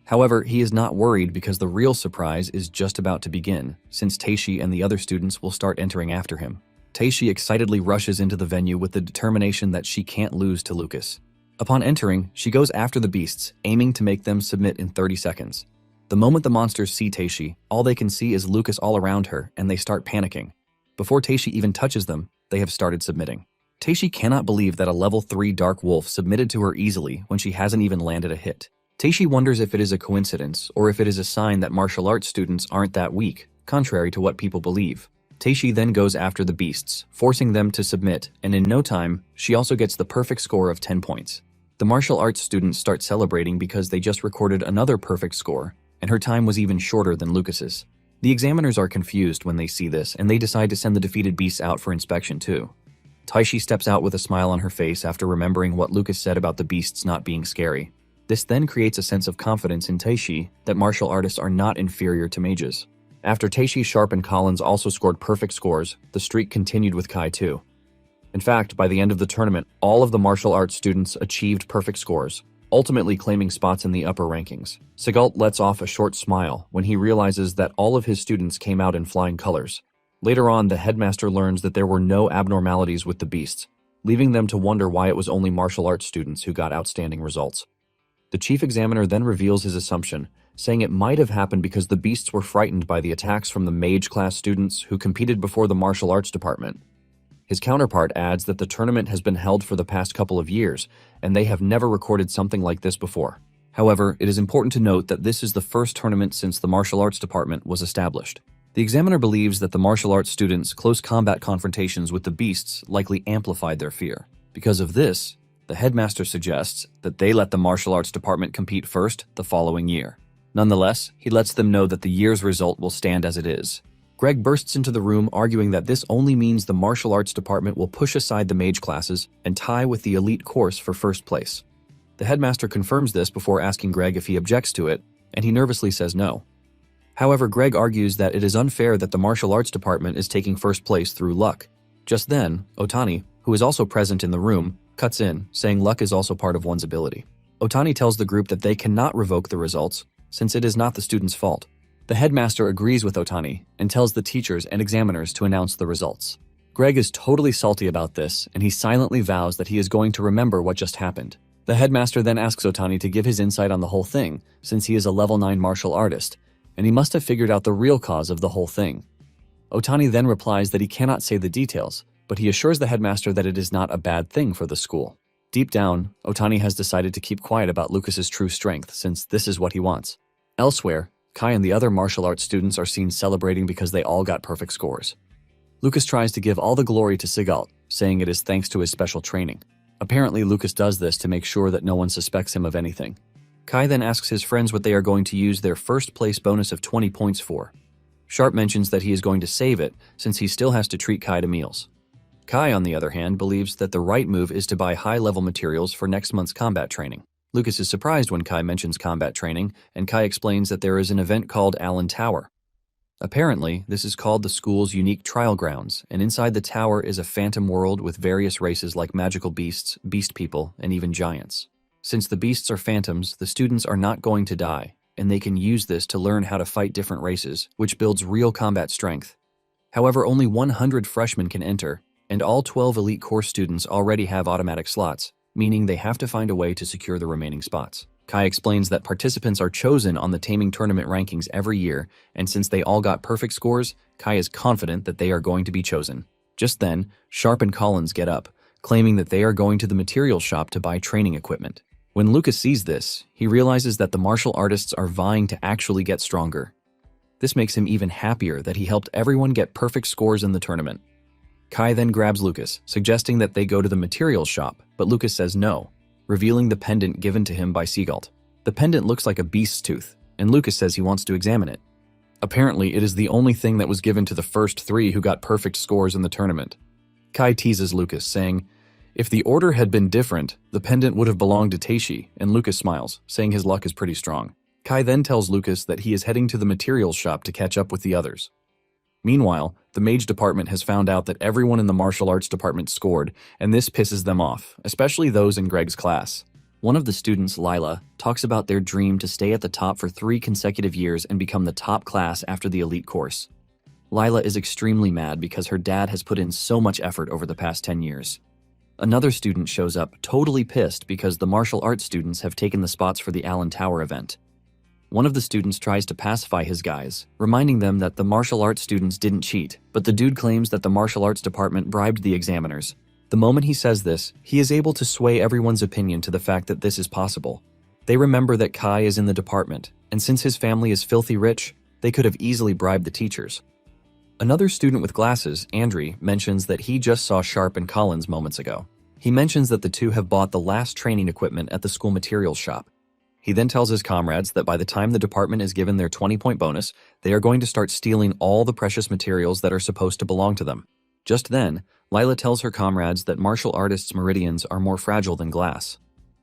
However, he is not worried because the real surprise is just about to begin, since Teishi and the other students will start entering after him. Teishi excitedly rushes into the venue with the determination that she can't lose to Lucas. Upon entering, she goes after the beasts, aiming to make them submit in 30 seconds. The moment the monsters see Teishi, all they can see is Lucas all around her, and they start panicking. Before Teishi even touches them, they have started submitting. Teishi cannot believe that a level 3 dark wolf submitted to her easily when she hasn't even landed a hit. Teishi wonders if it is a coincidence or if it is a sign that martial arts students aren't that weak, contrary to what people believe. Teishi then goes after the beasts, forcing them to submit, and in no time, she also gets the perfect score of 10 points. The martial arts students start celebrating because they just recorded another perfect score, and her time was even shorter than Lucas's. The examiners are confused when they see this, and they decide to send the defeated beasts out for inspection too. Taishi steps out with a smile on her face after remembering what Lucas said about the beasts not being scary. This then creates a sense of confidence in Taishi that martial artists are not inferior to mages. After Taishi, Sharp, and Collins also scored perfect scores, the streak continued with Kai too. In fact, by the end of the tournament, all of the martial arts students achieved perfect scores, ultimately claiming spots in the upper rankings. Sigalt lets off a short smile when he realizes that all of his students came out in flying colors. Later on, the headmaster learns that there were no abnormalities with the beasts, leaving them to wonder why it was only martial arts students who got outstanding results. The chief examiner then reveals his assumption, saying it might have happened because the beasts were frightened by the attacks from the mage class students who competed before the martial arts department. His counterpart adds that the tournament has been held for the past couple of years, and they have never recorded something like this before. However, it is important to note that this is the first tournament since the martial arts department was established. The examiner believes that the martial arts students' close combat confrontations with the beasts likely amplified their fear. Because of this, the headmaster suggests that they let the martial arts department compete first the following year. Nonetheless, he lets them know that the year's result will stand as it is. Greg bursts into the room arguing that this only means the martial arts department will push aside the mage classes and tie with the elite course for first place. The headmaster confirms this before asking Greg if he objects to it, and he nervously says no. However, Greg argues that it is unfair that the martial arts department is taking first place through luck. Just then, Otani, who is also present in the room, cuts in, saying luck is also part of one's ability. Otani tells the group that they cannot revoke the results, since it is not the student's fault. The headmaster agrees with Otani and tells the teachers and examiners to announce the results. Greg is totally salty about this, and he silently vows that he is going to remember what just happened. The headmaster then asks Otani to give his insight on the whole thing, since he is a level 9 martial artist, and he must have figured out the real cause of the whole thing. Otani then replies that he cannot say the details, but he assures the headmaster that it is not a bad thing for the school. Deep down, Otani has decided to keep quiet about Lucas's true strength, since this is what he wants. Elsewhere, Kai and the other martial arts students are seen celebrating because they all got perfect scores. Lucas tries to give all the glory to Sigalt, saying it is thanks to his special training. Apparently, Lucas does this to make sure that no one suspects him of anything. Kai then asks his friends what they are going to use their first place bonus of 20 points for. Sharp mentions that he is going to save it, since he still has to treat Kai to meals. Kai, on the other hand, believes that the right move is to buy high-level materials for next month's combat training. Lucas is surprised when Kai mentions combat training, and Kai explains that there is an event called Allen Tower. Apparently, this is called the school's unique trial grounds, and inside the tower is a phantom world with various races like magical beasts, beast people, and even giants. Since the beasts are phantoms, the students are not going to die, and they can use this to learn how to fight different races, which builds real combat strength. However, only 100 freshmen can enter, and all 12 elite course students already have automatic slots, meaning they have to find a way to secure the remaining spots. Kai explains that participants are chosen on the Taming Tournament rankings every year, and since they all got perfect scores, Kai is confident that they are going to be chosen. Just then, Sharp and Collins get up, claiming that they are going to the materials shop to buy training equipment. When Lucas sees this, he realizes that the martial artists are vying to actually get stronger. This makes him even happier that he helped everyone get perfect scores in the tournament. Kai then grabs Lucas, suggesting that they go to the materials shop, but Lucas says no, revealing the pendant given to him by Sigalt. The pendant looks like a beast's tooth, and Lucas says he wants to examine it. Apparently, it is the only thing that was given to the first 3 who got perfect scores in the tournament. Kai teases Lucas, saying, "If the order had been different, the pendant would have belonged to Teishi," and Lucas smiles, saying his luck is pretty strong. Kai then tells Lucas that he is heading to the materials shop to catch up with the others. Meanwhile, the mage department has found out that everyone in the martial arts department scored, and this pisses them off, especially those in Greg's class. One of the students, Lila, talks about their dream to stay at the top for 3 consecutive years and become the top class after the elite course. Lila is extremely mad because her dad has put in so much effort over the past 10 years. Another student shows up totally pissed because the martial arts students have taken the spots for the Allen Tower event. One of the students tries to pacify his guys, reminding them that the martial arts students didn't cheat, but the dude claims that the martial arts department bribed the examiners. The moment he says this, he is able to sway everyone's opinion to the fact that this is possible. They remember that Kai is in the department, and since his family is filthy rich, they could have easily bribed the teachers. Another student with glasses, Andre, mentions that he just saw Sharp and Collins moments ago. He mentions that the two have bought the last training equipment at the school materials shop. He then tells his comrades that by the time the department is given their 20-point bonus, they are going to start stealing all the precious materials that are supposed to belong to them. Just then, Lila tells her comrades that martial artists' meridians are more fragile than glass.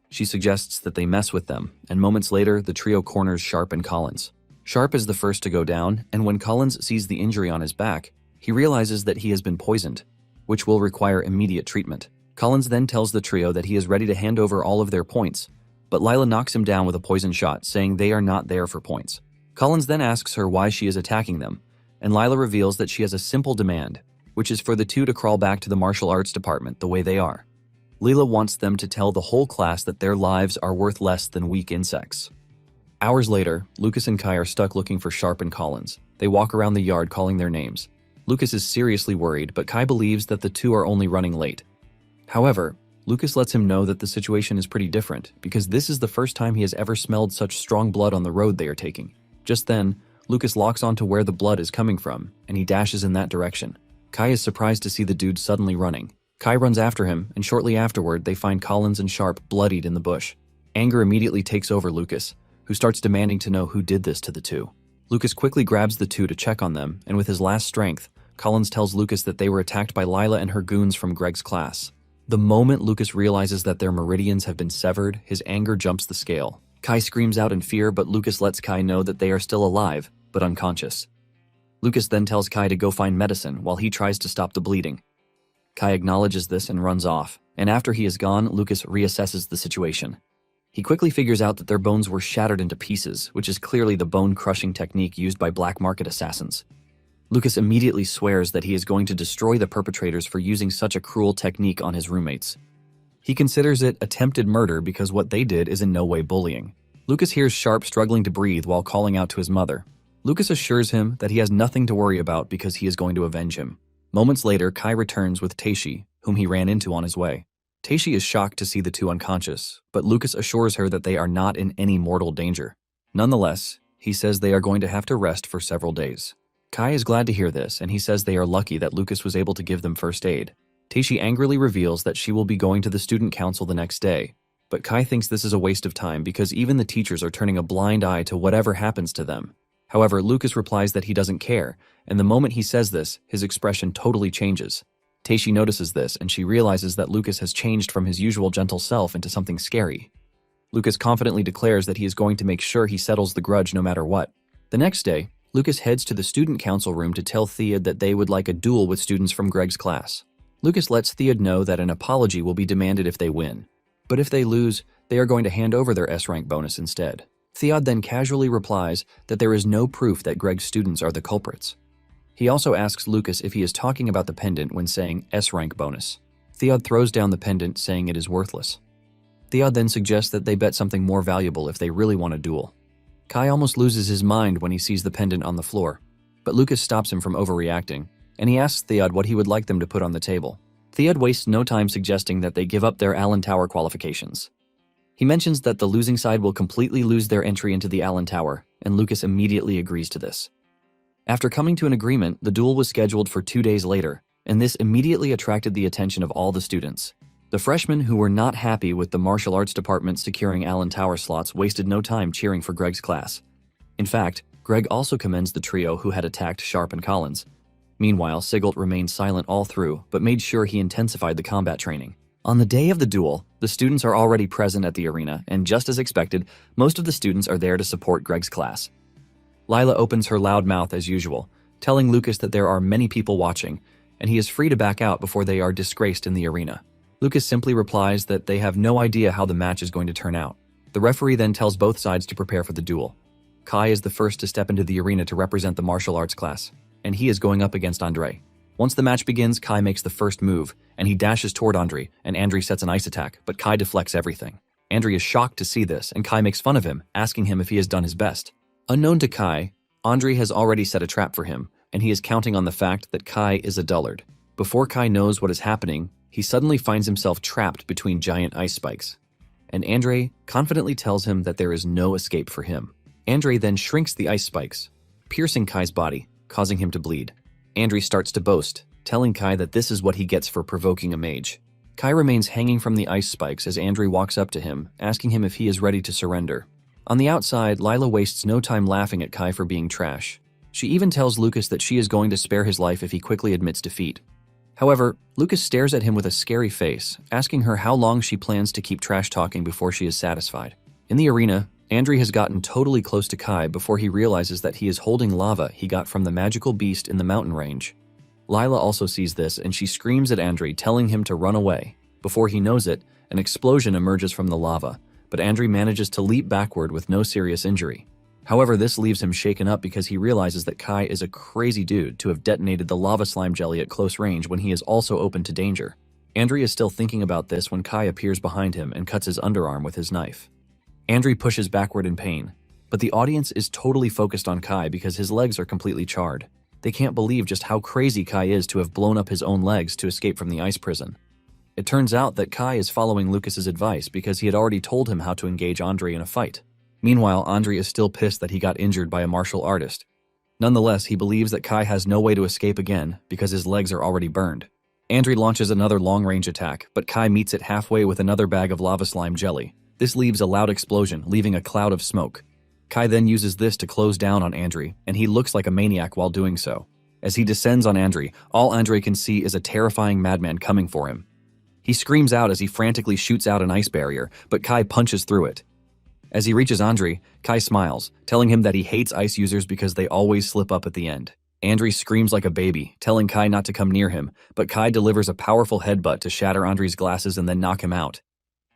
She suggests that they mess with them, and moments later, the trio corners Sharp and Collins. Sharp is the first to go down, and when Collins sees the injury on his back, he realizes that he has been poisoned, which will require immediate treatment. Collins then tells the trio that he is ready to hand over all of their points, but Lila knocks him down with a poison shot, saying they are not there for points. Collins then asks her why she is attacking them, and Lila reveals that she has a simple demand, which is for the two to crawl back to the martial arts department the way they are. Lila wants them to tell the whole class that their lives are worth less than weak insects. Hours later, Lucas and Kai are stuck looking for Sharp and Collins. They walk around the yard calling their names. Lucas is seriously worried, but Kai believes that the two are only running late. However, Lucas lets him know that the situation is pretty different, because this is the first time he has ever smelled such strong blood on the road they are taking. Just then, Lucas locks onto where the blood is coming from, and he dashes in that direction. Kai is surprised to see the dude suddenly running. Kai runs after him, and shortly afterward, they find Collins and Sharp bloodied in the bush. Anger immediately takes over Lucas, who starts demanding to know who did this to the two. Lucas quickly grabs the two to check on them, and with his last strength, Collins tells Lucas that they were attacked by Lila and her goons from Greg's class. The moment Lucas realizes that their meridians have been severed, his anger jumps the scale. Kai screams out in fear, but Lucas lets Kai know that they are still alive, but unconscious. Lucas then tells Kai to go find medicine while he tries to stop the bleeding. Kai acknowledges this and runs off, and after he is gone, Lucas reassesses the situation. He quickly figures out that their bones were shattered into pieces, which is clearly the bone-crushing technique used by black market assassins. Lucas immediately swears that he is going to destroy the perpetrators for using such a cruel technique on his roommates. He considers it attempted murder because what they did is in no way bullying. Lucas hears Sharp struggling to breathe while calling out to his mother. Lucas assures him that he has nothing to worry about because he is going to avenge him. Moments later, Kai returns with Teishi, whom he ran into on his way. Teishi is shocked to see the two unconscious, but Lucas assures her that they are not in any mortal danger. Nonetheless, he says they are going to have to rest for several days. Kai is glad to hear this, and he says they are lucky that Lucas was able to give them first aid. Teishi angrily reveals that she will be going to the student council the next day, but Kai thinks this is a waste of time because even the teachers are turning a blind eye to whatever happens to them. However, Lucas replies that he doesn't care, and the moment he says this, his expression totally changes. Teishi notices this, and she realizes that Lucas has changed from his usual gentle self into something scary. Lucas confidently declares that he is going to make sure he settles the grudge no matter what. The next day, Lucas heads to the student council room to tell Theod that they would like a duel with students from Greg's class. Lucas lets Theod know that an apology will be demanded if they win, but if they lose, they are going to hand over their S-rank bonus instead. Theod then casually replies that there is no proof that Greg's students are the culprits. He also asks Lucas if he is talking about the pendant when saying S-rank bonus. Theod throws down the pendant, saying it is worthless. Theod then suggests that they bet something more valuable if they really want a duel. Kai almost loses his mind when he sees the pendant on the floor, but Lucas stops him from overreacting, and he asks Theod what he would like them to put on the table. Theod wastes no time suggesting that they give up their Allen Tower qualifications. He mentions that the losing side will completely lose their entry into the Allen Tower, and Lucas immediately agrees to this. After coming to an agreement, the duel was scheduled for 2 days later, and this immediately attracted the attention of all the students. The freshmen who were not happy with the martial arts department securing Allen Tower slots wasted no time cheering for Greg's class. In fact, Greg also commends the trio who had attacked Sharp and Collins. Meanwhile, Sigelt remained silent all through, but made sure he intensified the combat training. On the day of the duel, the students are already present at the arena, and just as expected, most of the students are there to support Greg's class. Lila opens her loud mouth as usual, telling Lucas that there are many people watching, and he is free to back out before they are disgraced in the arena. Lucas simply replies that they have no idea how the match is going to turn out. The referee then tells both sides to prepare for the duel. Kai is the first to step into the arena to represent the martial arts class, and he is going up against Andre. Once the match begins, Kai makes the first move, and he dashes toward Andre, and Andre sets an ice attack, but Kai deflects everything. Andre is shocked to see this, and Kai makes fun of him, asking him if he has done his best. Unknown to Kai, Andre has already set a trap for him, and he is counting on the fact that Kai is a dullard. Before Kai knows what is happening, he suddenly finds himself trapped between giant ice spikes, and Andre confidently tells him that there is no escape for him. Andre then shrinks the ice spikes, piercing Kai's body, causing him to bleed. Andre starts to boast, telling Kai that this is what he gets for provoking a mage. Kai remains hanging from the ice spikes as Andre walks up to him, asking him if he is ready to surrender. On the outside, Lila wastes no time laughing at Kai for being trash. She even tells Lucas that she is going to spare his life if he quickly admits defeat. However, Lucas stares at him with a scary face, asking her how long she plans to keep trash-talking before she is satisfied. In the arena, Andre has gotten totally close to Kai before he realizes that he is holding lava he got from the magical beast in the mountain range. Lila also sees this, and she screams at Andre, telling him to run away. Before he knows it, an explosion emerges from the lava, but Andre manages to leap backward with no serious injury. However, this leaves him shaken up because he realizes that Kai is a crazy dude to have detonated the lava slime jelly at close range when he is also open to danger. Andre is still thinking about this when Kai appears behind him and cuts his underarm with his knife. Andre pushes backward in pain, but the audience is totally focused on Kai because his legs are completely charred. They can't believe just how crazy Kai is to have blown up his own legs to escape from the ice prison. It turns out that Kai is following Lucas's advice because he had already told him how to engage Andre in a fight. Meanwhile, Andre is still pissed that he got injured by a martial artist. Nonetheless, he believes that Kai has no way to escape again because his legs are already burned. Andre launches another long-range attack, but Kai meets it halfway with another bag of lava slime jelly. This leaves a loud explosion, leaving a cloud of smoke. Kai then uses this to close down on Andre, and he looks like a maniac while doing so. As he descends on Andre, all Andre can see is a terrifying madman coming for him. He screams out as he frantically shoots out an ice barrier, but Kai punches through it. As he reaches Andre, Kai smiles, telling him that he hates ice users because they always slip up at the end. Andre screams like a baby, telling Kai not to come near him, but Kai delivers a powerful headbutt to shatter Andre's glasses and then knock him out.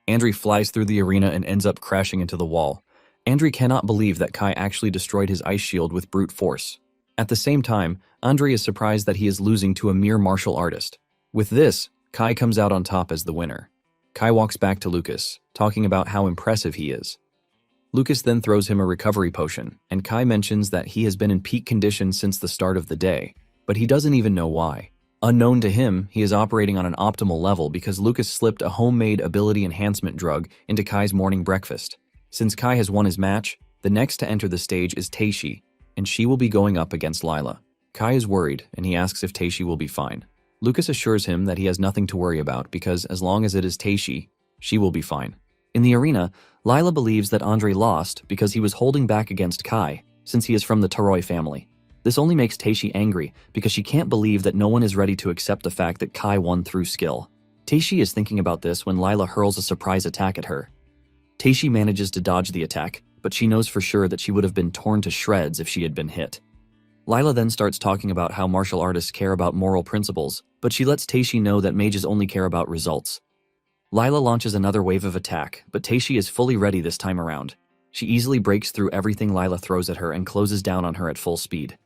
Andre flies through the arena and ends up crashing into the wall. Andre cannot believe that Kai actually destroyed his ice shield with brute force. At the same time, Andre is surprised that he is losing to a mere martial artist. With this, Kai comes out on top as the winner. Kai walks back to Lucas, talking about how impressive he is. Lucas then throws him a recovery potion, and Kai mentions that he has been in peak condition since the start of the day, but he doesn't even know why. Unknown to him, he is operating on an optimal level because Lucas slipped a homemade ability enhancement drug into Kai's morning breakfast. Since Kai has won his match, the next to enter the stage is Taishi, and she will be going up against Lila. Kai is worried, and he asks if Taishi will be fine. Lucas assures him that he has nothing to worry about because as long as it is Taishi, she will be fine. In the arena, Lila believes that Andre lost because he was holding back against Kai, since he is from the Taroi family. This only makes Taishi angry because she can't believe that no one is ready to accept the fact that Kai won through skill. Taishi is thinking about this when Lila hurls a surprise attack at her. Taishi manages to dodge the attack, but she knows for sure that she would have been torn to shreds if she had been hit. Lila then starts talking about how martial artists care about moral principles, but she lets Taishi know that mages only care about results. Lila launches another wave of attack, but Taishi is fully ready this time around. She easily breaks through everything Lila throws at her and closes down on her at full speed.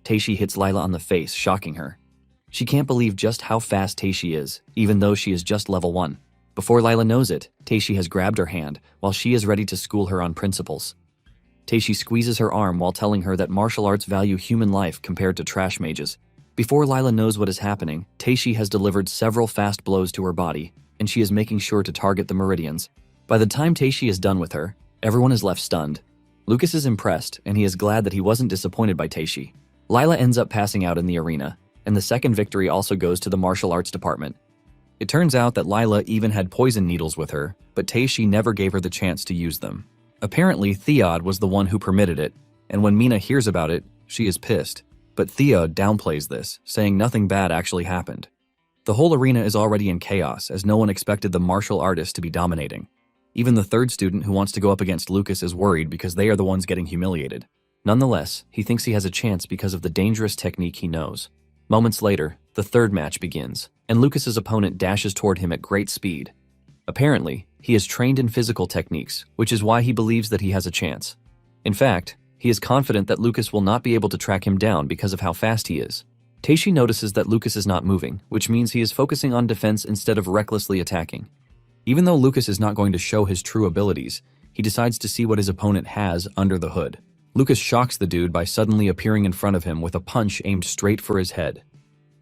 Taishi hits Lila on the face, shocking her. She can't believe just how fast Taishi is, even though she is just level 1. Before Lila knows it, Taishi has grabbed her hand, while she is ready to school her on principles. Taishi squeezes her arm while telling her that martial arts value human life compared to trash mages. Before Lila knows what is happening, Taishi has delivered several fast blows to her body, and she is making sure to target the meridians. By the time Taishi is done with her, everyone is left stunned. Lucas is impressed, and he is glad that he wasn't disappointed by Taishi. Lila ends up passing out in the arena, and the second victory also goes to the martial arts department. It turns out that Lila even had poison needles with her, but Taishi never gave her the chance to use them. Apparently, Theod was the one who permitted it, and when Mina hears about it, she is pissed. But Theod downplays this, saying nothing bad actually happened. The whole arena is already in chaos, as no one expected the martial artist to be dominating. Even the third student who wants to go up against Lucas is worried because they are the ones getting humiliated. Nonetheless, he thinks he has a chance because of the dangerous technique he knows. Moments later, the third match begins, and Lucas's opponent dashes toward him at great speed. Apparently, he is trained in physical techniques, which is why he believes that he has a chance. In fact, he is confident that Lucas will not be able to track him down because of how fast he is. Taishi notices that Lucas is not moving, which means he is focusing on defense instead of recklessly attacking. Even though Lucas is not going to show his true abilities, he decides to see what his opponent has under the hood. Lucas shocks the dude by suddenly appearing in front of him with a punch aimed straight for his head.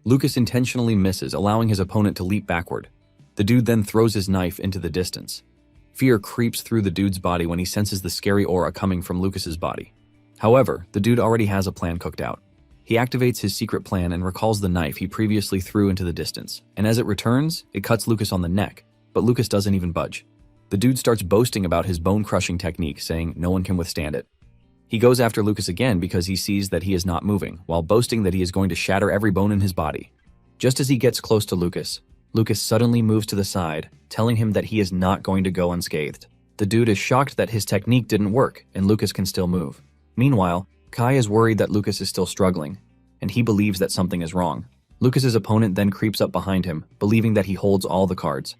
Lucas intentionally misses, allowing his opponent to leap backward. The dude then throws his knife into the distance. Fear creeps through the dude's body when he senses the scary aura coming from Lucas's body. However, the dude already has a plan cooked out. He activates his secret plan and recalls the knife he previously threw into the distance, and as it returns, it cuts Lucas on the neck, but Lucas doesn't even budge. The dude starts boasting about his bone-crushing technique, saying no one can withstand it. He goes after Lucas again because he sees that he is not moving, while boasting that he is going to shatter every bone in his body. Just as he gets close to Lucas, Lucas suddenly moves to the side, telling him that he is not going to go unscathed. The dude is shocked that his technique didn't work, and Lucas can still move. Meanwhile, Kai is worried that Lucas is still struggling, and he believes that something is wrong. Lucas's opponent then creeps up behind him, believing that he holds all the cards.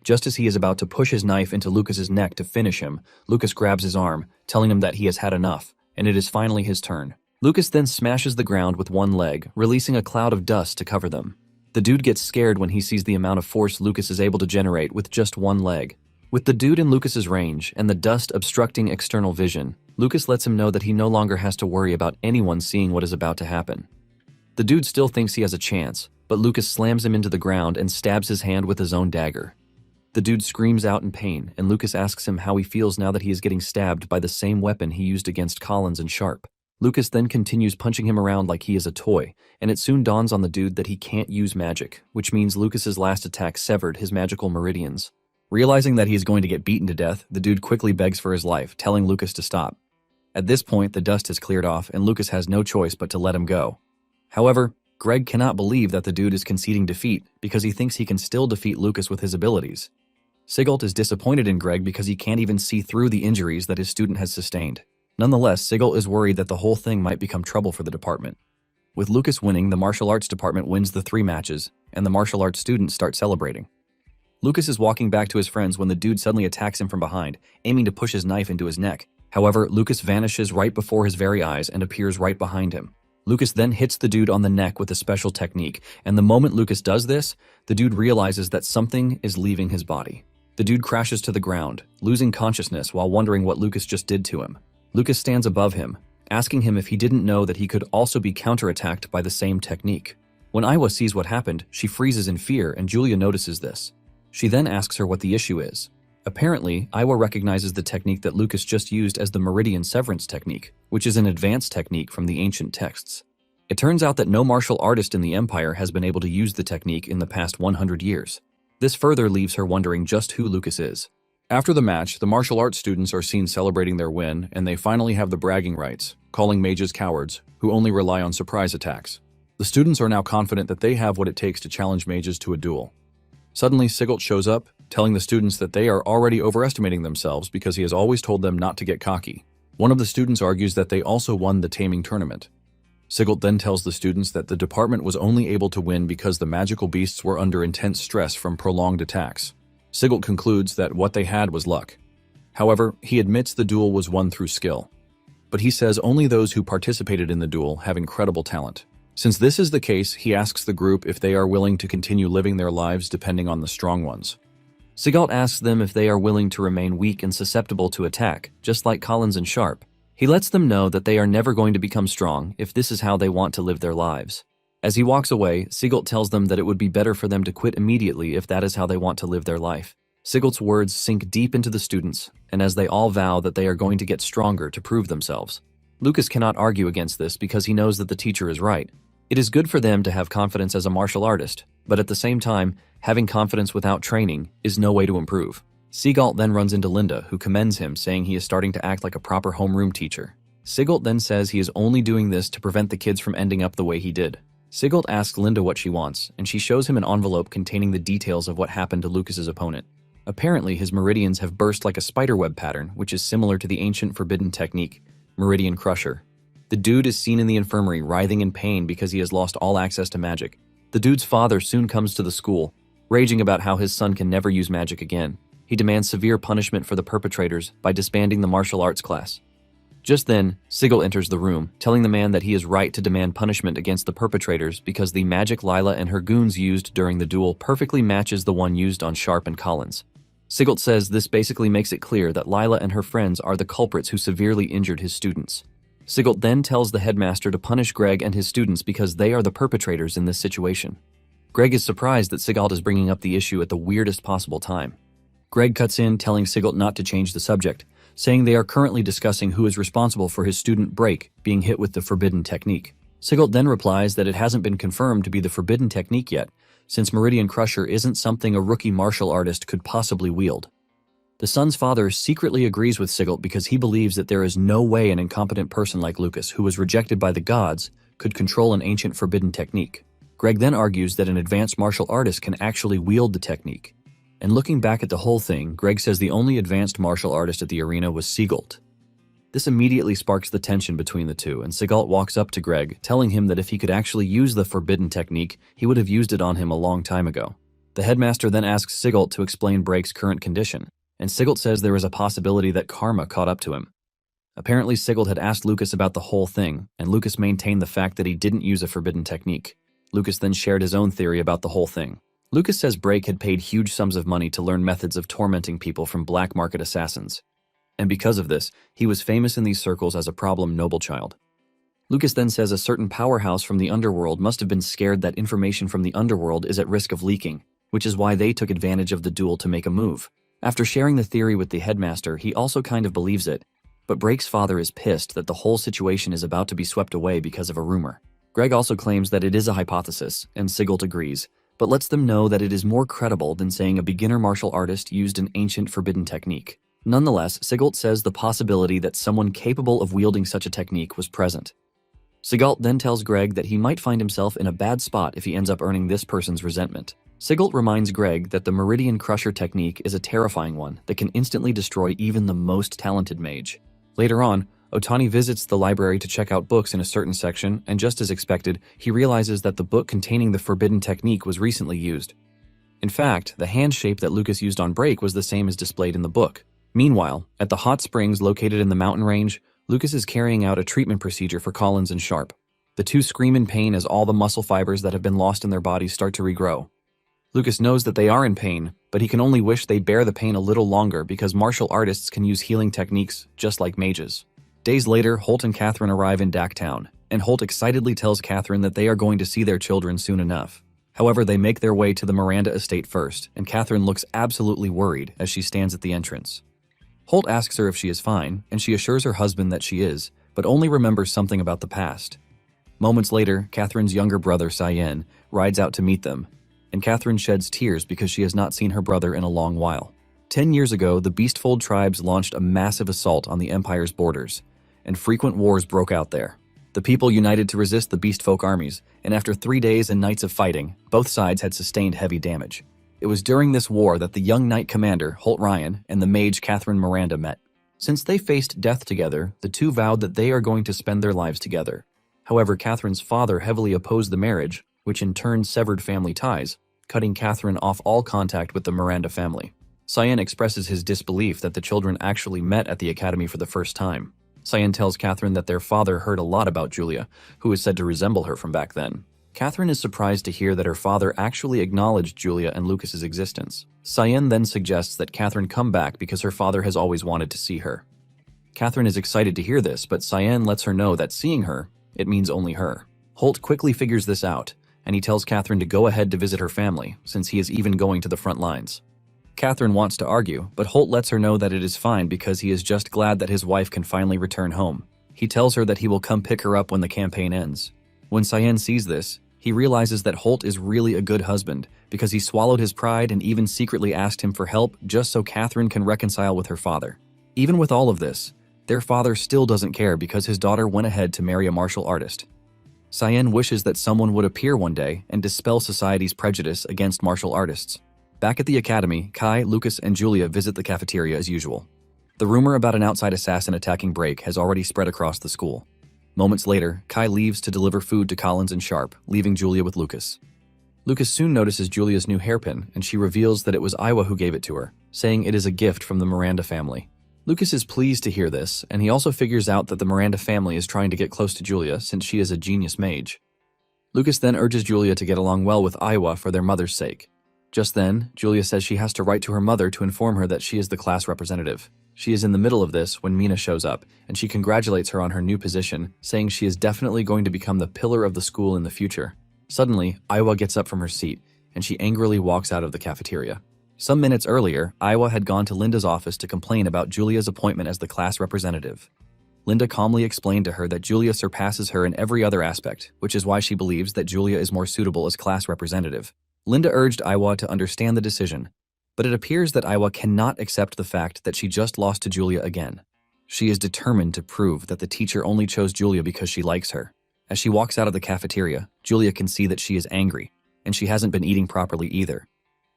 Just as he is about to push his knife into Lucas's neck to finish him, Lucas grabs his arm, telling him that he has had enough, and it is finally his turn. Lucas then smashes the ground with one leg, releasing a cloud of dust to cover them. The dude gets scared when he sees the amount of force Lucas is able to generate with just one leg. With the dude in Lucas's range and the dust obstructing external vision, Lucas lets him know that he no longer has to worry about anyone seeing what is about to happen. The dude still thinks he has a chance, but Lucas slams him into the ground and stabs his hand with his own dagger. The dude screams out in pain, and Lucas asks him how he feels now that he is getting stabbed by the same weapon he used against Collins and Sharp. Lucas then continues punching him around like he is a toy, and it soon dawns on the dude that he can't use magic, which means Lucas's last attack severed his magical meridians. Realizing that he is going to get beaten to death, the dude quickly begs for his life, telling Lucas to stop. At this point, the dust has cleared off, and Lucas has no choice but to let him go. However, Greg cannot believe that the dude is conceding defeat because he thinks he can still defeat Lucas with his abilities. Sigelt is disappointed in Greg because he can't even see through the injuries that his student has sustained. Nonetheless, Sigelt is worried that the whole thing might become trouble for the department. With Lucas winning, the martial arts department wins the 3 matches, and the martial arts students start celebrating. Lucas is walking back to his friends when the dude suddenly attacks him from behind, aiming to push his knife into his neck. However, Lucas vanishes right before his very eyes and appears right behind him. Lucas then hits the dude on the neck with a special technique, and the moment Lucas does this, the dude realizes that something is leaving his body. The dude crashes to the ground, losing consciousness while wondering what Lucas just did to him. Lucas stands above him, asking him if he didn't know that he could also be counterattacked by the same technique. When Iwa sees what happened, she freezes in fear and Julia notices this. She then asks her what the issue is. Apparently, Iwa recognizes the technique that Lucas just used as the Meridian Severance technique, which is an advanced technique from the ancient texts. It turns out that no martial artist in the Empire has been able to use the technique in the past 100 years. This further leaves her wondering just who Lucas is. After the match, the martial arts students are seen celebrating their win, and they finally have the bragging rights, calling mages cowards, who only rely on surprise attacks. The students are now confident that they have what it takes to challenge mages to a duel. Suddenly, Sigelt shows up, telling the students that they are already overestimating themselves because he has always told them not to get cocky. One of the students argues that they also won the taming tournament. Sigelt then tells the students that the department was only able to win because the magical beasts were under intense stress from prolonged attacks. Sigelt concludes that what they had was luck. However, he admits the duel was won through skill. But he says only those who participated in the duel have incredible talent. Since this is the case, he asks the group if they are willing to continue living their lives depending on the strong ones. Sigelt asks them if they are willing to remain weak and susceptible to attack, just like Collins and Sharp. He lets them know that they are never going to become strong if this is how they want to live their lives. As he walks away, Sigelt tells them that it would be better for them to quit immediately if that is how they want to live their life. Sigelt's words sink deep into the students, and as they all vow that they are going to get stronger to prove themselves. Lucas cannot argue against this because he knows that the teacher is right. It is good for them to have confidence as a martial artist, but at the same time, having confidence without training is no way to improve. Sigelt then runs into Linda, who commends him, saying he is starting to act like a proper homeroom teacher. Sigelt then says he is only doing this to prevent the kids from ending up the way he did. Sigelt asks Linda what she wants, and she shows him an envelope containing the details of what happened to Lucas's opponent. Apparently, his meridians have burst like a spiderweb pattern, which is similar to the ancient forbidden technique, Meridian Crusher. The dude is seen in the infirmary writhing in pain because he has lost all access to magic. The dude's father soon comes to the school, raging about how his son can never use magic again. He demands severe punishment for the perpetrators by disbanding the martial arts class. Just then, Sigel enters the room, telling the man that he is right to demand punishment against the perpetrators because the magic Lila and her goons used during the duel perfectly matches the one used on Sharp and Collins. Sigelt says this basically makes it clear that Lila and her friends are the culprits who severely injured his students. Sigelt then tells the headmaster to punish Greg and his students because they are the perpetrators in this situation. Greg is surprised that Sigelt is bringing up the issue at the weirdest possible time. Greg cuts in, telling Sigelt not to change the subject, saying they are currently discussing who is responsible for his student Break being hit with the forbidden technique. Sigelt then replies that it hasn't been confirmed to be the forbidden technique yet, since Meridian Crusher isn't something a rookie martial artist could possibly wield. The son's father secretly agrees with Sigelt because he believes that there is no way an incompetent person like Lucas, who was rejected by the gods, could control an ancient forbidden technique. Greg then argues that an advanced martial artist can actually wield the technique. And looking back at the whole thing, Greg says the only advanced martial artist at the arena was Sigelt. This immediately sparks the tension between the two, and Sigelt walks up to Greg, telling him that if he could actually use the forbidden technique, he would have used it on him a long time ago. The headmaster then asks Sigelt to explain Break's current condition, and Sigelt says there is a possibility that karma caught up to him. Apparently, Sigelt had asked Lucas about the whole thing, and Lucas maintained the fact that he didn't use a forbidden technique. Lucas then shared his own theory about the whole thing. Lucas says Break had paid huge sums of money to learn methods of tormenting people from black market assassins. And because of this, he was famous in these circles as a problem noble child. Lucas then says a certain powerhouse from the underworld must have been scared that information from the underworld is at risk of leaking, which is why they took advantage of the duel to make a move. After sharing the theory with the headmaster, he also kind of believes it, but Break's father is pissed that the whole situation is about to be swept away because of a rumor. Greg also claims that it is a hypothesis, and Sigelt agrees, but lets them know that it is more credible than saying a beginner martial artist used an ancient forbidden technique. Nonetheless, Sigelt says the possibility that someone capable of wielding such a technique was present. Sigelt then tells Greg that he might find himself in a bad spot if he ends up earning this person's resentment. Sigelt reminds Greg that the Meridian Crusher technique is a terrifying one that can instantly destroy even the most talented mage. Later on, Otani visits the library to check out books in a certain section, and just as expected, he realizes that the book containing the forbidden technique was recently used. In fact, the hand shape that Lucas used on Break was the same as displayed in the book. Meanwhile, at the hot springs located in the mountain range, Lucas is carrying out a treatment procedure for Collins and Sharp. The two scream in pain as all the muscle fibers that have been lost in their bodies start to regrow. Lucas knows that they are in pain, but he can only wish they bear the pain a little longer because martial artists can use healing techniques just like mages. Days later, Holt and Catherine arrive in Dacktown, and Holt excitedly tells Catherine that they are going to see their children soon enough. However, they make their way to the Miranda estate first, and Catherine looks absolutely worried as she stands at the entrance. Holt asks her if she is fine, and she assures her husband that she is, but only remembers something about the past. Moments later, Catherine's younger brother, Cyan, rides out to meet them, and Catherine sheds tears because she has not seen her brother in a long while. 10 years ago, the Beastfold tribes launched a massive assault on the Empire's borders, and frequent wars broke out there. The people united to resist the Beastfolk armies, and after 3 days and nights of fighting, both sides had sustained heavy damage. It was during this war that the young knight commander, Holt Ryan, and the mage Catherine Miranda met. Since they faced death together, the two vowed that they are going to spend their lives together. However, Catherine's father heavily opposed the marriage, which in turn severed family ties, cutting Catherine off all contact with the Miranda family. Cyan expresses his disbelief that the children actually met at the academy for the first time. Cyan tells Catherine that their father heard a lot about Julia, who is said to resemble her from back then. Catherine is surprised to hear that her father actually acknowledged Julia and Lucas's existence. Cyan then suggests that Catherine come back because her father has always wanted to see her. Catherine is excited to hear this, but Cyan lets her know that seeing her, it means only her. Holt quickly figures this out, and he tells Catherine to go ahead to visit her family, since he is even going to the front lines. Catherine wants to argue, but Holt lets her know that it is fine because he is just glad that his wife can finally return home. He tells her that he will come pick her up when the campaign ends. When Cyan sees this, he realizes that Holt is really a good husband because he swallowed his pride and even secretly asked him for help just so Catherine can reconcile with her father. Even with all of this, their father still doesn't care because his daughter went ahead to marry a martial artist. Cyan wishes that someone would appear one day and dispel society's prejudice against martial artists. Back at the academy, Kai, Lucas, and Julia visit the cafeteria as usual. The rumor about an outside assassin attacking Break has already spread across the school. Moments later, Kai leaves to deliver food to Collins and Sharp, leaving Julia with Lucas. Lucas soon notices Julia's new hairpin, and she reveals that it was Iwa who gave it to her, saying it is a gift from the Miranda family. Lucas is pleased to hear this, and he also figures out that the Miranda family is trying to get close to Julia since she is a genius mage. Lucas then urges Julia to get along well with Iwa for their mother's sake. Just then, Julia says she has to write to her mother to inform her that she is the class representative. She is in the middle of this when Mina shows up, and she congratulates her on her new position, saying she is definitely going to become the pillar of the school in the future. Suddenly, Iwa gets up from her seat, and she angrily walks out of the cafeteria. Some minutes earlier, Iwa had gone to Linda's office to complain about Julia's appointment as the class representative. Linda calmly explained to her that Julia surpasses her in every other aspect, which is why she believes that Julia is more suitable as class representative. Linda urged Iwa to understand the decision, but it appears that Iwa cannot accept the fact that she just lost to Julia again. She is determined to prove that the teacher only chose Julia because she likes her. As she walks out of the cafeteria, Julia can see that she is angry, and she hasn't been eating properly either.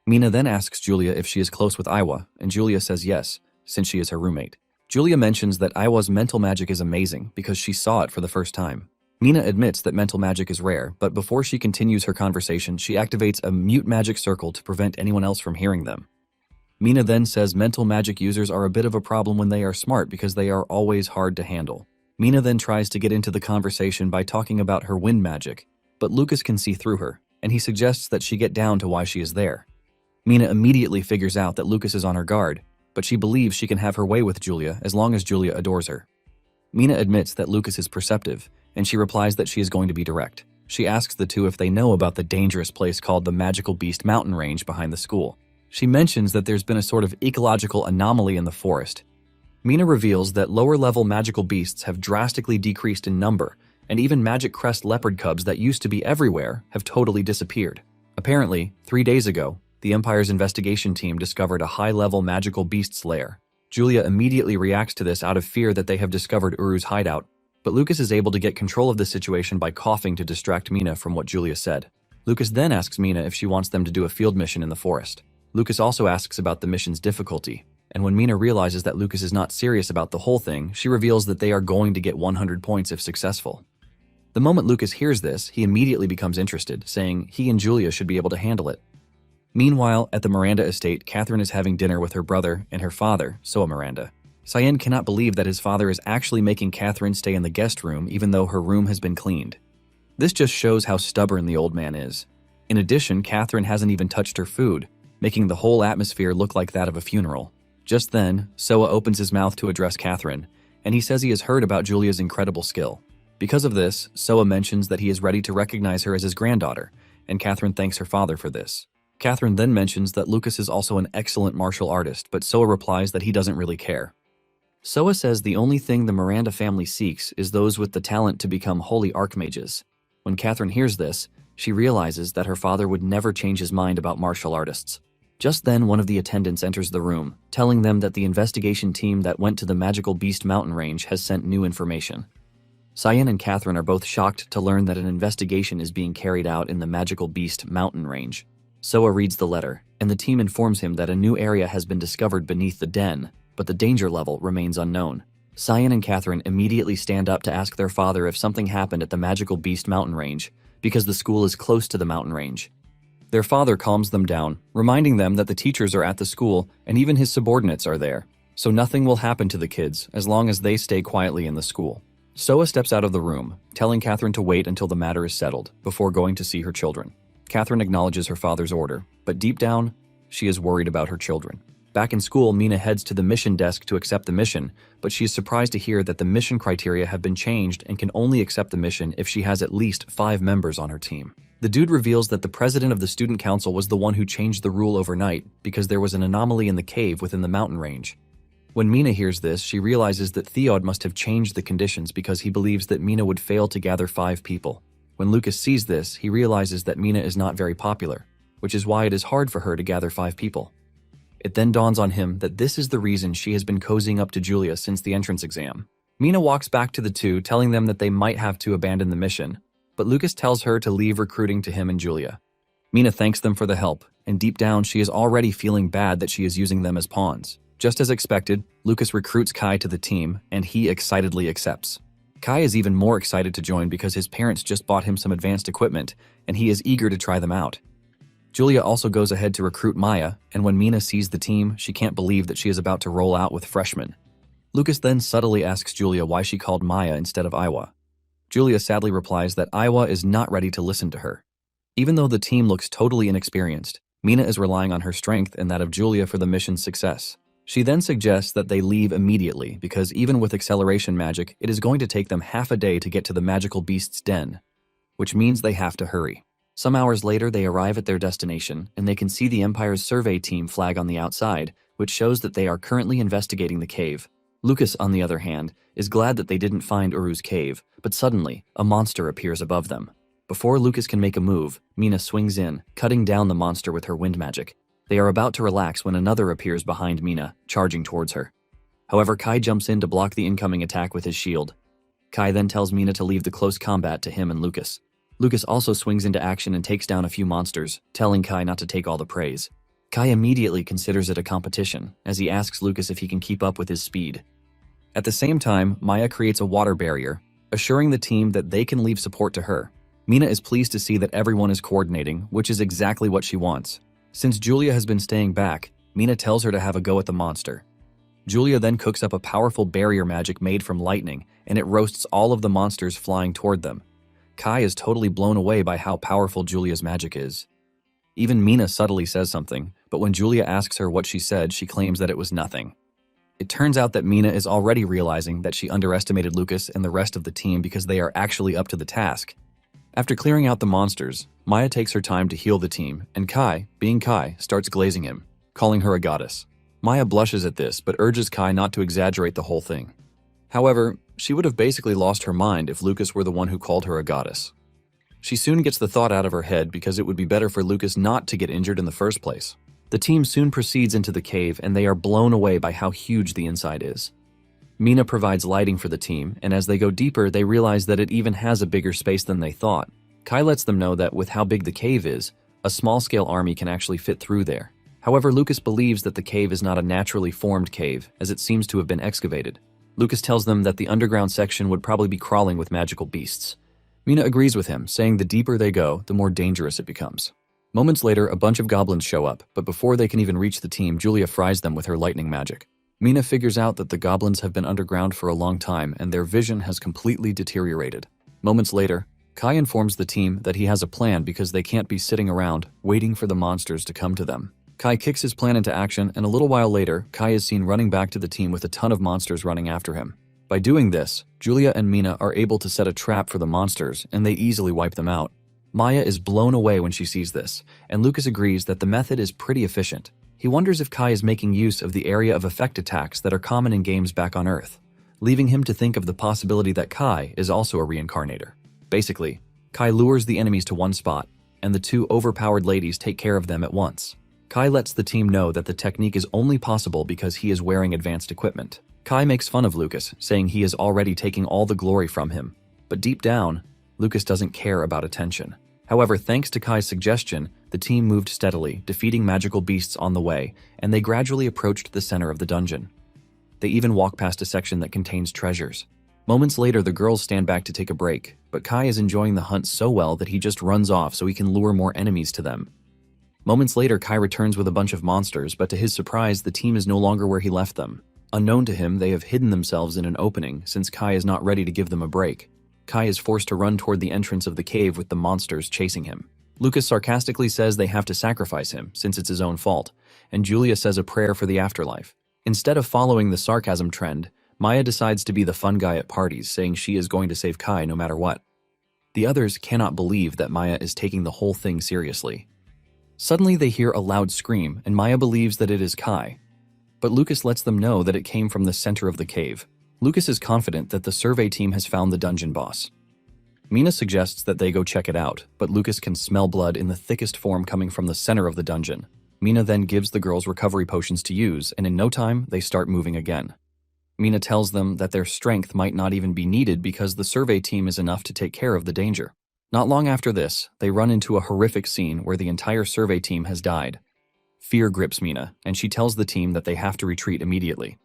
Mina then asks Julia if she is close with Iwa, and Julia says yes, since she is her roommate. Julia mentions that Iwa's mental magic is amazing because she saw it for the first time. Mina admits that mental magic is rare, but before she continues her conversation, she activates a mute magic circle to prevent anyone else from hearing them. Mina then says mental magic users are a bit of a problem when they are smart because they are always hard to handle. Mina then tries to get into the conversation by talking about her wind magic, but Lucas can see through her, and he suggests that she get down to why she is there. Mina immediately figures out that Lucas is on her guard, but she believes she can have her way with Julia as long as Julia adores her. Mina admits that Lucas is perceptive, and she replies that she is going to be direct. She asks the two if they know about the dangerous place called the Magical Beast Mountain Range behind the school. She mentions that there's been a sort of ecological anomaly in the forest. Mina reveals that lower-level magical beasts have drastically decreased in number, and even magic crest leopard cubs that used to be everywhere have totally disappeared. Apparently, 3 days ago, the Empire's investigation team discovered a high-level magical beast's lair. Julia immediately reacts to this out of fear that they have discovered Uru's hideout, but Lucas is able to get control of the situation by coughing to distract Mina from what Julia said. Lucas then asks Mina if she wants them to do a field mission in the forest. Lucas also asks about the mission's difficulty, and when Mina realizes that Lucas is not serious about the whole thing, she reveals that they are going to get 100 points if successful. The moment Lucas hears this, he immediately becomes interested, saying he and Julia should be able to handle it. Meanwhile, at the Miranda estate, Catherine is having dinner with her brother and her father, Soa Miranda. Cyan cannot believe that his father is actually making Catherine stay in the guest room even though her room has been cleaned. This just shows how stubborn the old man is. In addition, Catherine hasn't even touched her food, making the whole atmosphere look like that of a funeral. Just then, Soa opens his mouth to address Catherine, and he says he has heard about Julia's incredible skill. Because of this, Soa mentions that he is ready to recognize her as his granddaughter, and Catherine thanks her father for this. Catherine then mentions that Lucas is also an excellent martial artist, but Soa replies that he doesn't really care. Soa says the only thing the Miranda family seeks is those with the talent to become holy archmages. When Catherine hears this, she realizes that her father would never change his mind about martial artists. Just then, one of the attendants enters the room, telling them that the investigation team that went to the Magical Beast mountain range has sent new information. Cyan and Catherine are both shocked to learn that an investigation is being carried out in the Magical Beast mountain range. Soa reads the letter, and the team informs him that a new area has been discovered beneath the den, but the danger level remains unknown. Cyan and Catherine immediately stand up to ask their father if something happened at the Magical Beast mountain range, because the school is close to the mountain range. Their father calms them down, reminding them that the teachers are at the school and even his subordinates are there, so nothing will happen to the kids as long as they stay quietly in the school. Soa steps out of the room, telling Catherine to wait until the matter is settled before going to see her children. Catherine acknowledges her father's order, but deep down, she is worried about her children. Back in school, Mina heads to the mission desk to accept the mission, but she is surprised to hear that the mission criteria have been changed and can only accept the mission if she has at least 5 members on her team. The dude reveals that the president of the student council was the one who changed the rule overnight because there was an anomaly in the cave within the mountain range. When Mina hears this, she realizes that Theod must have changed the conditions because he believes that Mina would fail to gather 5 people. When Lucas sees this, he realizes that Mina is not very popular, which is why it is hard for her to gather 5 people. It then dawns on him that this is the reason she has been cozying up to Julia since the entrance exam. Mina walks back to the two, telling them that they might have to abandon the mission, but Lucas tells her to leave recruiting to him and Julia. Mina thanks them for the help, and deep down she is already feeling bad that she is using them as pawns. Just as expected, Lucas recruits Kai to the team, and he excitedly accepts. Kai is even more excited to join because his parents just bought him some advanced equipment, and he is eager to try them out. Julia also goes ahead to recruit Maya, and when Mina sees the team, she can't believe that she is about to roll out with freshmen. Lucas then subtly asks Julia why she called Maya instead of Iwa. Julia sadly replies that Iwa is not ready to listen to her. Even though the team looks totally inexperienced, Mina is relying on her strength and that of Julia for the mission's success. She then suggests that they leave immediately because even with acceleration magic, it is going to take them half a day to get to the magical beast's den, which means they have to hurry. Some hours later, they arrive at their destination, and they can see the Empire's survey team flag on the outside, which shows that they are currently investigating the cave. Lucas, on the other hand, is glad that they didn't find Uru's cave, but suddenly, a monster appears above them. Before Lucas can make a move, Mina swings in, cutting down the monster with her wind magic. They are about to relax when another appears behind Mina, charging towards her. However, Kai jumps in to block the incoming attack with his shield. Kai then tells Mina to leave the close combat to him and Lucas. Lucas also swings into action and takes down a few monsters, telling Kai not to take all the praise. Kai immediately considers it a competition, as he asks Lucas if he can keep up with his speed. At the same time, Maya creates a water barrier, assuring the team that they can leave support to her. Mina is pleased to see that everyone is coordinating, which is exactly what she wants. Since Julia has been staying back, Mina tells her to have a go at the monster. Julia then cooks up a powerful barrier magic made from lightning, and it roasts all of the monsters flying toward them. Kai is totally blown away by how powerful Julia's magic is. Even Mina subtly says something, but when Julia asks her what she said, she claims that it was nothing. It turns out that Mina is already realizing that she underestimated Lucas and the rest of the team because they are actually up to the task. After clearing out the monsters, Maya takes her time to heal the team, and Kai, being Kai, starts glazing him, calling her a goddess. Maya blushes at this, but urges Kai not to exaggerate the whole thing. However, she would have basically lost her mind if Lucas were the one who called her a goddess. She soon gets the thought out of her head because it would be better for Lucas not to get injured in the first place. The team soon proceeds into the cave, and they are blown away by how huge the inside is. Mina provides lighting for the team, and as they go deeper, they realize that it even has a bigger space than they thought. Kai lets them know that with how big the cave is, a small-scale army can actually fit through there. However, Lucas believes that the cave is not a naturally formed cave, as it seems to have been excavated. Lucas tells them that the underground section would probably be crawling with magical beasts. Mina agrees with him, saying the deeper they go, the more dangerous it becomes. Moments later, a bunch of goblins show up, but before they can even reach the team, Julia fries them with her lightning magic. Mina figures out that the goblins have been underground for a long time and their vision has completely deteriorated. Moments later, Kai informs the team that he has a plan because they can't be sitting around waiting for the monsters to come to them. Kai kicks his plan into action, and a little while later, Kai is seen running back to the team with a ton of monsters running after him. By doing this, Julia and Mina are able to set a trap for the monsters, and they easily wipe them out. Maya is blown away when she sees this, and Lucas agrees that the method is pretty efficient. He wonders if Kai is making use of the area of effect attacks that are common in games back on Earth, leaving him to think of the possibility that Kai is also a reincarnator. Basically, Kai lures the enemies to one spot, and the two overpowered ladies take care of them at once. Kai lets the team know that the technique is only possible because he is wearing advanced equipment. Kai makes fun of Lucas, saying he is already taking all the glory from him, but deep down, Lucas doesn't care about attention. However, thanks to Kai's suggestion, the team moved steadily, defeating magical beasts on the way, and they gradually approached the center of the dungeon. They even walk past a section that contains treasures. Moments later, the girls stand back to take a break, but Kai is enjoying the hunt so well that he just runs off so he can lure more enemies to them. Moments later, Kai returns with a bunch of monsters, but to his surprise, the team is no longer where he left them. Unknown to him, they have hidden themselves in an opening since Kai is not ready to give them a break. Kai is forced to run toward the entrance of the cave with the monsters chasing him. Lucas sarcastically says they have to sacrifice him since it's his own fault, and Julia says a prayer for the afterlife. Instead of following the sarcasm trend, Maya decides to be the fun guy at parties, saying she is going to save Kai no matter what. The others cannot believe that Maya is taking the whole thing seriously. Suddenly they hear a loud scream, and Maya believes that it is Kai. But Lucas lets them know that it came from the center of the cave. Lucas is confident that the survey team has found the dungeon boss. Mina suggests that they go check it out, but Lucas can smell blood in the thickest form coming from the center of the dungeon. Mina then gives the girls recovery potions to use, and in no time, they start moving again. Mina tells them that their strength might not even be needed because the survey team is enough to take care of the danger. Not long after this, they run into a horrific scene where the entire survey team has died. Fear grips Mina, and she tells the team that they have to retreat immediately.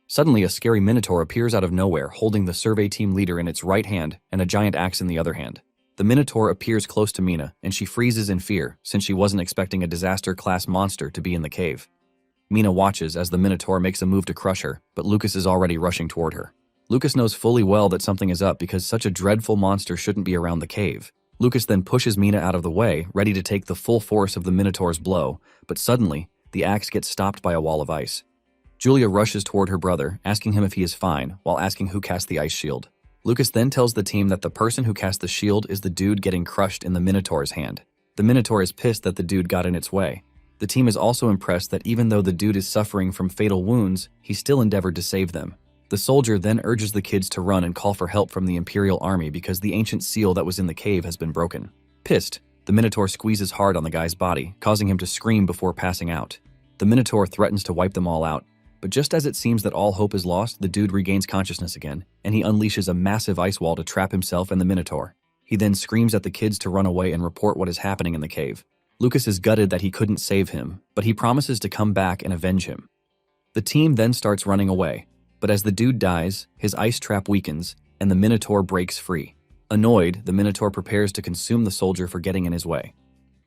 Suddenly, a scary minotaur appears out of nowhere, holding the survey team leader in its right hand and a giant axe in the other hand. The minotaur appears close to Mina, and she freezes in fear since she wasn't expecting a disaster-class monster to be in the cave. Mina watches as the minotaur makes a move to crush her, but Lucas is already rushing toward her. Lucas knows fully well that something is up because such a dreadful monster shouldn't be around the cave. Lucas then pushes Mina out of the way, ready to take the full force of the minotaur's blow, but suddenly, the axe gets stopped by a wall of ice. Julia rushes toward her brother, asking him if he is fine, while asking who cast the ice shield. Lucas then tells the team that the person who cast the shield is the dude getting crushed in the minotaur's hand. The minotaur is pissed that the dude got in its way. The team is also impressed that even though the dude is suffering from fatal wounds, he still endeavored to save them. The soldier then urges the kids to run and call for help from the Imperial Army because the ancient seal that was in the cave has been broken. Pissed, the Minotaur squeezes hard on the guy's body, causing him to scream before passing out. The Minotaur threatens to wipe them all out, but just as it seems that all hope is lost, the dude regains consciousness again, and he unleashes a massive ice wall to trap himself and the Minotaur. He then screams at the kids to run away and report what is happening in the cave. Lucas is gutted that he couldn't save him, but he promises to come back and avenge him. The team then starts running away, but as the dude dies, his ice trap weakens, and the Minotaur breaks free. Annoyed, the Minotaur prepares to consume the soldier for getting in his way.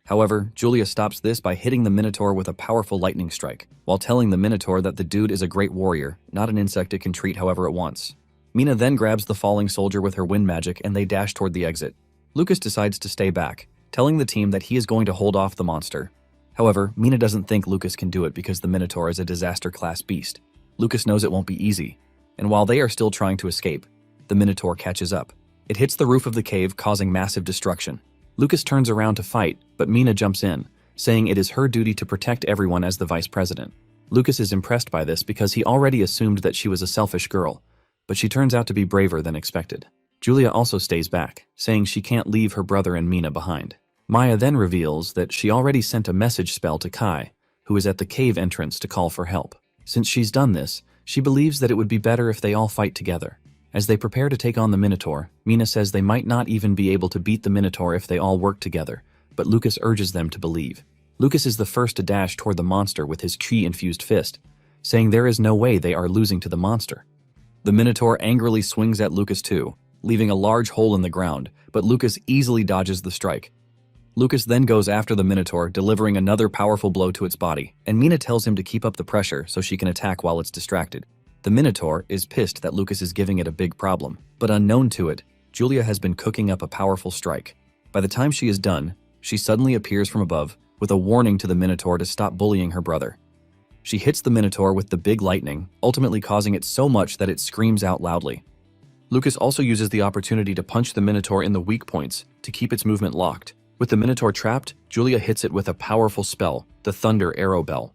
However, Julia stops this by hitting the Minotaur with a powerful lightning strike, while telling the Minotaur that the dude is a great warrior, not an insect it can treat however it wants. Mina then grabs the falling soldier with her wind magic and they dash toward the exit. Lucas decides to stay back, telling the team that he is going to hold off the monster. However, Mina doesn't think Lucas can do it because the Minotaur is a disaster-class beast. Lucas knows it won't be easy, and while they are still trying to escape, the Minotaur catches up. It hits the roof of the cave, causing massive destruction. Lucas turns around to fight, but Mina jumps in, saying it is her duty to protect everyone as the vice president. Lucas is impressed by this because he already assumed that she was a selfish girl, but she turns out to be braver than expected. Julia also stays back, saying she can't leave her brother and Mina behind. Maya then reveals that she already sent a message spell to Kai, who is at the cave entrance to call for help. Since she's done this, she believes that it would be better if they all fight together. As they prepare to take on the Minotaur, Mina says they might not even be able to beat the Minotaur if they all work together, but Lucas urges them to believe. Lucas is the first to dash toward the monster with his chi-infused fist, saying there is no way they are losing to the monster. The Minotaur angrily swings at Lucas too, leaving a large hole in the ground, but Lucas easily dodges the strike. Lucas then goes after the Minotaur, delivering another powerful blow to its body, and Mina tells him to keep up the pressure so she can attack while it's distracted. The Minotaur is pissed that Lucas is giving it a big problem, but unknown to it, Julia has been cooking up a powerful strike. By the time she is done, she suddenly appears from above, with a warning to the Minotaur to stop bullying her brother. She hits the Minotaur with the big lightning, ultimately causing it so much that it screams out loudly. Lucas also uses the opportunity to punch the Minotaur in the weak points to keep its movement locked. With the Minotaur trapped, Julia hits it with a powerful spell, the Thunder Arrow Bell.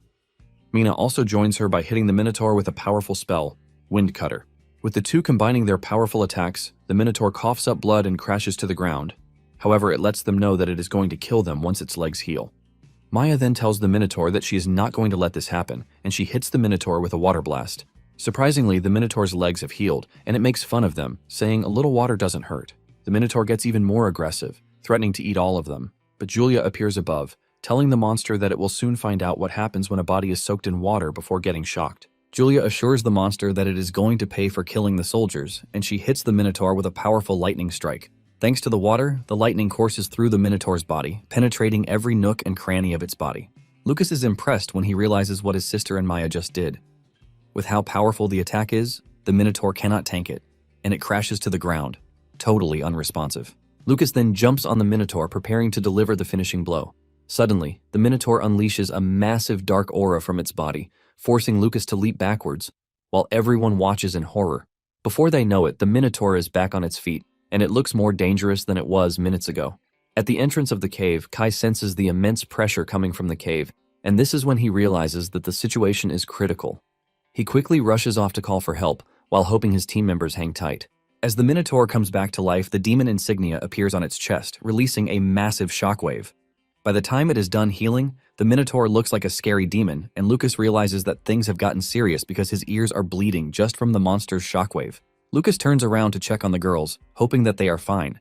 Mina also joins her by hitting the Minotaur with a powerful spell, Wind Cutter. With the two combining their powerful attacks, the Minotaur coughs up blood and crashes to the ground. However, it lets them know that it is going to kill them once its legs heal. Maya then tells the Minotaur that she is not going to let this happen, and she hits the Minotaur with a water blast. Surprisingly, the Minotaur's legs have healed, and it makes fun of them, saying a little water doesn't hurt. The Minotaur gets even more aggressive, threatening to eat all of them, but Julia appears above, telling the monster that it will soon find out what happens when a body is soaked in water before getting shocked. Julia assures the monster that it is going to pay for killing the soldiers, and she hits the Minotaur with a powerful lightning strike. Thanks to the water, the lightning courses through the Minotaur's body, penetrating every nook and cranny of its body. Lucas is impressed when he realizes what his sister and Maya just did. With how powerful the attack is, the Minotaur cannot tank it, and it crashes to the ground, totally unresponsive. Lucas then jumps on the Minotaur, preparing to deliver the finishing blow. Suddenly, the Minotaur unleashes a massive dark aura from its body, forcing Lucas to leap backwards, while everyone watches in horror. Before they know it, the Minotaur is back on its feet, and it looks more dangerous than it was minutes ago. At the entrance of the cave, Kai senses the immense pressure coming from the cave, and this is when he realizes that the situation is critical. He quickly rushes off to call for help, while hoping his team members hang tight. As the Minotaur comes back to life, the demon insignia appears on its chest, releasing a massive shockwave. By the time it is done healing, the Minotaur looks like a scary demon, and Lucas realizes that things have gotten serious because his ears are bleeding just from the monster's shockwave. Lucas turns around to check on the girls, hoping that they are fine.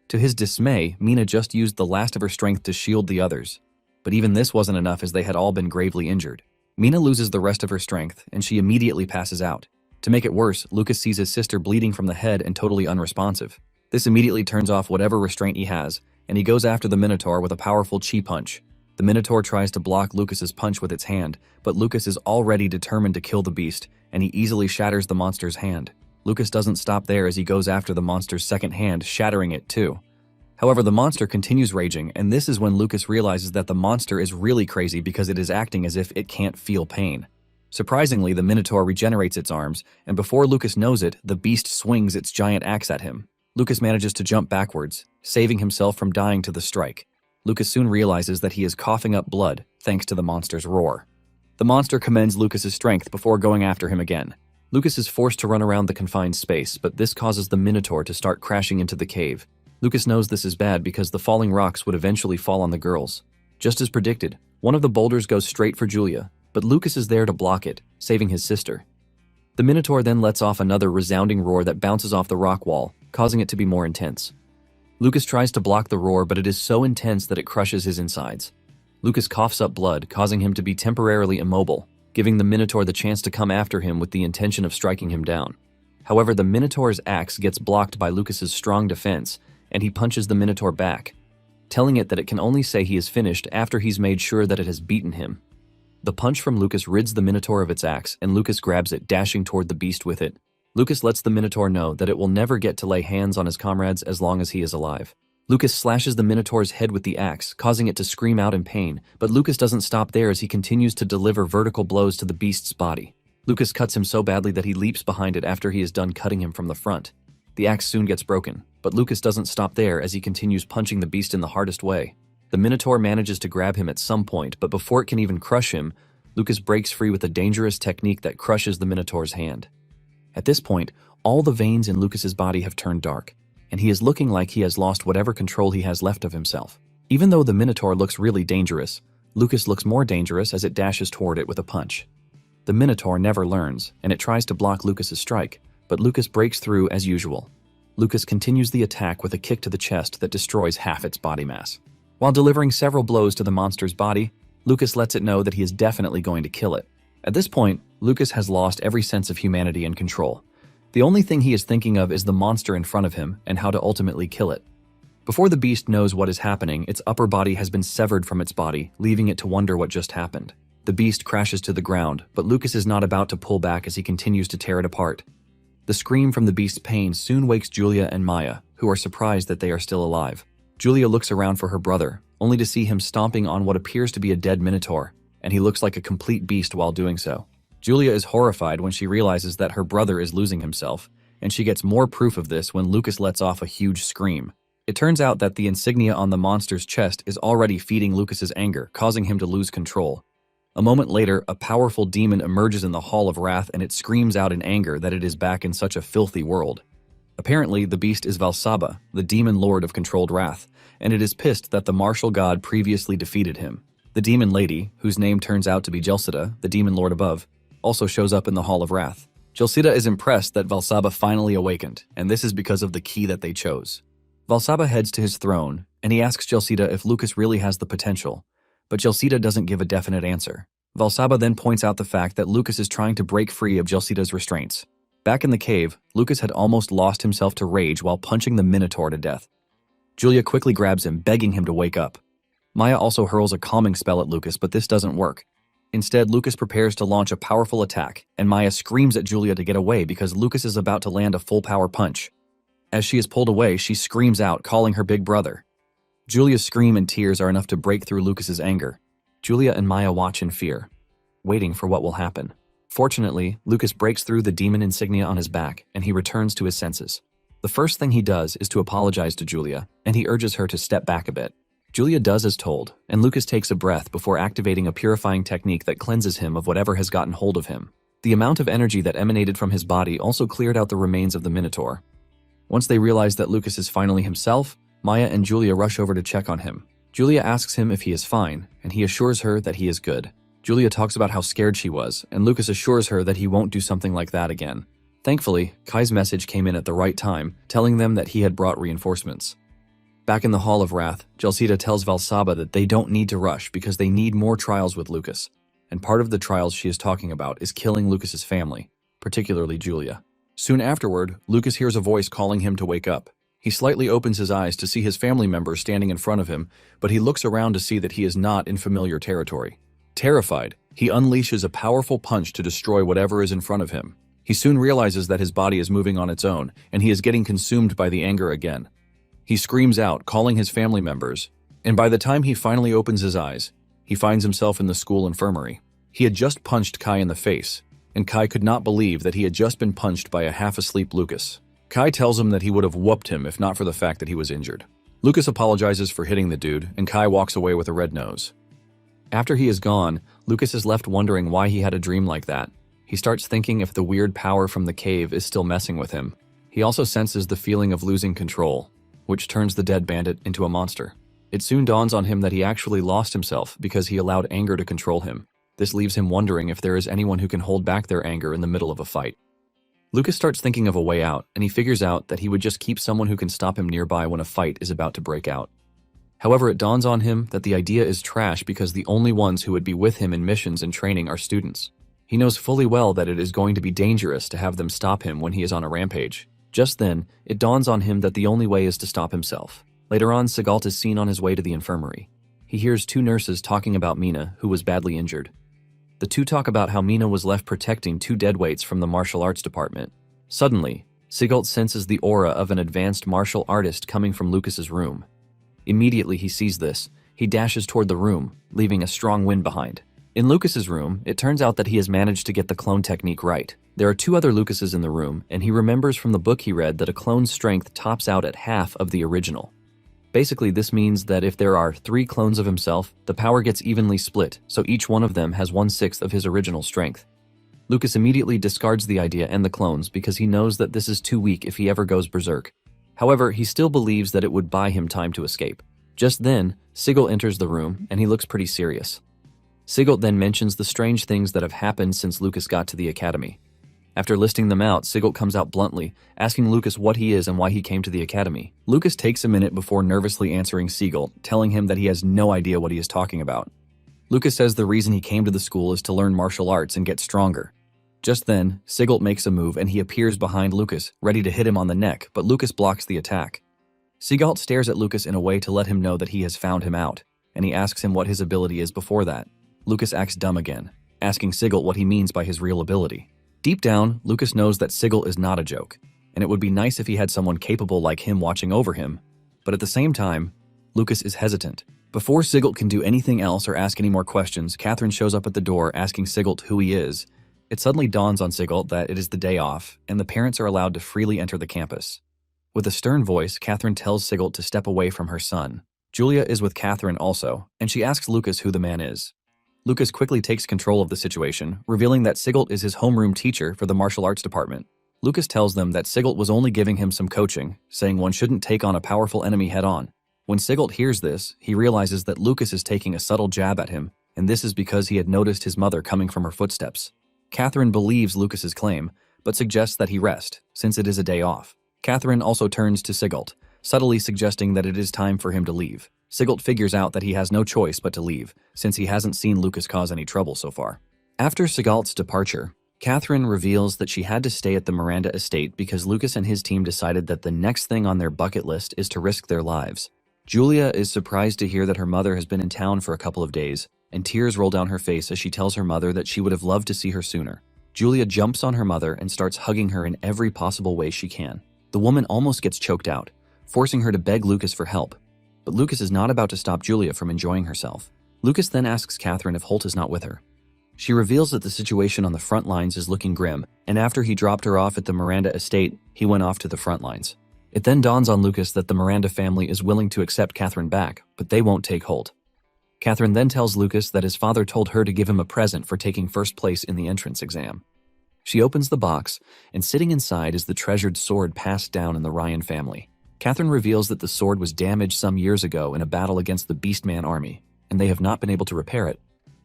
To his dismay, Mina just used the last of her strength to shield the others. But even this wasn't enough, as they had all been gravely injured. Mina loses the rest of her strength, and she immediately passes out. To make it worse, Lucas sees his sister bleeding from the head and totally unresponsive. This immediately turns off whatever restraint he has, and he goes after the Minotaur with a powerful chi punch. The Minotaur tries to block Lucas's punch with its hand, but Lucas is already determined to kill the beast, and he easily shatters the monster's hand. Lucas doesn't stop there, as he goes after the monster's second hand, shattering it too. However, the monster continues raging, and this is when Lucas realizes that the monster is really crazy because it is acting as if it can't feel pain. Surprisingly, the Minotaur regenerates its arms, and before Lucas knows it, the beast swings its giant axe at him. Lucas manages to jump backwards, saving himself from dying to the strike. Lucas soon realizes that he is coughing up blood, thanks to the monster's roar. The monster commends Lucas's strength before going after him again. Lucas is forced to run around the confined space, but this causes the Minotaur to start crashing into the cave. Lucas knows this is bad because the falling rocks would eventually fall on the girls. Just as predicted, one of the boulders goes straight for Julia, but Lucas is there to block it, saving his sister. The Minotaur then lets off another resounding roar that bounces off the rock wall, causing it to be more intense. Lucas tries to block the roar, but it is so intense that it crushes his insides. Lucas coughs up blood, causing him to be temporarily immobile, giving the Minotaur the chance to come after him with the intention of striking him down. However, the Minotaur's axe gets blocked by Lucas's strong defense, and he punches the Minotaur back, telling it that it can only say he is finished after he's made sure that it has beaten him. The punch from Lucas rids the Minotaur of its axe, and Lucas grabs it, dashing toward the beast with it. Lucas lets the Minotaur know that it will never get to lay hands on his comrades as long as he is alive. Lucas slashes the Minotaur's head with the axe, causing it to scream out in pain, but Lucas doesn't stop there as he continues to deliver vertical blows to the beast's body. Lucas cuts him so badly that he leaps behind it after he is done cutting him from the front. The axe soon gets broken, but Lucas doesn't stop there as he continues punching the beast in the hardest way. The Minotaur manages to grab him at some point, but before it can even crush him, Lucas breaks free with a dangerous technique that crushes the Minotaur's hand. At this point, all the veins in Lucas's body have turned dark, and he is looking like he has lost whatever control he has left of himself. Even though the Minotaur looks really dangerous, Lucas looks more dangerous as it dashes toward it with a punch. The Minotaur never learns, and it tries to block Lucas's strike, but Lucas breaks through as usual. Lucas continues the attack with a kick to the chest that destroys half its body mass. While delivering several blows to the monster's body, Lucas lets it know that he is definitely going to kill it. At this point, Lucas has lost every sense of humanity and control. The only thing he is thinking of is the monster in front of him and how to ultimately kill it. Before the beast knows what is happening, its upper body has been severed from its body, leaving it to wonder what just happened. The beast crashes to the ground, but Lucas is not about to pull back as he continues to tear it apart. The scream from the beast's pain soon wakes Julia and Maya, who are surprised that they are still alive. Julia looks around for her brother, only to see him stomping on what appears to be a dead minotaur, and he looks like a complete beast while doing so. Julia is horrified when she realizes that her brother is losing himself, and she gets more proof of this when Lucas lets off a huge scream. It turns out that the insignia on the monster's chest is already feeding Lucas's anger, causing him to lose control. A moment later, a powerful demon emerges in the Hall of Wrath and it screams out in anger that it is back in such a filthy world. Apparently, the beast is Valsaba, the demon lord of controlled wrath, and it is pissed that the martial god previously defeated him. The demon lady, whose name turns out to be Jelsida, the demon lord above, also shows up in the Hall of Wrath. Jelsida is impressed that Valsaba finally awakened, and this is because of the key that they chose. Valsaba heads to his throne, and he asks Jelsida if Lucas really has the potential, but Jelsida doesn't give a definite answer. Valsaba then points out the fact that Lucas is trying to break free of Jelsida's restraints. Back in the cave, Lucas had almost lost himself to rage while punching the Minotaur to death. Julia quickly grabs him, begging him to wake up. Maya also hurls a calming spell at Lucas, but this doesn't work. Instead, Lucas prepares to launch a powerful attack, and Maya screams at Julia to get away because Lucas is about to land a full-power punch. As she is pulled away, she screams out, calling her big brother. Julia's scream and tears are enough to break through Lucas's anger. Julia and Maya watch in fear, waiting for what will happen. Fortunately, Lucas breaks through the demon insignia on his back, and he returns to his senses. The first thing he does is to apologize to Julia, and he urges her to step back a bit. Julia does as told, and Lucas takes a breath before activating a purifying technique that cleanses him of whatever has gotten hold of him. The amount of energy that emanated from his body also cleared out the remains of the Minotaur. Once they realize that Lucas is finally himself, Maya and Julia rush over to check on him. Julia asks him if he is fine, and he assures her that he is good. Julia talks about how scared she was, and Lucas assures her that he won't do something like that again. Thankfully, Kai's message came in at the right time, telling them that he had brought reinforcements. Back in the Hall of Wrath, Jelsida tells Valsaba that they don't need to rush because they need more trials with Lucas, and part of the trials she is talking about is killing Lucas's family, particularly Julia. Soon afterward, Lucas hears a voice calling him to wake up. He slightly opens his eyes to see his family members standing in front of him, but he looks around to see that he is not in familiar territory. Terrified, he unleashes a powerful punch to destroy whatever is in front of him. He soon realizes that his body is moving on its own, and he is getting consumed by the anger again. He screams out, calling his family members, and by the time he finally opens his eyes, he finds himself in the school infirmary. He had just punched Kai in the face, and Kai could not believe that he had just been punched by a half-asleep Lucas. Kai tells him that he would have whooped him if not for the fact that he was injured. Lucas apologizes for hitting the dude, and Kai walks away with a red nose. After he is gone, Lucas is left wondering why he had a dream like that. He starts thinking if the weird power from the cave is still messing with him. He also senses the feeling of losing control, which turns the dead bandit into a monster. It soon dawns on him that he actually lost himself because he allowed anger to control him. This leaves him wondering if there is anyone who can hold back their anger in the middle of a fight. Lucas starts thinking of a way out, and he figures out that he would just keep someone who can stop him nearby when a fight is about to break out. However, it dawns on him that the idea is trash because the only ones who would be with him in missions and training are students. He knows fully well that it is going to be dangerous to have them stop him when he is on a rampage. Just then, it dawns on him that the only way is to stop himself. Later on, Sigalt is seen on his way to the infirmary. He hears two nurses talking about Mina, who was badly injured. The two talk about how Mina was left protecting two deadweights from the martial arts department. Suddenly, Sigalt senses the aura of an advanced martial artist coming from Lucas's room. Immediately he sees this, he dashes toward the room, leaving a strong wind behind. In Lucas's room, it turns out that he has managed to get the clone technique right. There are two other Lucases in the room, and he remembers from the book he read that a clone's strength tops out at half of the original. Basically, this means that if there are 3 clones of himself, the power gets evenly split, so each one of them has 1/6 of his original strength. Lucas immediately discards the idea and the clones because he knows that this is too weak if he ever goes berserk. However, he still believes that it would buy him time to escape. Just then, Sigil enters the room, and he looks pretty serious. Sigil then mentions the strange things that have happened since Lucas got to the academy. After listing them out, Sigil comes out bluntly, asking Lucas what he is and why he came to the academy. Lucas takes a minute before nervously answering Sigil, telling him that he has no idea what he is talking about. Lucas says the reason he came to the school is to learn martial arts and get stronger. Just then, Sigil makes a move and he appears behind Lucas, ready to hit him on the neck, but Lucas blocks the attack. Sigil stares at Lucas in a way to let him know that he has found him out, and he asks him what his ability is before that. Lucas acts dumb again, asking Sigil what he means by his real ability. Deep down, Lucas knows that Sigil is not a joke, and it would be nice if he had someone capable like him watching over him, but at the same time, Lucas is hesitant, Before Sigelt can do anything else or ask any more questions, Catherine shows up at the door asking Sigelt who he is. It suddenly dawns on Sigelt that it is the day off, and the parents are allowed to freely enter the campus. With a stern voice, Catherine tells Sigelt to step away from her son. Julia is with Catherine also, and she asks Lucas who the man is. Lucas quickly takes control of the situation, revealing that Sigelt is his homeroom teacher for the martial arts department. Lucas tells them that Sigelt was only giving him some coaching, saying one shouldn't take on a powerful enemy head-on. When Sigelt hears this, he realizes that Lucas is taking a subtle jab at him, and this is because he had noticed his mother coming from her footsteps. Catherine believes Lucas's claim, but suggests that he rest, since it is a day off. Catherine also turns to Sigelt, subtly suggesting that it is time for him to leave. Sigelt figures out that he has no choice but to leave, since he hasn't seen Lucas cause any trouble so far. After Sigalt's departure, Catherine reveals that she had to stay at the Miranda estate because Lucas and his team decided that the next thing on their bucket list is to risk their lives. Julia is surprised to hear that her mother has been in town for a couple of days, and tears roll down her face as she tells her mother that she would have loved to see her sooner. Julia jumps on her mother and starts hugging her in every possible way she can. The woman almost gets choked out, forcing her to beg Lucas for help. But Lucas is not about to stop Julia from enjoying herself. Lucas then asks Catherine if Holt is not with her. She reveals that the situation on the front lines is looking grim, and after he dropped her off at the Miranda estate, he went off to the front lines. It then dawns on Lucas that the Miranda family is willing to accept Catherine back, but they won't take Holt. Catherine then tells Lucas that his father told her to give him a present for taking first place in the entrance exam. She opens the box, and sitting inside is the treasured sword passed down in the Ryan family. Catherine reveals that the sword was damaged some years ago in a battle against the Beastman army, and they have not been able to repair it,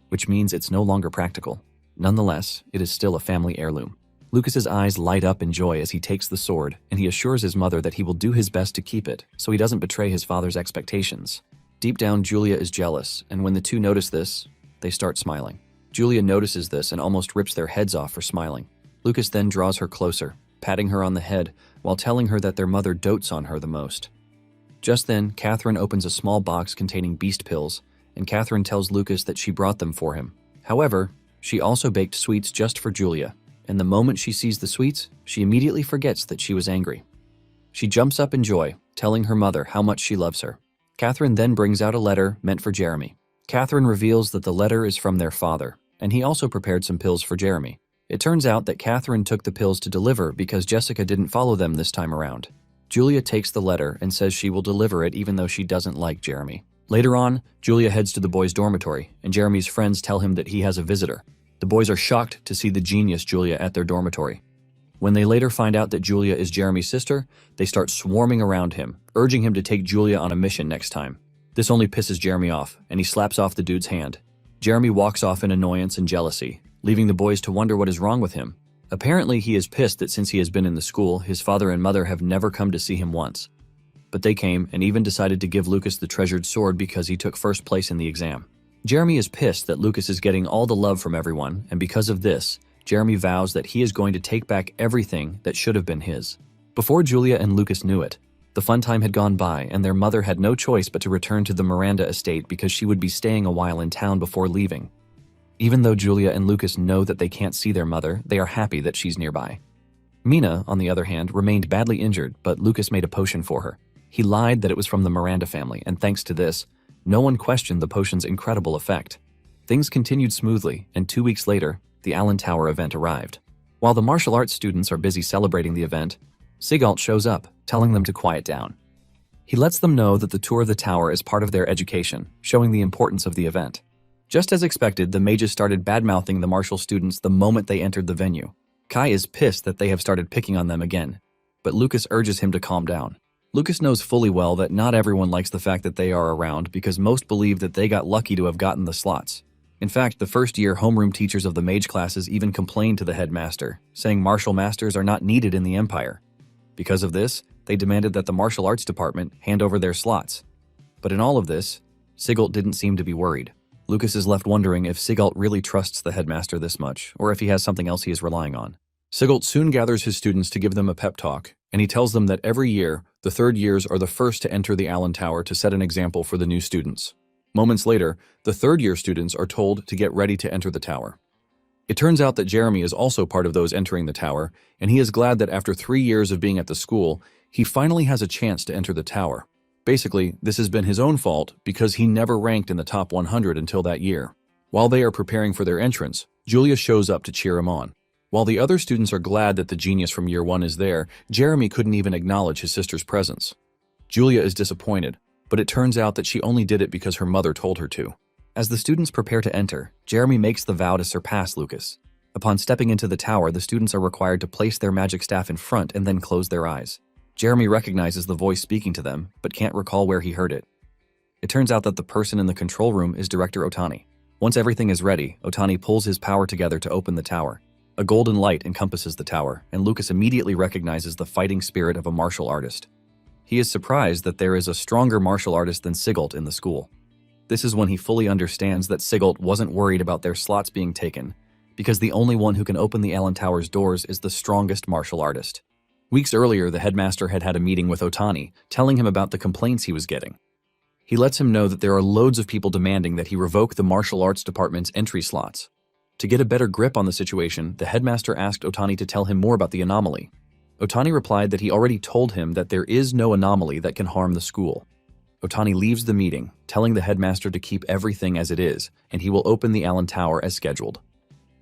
which means it's no longer practical. Nonetheless, it is still a family heirloom. Lucas's eyes light up in joy as he takes the sword, and he assures his mother that he will do his best to keep it, so he doesn't betray his father's expectations. Deep down, Julia is jealous, and when the two notice this, they start smiling. Julia notices this and almost rips their heads off for smiling. Lucas then draws her closer, patting her on the head, while telling her that their mother dotes on her the most. Just then, Catherine opens a small box containing beast pills, and Catherine tells Lucas that she brought them for him. However, she also baked sweets just for Julia, and the moment she sees the sweets, she immediately forgets that she was angry. She jumps up in joy, telling her mother how much she loves her. Catherine then brings out a letter meant for Jeremy. Catherine reveals that the letter is from their father, and he also prepared some pills for Jeremy. It turns out that Catherine took the pills to deliver because Jessica didn't follow them this time around. Julia takes the letter and says she will deliver it even though she doesn't like Jeremy. Later on, Julia heads to the boys' dormitory, and Jeremy's friends tell him that he has a visitor. The boys are shocked to see the genius Julia at their dormitory. When they later find out that Julia is Jeremy's sister, they start swarming around him, urging him to take Julia on a mission next time. This only pisses Jeremy off, and he slaps off the dude's hand. Jeremy walks off in annoyance and jealousy, leaving the boys to wonder what is wrong with him. Apparently, he is pissed that since he has been in the school, his father and mother have never come to see him once. But they came and even decided to give Lucas the treasured sword because he took first place in the exam. Jeremy is pissed that Lucas is getting all the love from everyone, and because of this, Jeremy vows that he is going to take back everything that should have been his. Before Julia and Lucas knew it, the fun time had gone by and their mother had no choice but to return to the Miranda estate because she would be staying a while in town before leaving. Even though Julia and Lucas know that they can't see their mother, they are happy that she's nearby. Mina, on the other hand, remained badly injured, but Lucas made a potion for her. He lied that it was from the Miranda family, and thanks to this, no one questioned the potion's incredible effect. Things continued smoothly, and 2 weeks later, the Allen Tower event arrived. While the martial arts students are busy celebrating the event, Sigalt shows up, telling them to quiet down. He lets them know that the tour of the tower is part of their education, showing the importance of the event. Just as expected, the mages started bad-mouthing the martial students the moment they entered the venue. Kai is pissed that they have started picking on them again, but Lucas urges him to calm down. Lucas knows fully well that not everyone likes the fact that they are around because most believe that they got lucky to have gotten the slots. In fact, the first-year homeroom teachers of the mage classes even complained to the headmaster, saying martial masters are not needed in the Empire. Because of this, they demanded that the martial arts department hand over their slots. But in all of this, Sigalt didn't seem to be worried. Lucas is left wondering if Sigalt really trusts the headmaster this much, or if he has something else he is relying on. Sigalt soon gathers his students to give them a pep talk, and he tells them that every year, the third years are the first to enter the Allen Tower to set an example for the new students. Moments later, the third-year students are told to get ready to enter the tower. It turns out that Jeremy is also part of those entering the tower, and he is glad that after 3 years of being at the school, he finally has a chance to enter the tower. Basically, this has been his own fault because he never ranked in the top 100 until that year. While they are preparing for their entrance, Julia shows up to cheer him on. While the other students are glad that the genius from year 1 is there, Jeremy couldn't even acknowledge his sister's presence. Julia is disappointed, but it turns out that she only did it because her mother told her to. As the students prepare to enter, Jeremy makes the vow to surpass Lucas. Upon stepping into the tower, the students are required to place their magic staff in front and then close their eyes. Jeremy recognizes the voice speaking to them, but can't recall where he heard it. It turns out that the person in the control room is Director Otani. Once everything is ready, Otani pulls his power together to open the tower. A golden light encompasses the tower, and Lucas immediately recognizes the fighting spirit of a martial artist. He is surprised that there is a stronger martial artist than Sigalt in the school. This is when he fully understands that Sigalt wasn't worried about their slots being taken, because the only one who can open the Allen Tower's doors is the strongest martial artist. Weeks earlier, the headmaster had had a meeting with Otani, telling him about the complaints he was getting. He lets him know that there are loads of people demanding that he revoke the martial arts department's entry slots. To get a better grip on the situation, the headmaster asked Otani to tell him more about the anomaly. Otani replied that he already told him that there is no anomaly that can harm the school. Otani leaves the meeting, telling the headmaster to keep everything as it is, and he will open the Allen Tower as scheduled.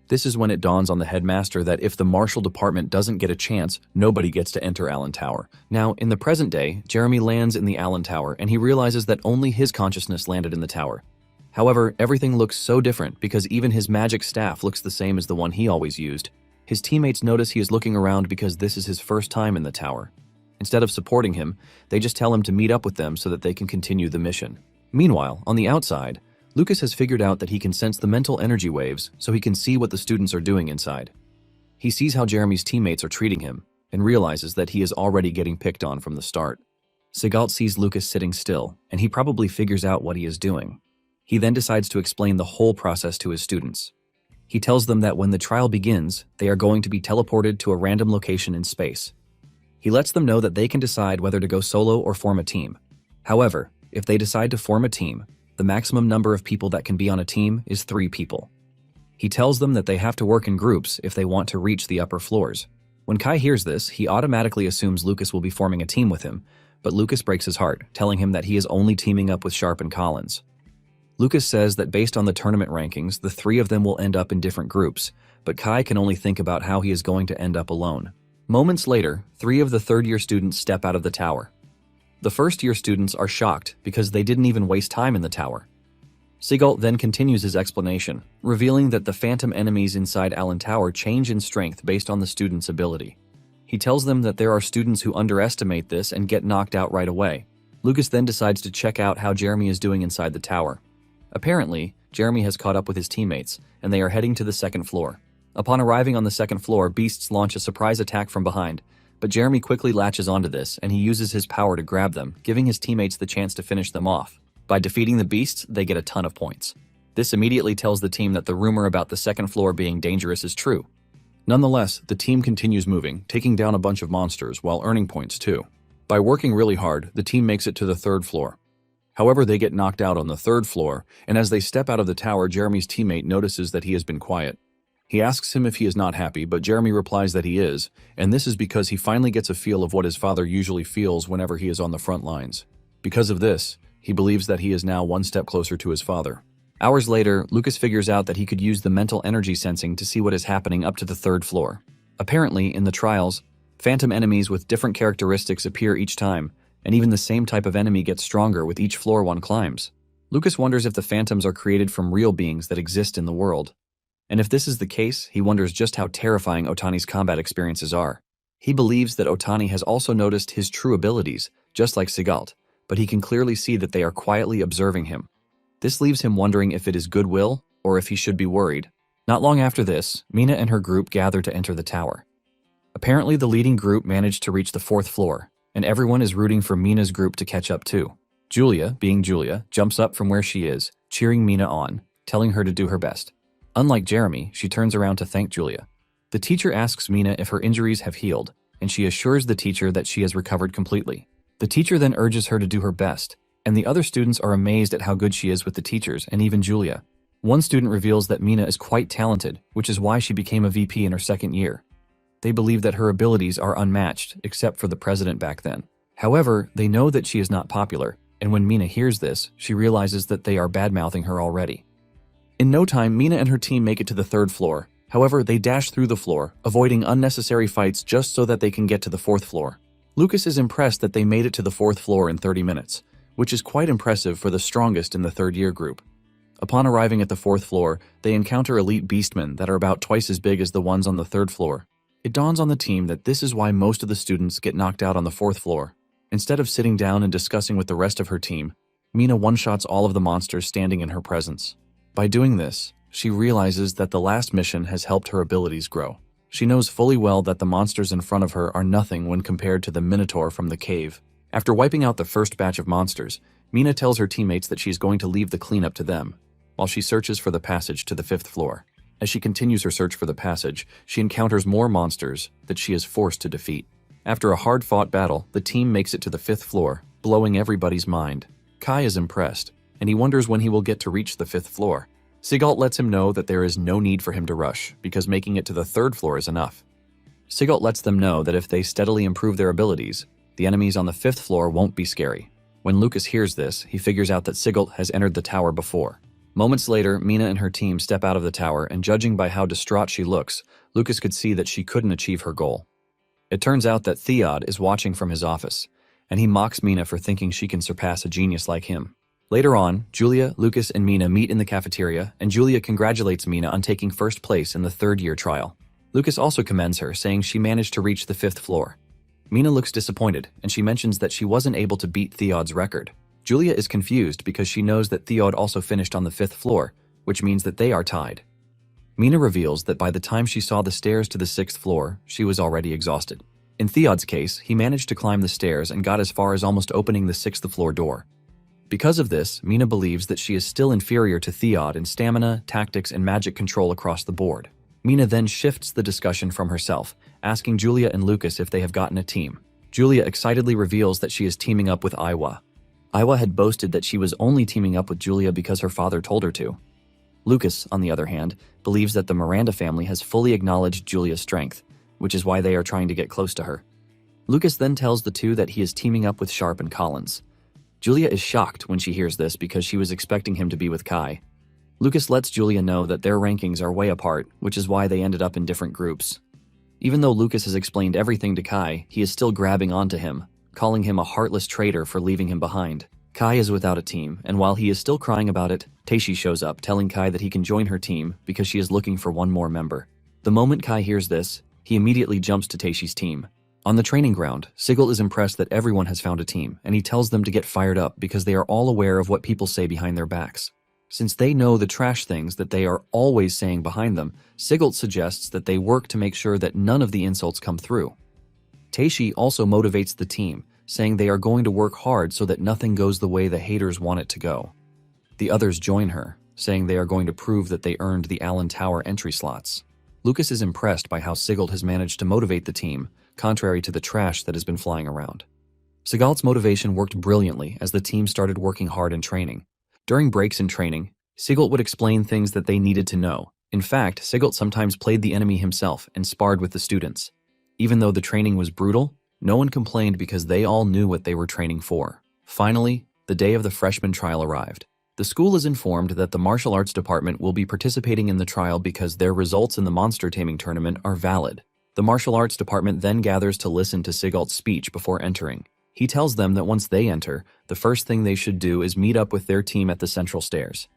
This is when it dawns on the headmaster that if the martial department doesn't get a chance, nobody gets to enter Allen Tower. Now, in the present day, Jeremy lands in the Allen Tower and he realizes that only his consciousness landed in the tower. However, everything looks so different because even his magic staff looks the same as the one he always used. His teammates notice he is looking around because this is his first time in the tower. Instead of supporting him, they just tell him to meet up with them so that they can continue the mission. Meanwhile, on the outside, Lucas has figured out that he can sense the mental energy waves so he can see what the students are doing inside. He sees how Jeremy's teammates are treating him and realizes that he is already getting picked on from the start. Sigalt sees Lucas sitting still, and he probably figures out what he is doing. He then decides to explain the whole process to his students. He tells them that when the trial begins, they are going to be teleported to a random location in space. He lets them know that they can decide whether to go solo or form a team. However, if they decide to form a team, the maximum number of people that can be on a team is 3 people. He tells them that they have to work in groups if they want to reach the upper floors. When Kai hears this, he automatically assumes Lucas will be forming a team with him, but Lucas breaks his heart, telling him that he is only teaming up with Sharp and Collins. Lucas says that based on the tournament rankings, the 3 of them will end up in different groups, but Kai can only think about how he is going to end up alone. Moments later, 3 of the third-year students step out of the tower. The first-year students are shocked because they didn't even waste time in the tower. Sigalt then continues his explanation, revealing that the phantom enemies inside Allen Tower change in strength based on the student's ability. He tells them that there are students who underestimate this and get knocked out right away. Lucas then decides to check out how Jeremy is doing inside the tower. Apparently, Jeremy has caught up with his teammates, and they are heading to the second floor. Upon arriving on the second floor, beasts launch a surprise attack from behind, but Jeremy quickly latches onto this, and he uses his power to grab them, giving his teammates the chance to finish them off. By defeating the beasts, they get a ton of points. This immediately tells the team that the rumor about the second floor being dangerous is true. Nonetheless, the team continues moving, taking down a bunch of monsters while earning points too. By working really hard, the team makes it to the third floor. However, they get knocked out on the third floor, and as they step out of the tower, Jeremy's teammate notices that he has been quiet. He asks him if he is not happy, but Jeremy replies that he is, and this is because he finally gets a feel of what his father usually feels whenever he is on the front lines. Because of this, he believes that he is now one step closer to his father. Hours later, Lucas figures out that he could use the mental energy sensing to see what is happening up to the third floor. Apparently, in the trials, phantom enemies with different characteristics appear each time, and even the same type of enemy gets stronger with each floor one climbs. Lucas wonders if the phantoms are created from real beings that exist in the world. And if this is the case, he wonders just how terrifying Otani's combat experiences are. He believes that Otani has also noticed his true abilities, just like Sigalt, but he can clearly see that they are quietly observing him. This leaves him wondering if it is goodwill or if he should be worried. Not long after this, Mina and her group gather to enter the tower. Apparently, the leading group managed to reach the fourth floor, and everyone is rooting for Mina's group to catch up too. Julia, being Julia, jumps up from where she is, cheering Mina on, telling her to do her best. Unlike Jeremy, she turns around to thank Julia. The teacher asks Mina if her injuries have healed, and she assures the teacher that she has recovered completely. The teacher then urges her to do her best, and the other students are amazed at how good she is with the teachers and even Julia. One student reveals that Mina is quite talented, which is why she became a VP in her second year. They believe that her abilities are unmatched, except for the president back then. However, they know that she is not popular, and when Mina hears this, she realizes that they are bad-mouthing her already. In no time, Mina and her team make it to the 3rd floor. However, they dash through the floor, avoiding unnecessary fights just so that they can get to the 4th floor. Lucas is impressed that they made it to the 4th floor in 30 minutes, which is quite impressive for the strongest in the 3rd year group. Upon arriving at the 4th floor, they encounter elite beastmen that are about twice as big as the ones on the 3rd floor. It dawns on the team that this is why most of the students get knocked out on the 4th floor. Instead of sitting down and discussing with the rest of her team, Mina one-shots all of the monsters standing in her presence. By doing this, she realizes that the last mission has helped her abilities grow. She knows fully well that the monsters in front of her are nothing when compared to the Minotaur from the cave. After wiping out the first batch of monsters, Mina tells her teammates that she's going to leave the cleanup to them, while she searches for the passage to the 5th floor. As she continues her search for the passage, she encounters more monsters that she is forced to defeat. After a hard-fought battle, the team makes it to the 5th floor, blowing everybody's mind. Kai is impressed, and he wonders when he will get to reach the 5th floor. Sigalt lets him know that there is no need for him to rush, because making it to the 3rd floor is enough. Sigalt lets them know that if they steadily improve their abilities, the enemies on the 5th floor won't be scary. When Lucas hears this, he figures out that Sigalt has entered the tower before. Moments later, Mina and her team step out of the tower, and judging by how distraught she looks, Lucas could see that she couldn't achieve her goal. It turns out that Theod is watching from his office, and he mocks Mina for thinking she can surpass a genius like him. Later on, Julia, Lucas, and Mina meet in the cafeteria, and Julia congratulates Mina on taking 1st place in the 3rd year trial. Lucas also commends her, saying she managed to reach the 5th floor. Mina looks disappointed, and she mentions that she wasn't able to beat Theod's record. Julia is confused because she knows that Theod also finished on the 5th floor, which means that they are tied. Mina reveals that by the time she saw the stairs to the 6th floor, she was already exhausted. In Theod's case, he managed to climb the stairs and got as far as almost opening the 6th floor door. Because of this, Mina believes that she is still inferior to Theod in stamina, tactics, and magic control across the board. Mina then shifts the discussion from herself, asking Julia and Lucas if they have gotten a team. Julia excitedly reveals that she is teaming up with Iwa. Iwa had boasted that she was only teaming up with Julia because her father told her to. Lucas, on the other hand, believes that the Miranda family has fully acknowledged Julia's strength, which is why they are trying to get close to her. Lucas then tells the two that he is teaming up with Sharp and Collins. Julia is shocked when she hears this because she was expecting him to be with Kai. Lucas lets Julia know that their rankings are way apart, which is why they ended up in different groups. Even though Lucas has explained everything to Kai, he is still grabbing onto him, calling him a heartless traitor for leaving him behind. Kai is without a team, and while he is still crying about it, Teishi shows up, telling Kai that he can join her team because she is looking for one more member. The moment Kai hears this, he immediately jumps to Teishi's team. On the training ground, Sigil is impressed that everyone has found a team, and he tells them to get fired up because they are all aware of what people say behind their backs. Since they know the trash things that they are always saying behind them, Sigil suggests that they work to make sure that none of the insults come through. Teishi also motivates the team, saying they are going to work hard so that nothing goes the way the haters want it to go. The others join her, saying they are going to prove that they earned the Allen Tower entry slots. Lucas is impressed by how Sigurd has managed to motivate the team, contrary to the trash that has been flying around. Sigalt's motivation worked brilliantly as the team started working hard in training. During breaks in training, Sigurd would explain things that they needed to know. In fact, Sigurd sometimes played the enemy himself and sparred with the students. Even though the training was brutal, no one complained because they all knew what they were training for. Finally, the day of the freshman trial arrived. The school is informed that the martial arts department will be participating in the trial because their results in the monster taming tournament are valid. The martial arts department then gathers to listen to Sigalt's speech before entering. He tells them that once they enter, the first thing they should do is meet up with their team at the central stairs.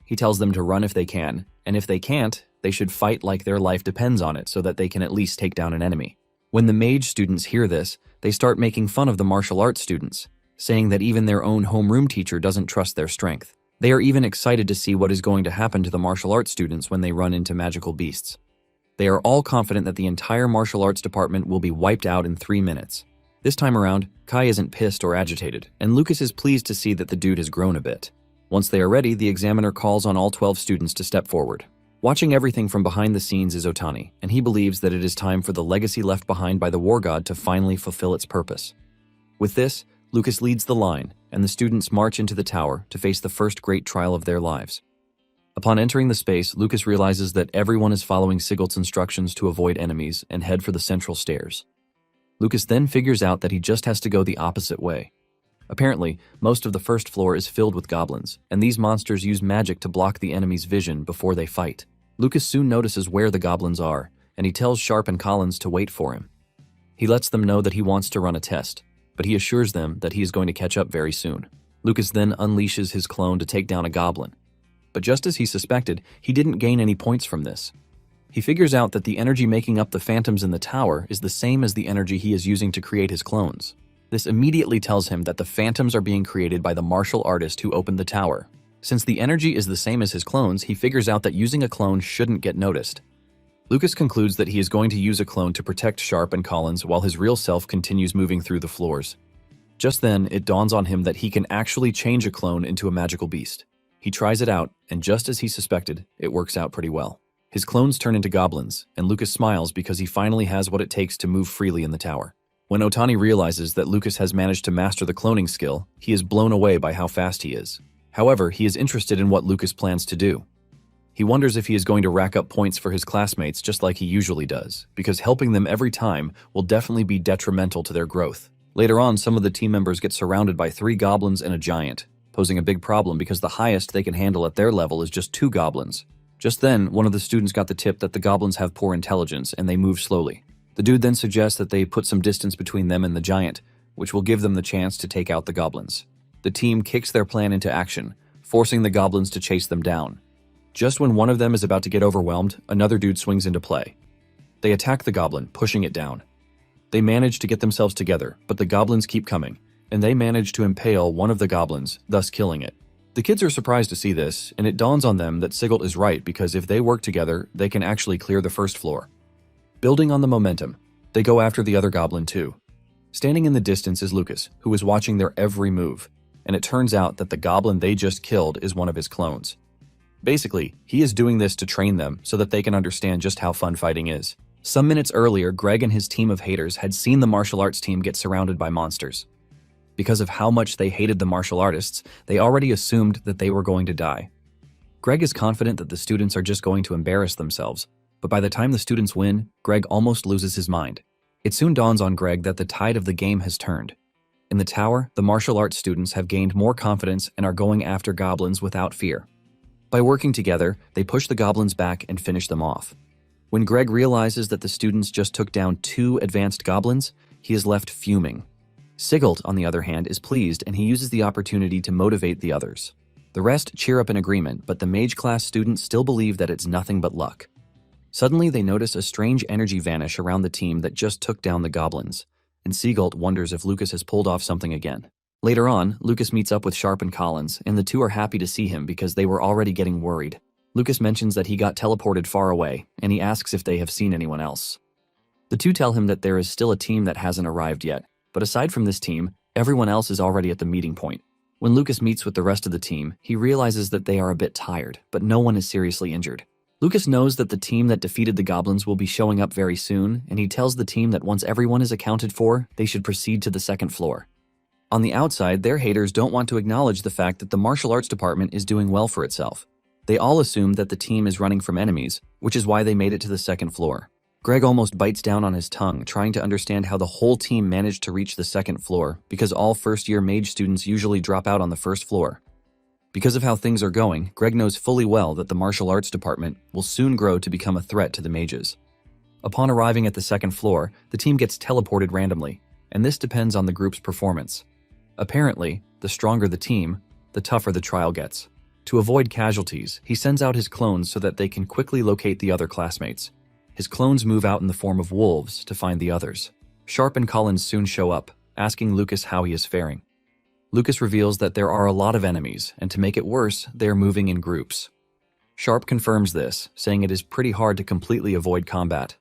He tells them to run if they can, and if they can't, they should fight like their life depends on it so that they can at least take down an enemy. When the mage students hear this, they start making fun of the martial arts students, saying that even their own homeroom teacher doesn't trust their strength. They are even excited to see what is going to happen to the martial arts students when they run into magical beasts. They are all confident that the entire martial arts department will be wiped out in 3 minutes. This time around, Kai isn't pissed or agitated, and Lucas is pleased to see that the dude has grown a bit. Once they are ready, the examiner calls on all 12 students to step forward. Watching everything from behind the scenes is Otani, and he believes that it is time for the legacy left behind by the war god to finally fulfill its purpose. With this, Lucas leads the line, and the students march into the tower to face the first great trial of their lives. Upon entering the space, Lucas realizes that everyone is following Sigalt's instructions to avoid enemies and head for the central stairs. Lucas then figures out that he just has to go the opposite way. Apparently, most of the first floor is filled with goblins, and these monsters use magic to block the enemy's vision before they fight. Lucas soon notices where the goblins are, and he tells Sharp and Collins to wait for him. He lets them know that he wants to run a test, but he assures them that he is going to catch up very soon. Lucas then unleashes his clone to take down a goblin. But just as he suspected, he didn't gain any points from this. He figures out that the energy making up the phantoms in the tower is the same as the energy he is using to create his clones. This immediately tells him that the phantoms are being created by the martial artist who opened the tower. Since the energy is the same as his clones, he figures out that using a clone shouldn't get noticed. Lucas concludes that he is going to use a clone to protect Sharp and Collins while his real self continues moving through the floors. Just then, it dawns on him that he can actually change a clone into a magical beast. He tries it out, and just as he suspected, it works out pretty well. His clones turn into goblins, and Lucas smiles because he finally has what it takes to move freely in the tower. When Otani realizes that Lucas has managed to master the cloning skill, he is blown away by how fast he is. However, he is interested in what Lucas plans to do. He wonders if he is going to rack up points for his classmates just like he usually does, because helping them every time will definitely be detrimental to their growth. Later on, some of the team members get surrounded by 3 goblins and a giant, posing a big problem because the highest they can handle at their level is just 2 goblins. Just then, one of the students got the tip that the goblins have poor intelligence and they move slowly. The dude then suggests that they put some distance between them and the giant, which will give them the chance to take out the goblins. The team kicks their plan into action, forcing the goblins to chase them down. Just when one of them is about to get overwhelmed, another dude swings into play. They attack the goblin, pushing it down. They manage to get themselves together, but the goblins keep coming, and they manage to impale one of the goblins, thus killing it. The kids are surprised to see this, and it dawns on them that Sigelt is right because if they work together, they can actually clear the first floor. Building on the momentum, they go after the other goblin too. Standing in the distance is Lucas, who is watching their every move, and it turns out that the goblin they just killed is one of his clones. Basically, he is doing this to train them so that they can understand just how fun fighting is. Some minutes earlier, Greg and his team of haters had seen the martial arts team get surrounded by monsters. Because of how much they hated the martial artists, they already assumed that they were going to die. Greg is confident that the students are just going to embarrass themselves, but by the time the students win, Greg almost loses his mind. It soon dawns on Greg that the tide of the game has turned. In the tower, the martial arts students have gained more confidence and are going after goblins without fear. By working together, they push the goblins back and finish them off. When Greg realizes that the students just took down 2 advanced goblins, he is left fuming. Sigelt, on the other hand, is pleased and he uses the opportunity to motivate the others. The rest cheer up in agreement, but the mage class students still believe that it's nothing but luck. Suddenly, they notice a strange energy vanish around the team that just took down the goblins, and Sigelt wonders if Lucas has pulled off something again. Later on, Lucas meets up with Sharp and Collins, and the two are happy to see him because they were already getting worried. Lucas mentions that he got teleported far away, and he asks if they have seen anyone else. The two tell him that there is still a team that hasn't arrived yet, but aside from this team, everyone else is already at the meeting point. When Lucas meets with the rest of the team, he realizes that they are a bit tired, but no one is seriously injured. Lucas knows that the team that defeated the goblins will be showing up very soon, and he tells the team that once everyone is accounted for, they should proceed to the second floor. On the outside, their haters don't want to acknowledge the fact that the martial arts department is doing well for itself. They all assume that the team is running from enemies, which is why they made it to the second floor. Greg almost bites down on his tongue, trying to understand how the whole team managed to reach the second floor, because all first-year mage students usually drop out on the first floor. Because of how things are going, Greg knows fully well that the martial arts department will soon grow to become a threat to the mages. Upon arriving at the second floor, the team gets teleported randomly, and this depends on the group's performance. Apparently, the stronger the team, the tougher the trial gets. To avoid casualties, he sends out his clones so that they can quickly locate the other classmates. His clones move out in the form of wolves to find the others. Sharp and Collins soon show up, asking Lucas how he is faring. Lucas reveals that there are a lot of enemies, and to make it worse, they are moving in groups. Sharp confirms this, saying it is pretty hard to completely avoid combat.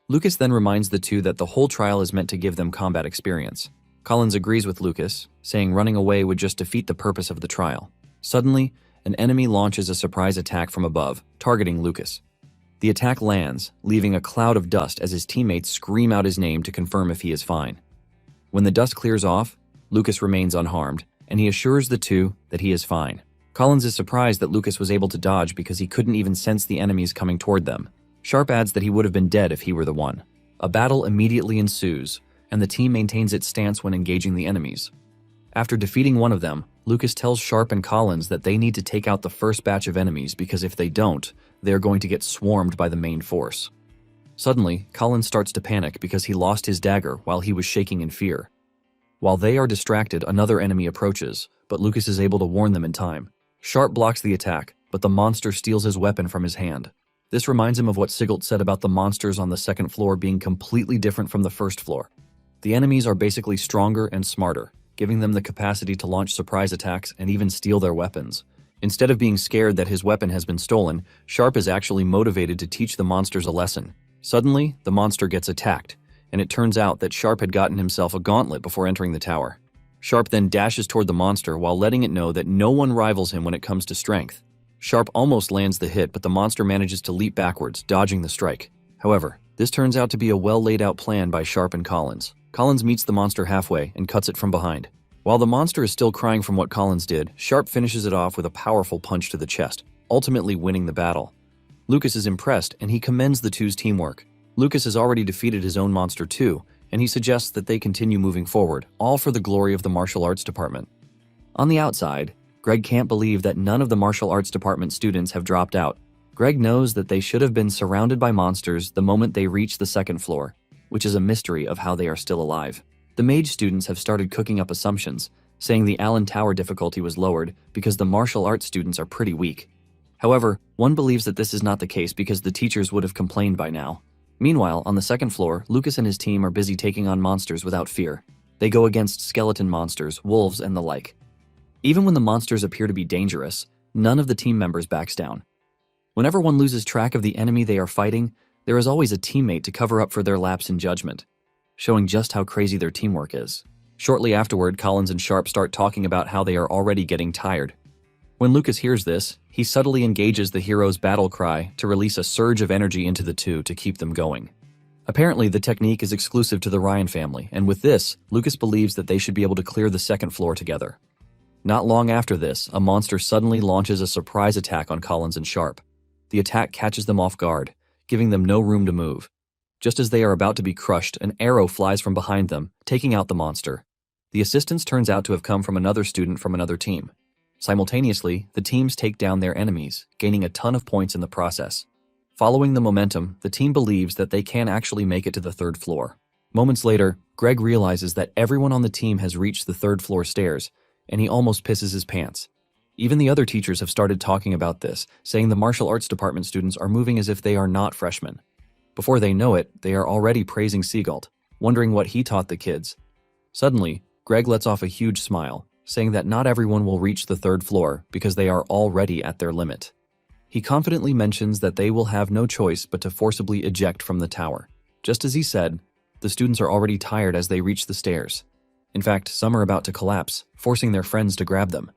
Lucas then reminds the two that the whole trial is meant to give them combat experience. Collins agrees with Lucas, saying running away would just defeat the purpose of the trial. Suddenly, an enemy launches a surprise attack from above, targeting Lucas. The attack lands, leaving a cloud of dust as his teammates scream out his name to confirm if he is fine. When the dust clears off, Lucas remains unharmed, and he assures the two that he is fine. Collins is surprised that Lucas was able to dodge because he couldn't even sense the enemies coming toward them. Sharp adds that he would have been dead if he were the one. A battle immediately ensues, and the team maintains its stance when engaging the enemies. After defeating one of them, Lucas tells Sharp and Collins that they need to take out the first batch of enemies because if they don't, they are going to get swarmed by the main force. Suddenly, Collins starts to panic because he lost his dagger while he was shaking in fear. While they are distracted, another enemy approaches, but Lucas is able to warn them in time. Sharp blocks the attack, but the monster steals his weapon from his hand. This reminds him of what Sigelt said about the monsters on the second floor being completely different from the first floor. The enemies are basically stronger and smarter, giving them the capacity to launch surprise attacks and even steal their weapons. Instead of being scared that his weapon has been stolen, Sharp is actually motivated to teach the monsters a lesson. Suddenly, the monster gets attacked, and it turns out that Sharp had gotten himself a gauntlet before entering the tower. Sharp then dashes toward the monster while letting it know that no one rivals him when it comes to strength. Sharp almost lands the hit, but the monster manages to leap backwards, dodging the strike. However, this turns out to be a well-laid-out plan by Sharp and Collins. Collins meets the monster halfway and cuts it from behind. While the monster is still crying from what Collins did, Sharp finishes it off with a powerful punch to the chest, ultimately winning the battle. Lucas is impressed, and he commends the two's teamwork. Lucas has already defeated his own monster too, and he suggests that they continue moving forward, all for the glory of the martial arts department. On the outside, Greg can't believe that none of the martial arts department students have dropped out. Greg knows that they should have been surrounded by monsters the moment they reach the second floor, which is a mystery of how they are still alive. The mage students have started cooking up assumptions, saying the Allen Tower difficulty was lowered because the martial arts students are pretty weak. However, one believes that this is not the case because the teachers would have complained by now. Meanwhile, on the second floor, Lucas and his team are busy taking on monsters without fear. They go against skeleton monsters, wolves, and the like. Even when the monsters appear to be dangerous, none of the team members backs down. Whenever one loses track of the enemy they are fighting, there is always a teammate to cover up for their lapse in judgment, showing just how crazy their teamwork is. Shortly afterward, Collins and Sharp start talking about how they are already getting tired. When Lucas hears this, he subtly engages the hero's battle cry to release a surge of energy into the two to keep them going. Apparently, the technique is exclusive to the Ryan family, and with this, Lucas believes that they should be able to clear the second floor together. Not long after this, a monster suddenly launches a surprise attack on Collins and Sharp. The attack catches them off guard, giving them no room to move. Just as they are about to be crushed, an arrow flies from behind them, taking out the monster. The assistance turns out to have come from another student from another team. Simultaneously, the teams take down their enemies, gaining a ton of points in the process. Following the momentum, the team believes that they can actually make it to the third floor. Moments later, Greg realizes that everyone on the team has reached the third floor stairs, and he almost pisses his pants. Even the other teachers have started talking about this, saying the martial arts department students are moving as if they are not freshmen. Before they know it, they are already praising Sigelt, wondering what he taught the kids. Suddenly, Greg lets off a huge smile, saying that not everyone will reach the third floor because they are already at their limit. He confidently mentions that they will have no choice but to forcibly eject from the tower. Just as he said, the students are already tired as they reach the stairs. In fact, some are about to collapse, forcing their friends to grab them.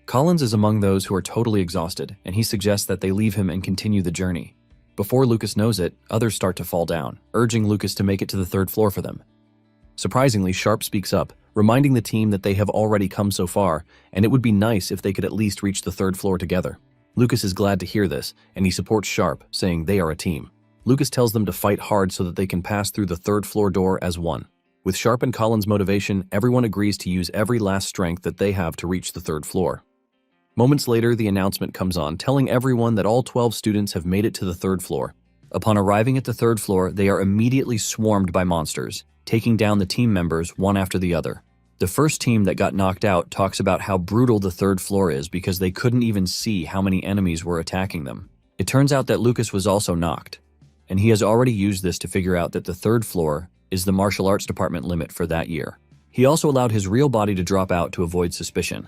Collins is among those who are totally exhausted, and he suggests that they leave him and continue the journey. Before Lucas knows it, others start to fall down, urging Lucas to make it to the third floor for them. Surprisingly, Sharp speaks up, reminding the team that they have already come so far, and it would be nice if they could at least reach the third floor together. Lucas is glad to hear this, and he supports Sharp, saying they are a team. Lucas tells them to fight hard so that they can pass through the third floor door as one. With Sharp and Collins' motivation, everyone agrees to use every last strength that they have to reach the third floor. Moments later, the announcement comes on, telling everyone that all 12 students have made it to the third floor. Upon arriving at the third floor, they are immediately swarmed by monsters, taking down the team members one after the other. The first team that got knocked out talks about how brutal the third floor is because they couldn't even see how many enemies were attacking them. It turns out that Lucas was also knocked, and he has already used this to figure out that the third floor is the martial arts department limit for that year. He also allowed his real body to drop out to avoid suspicion.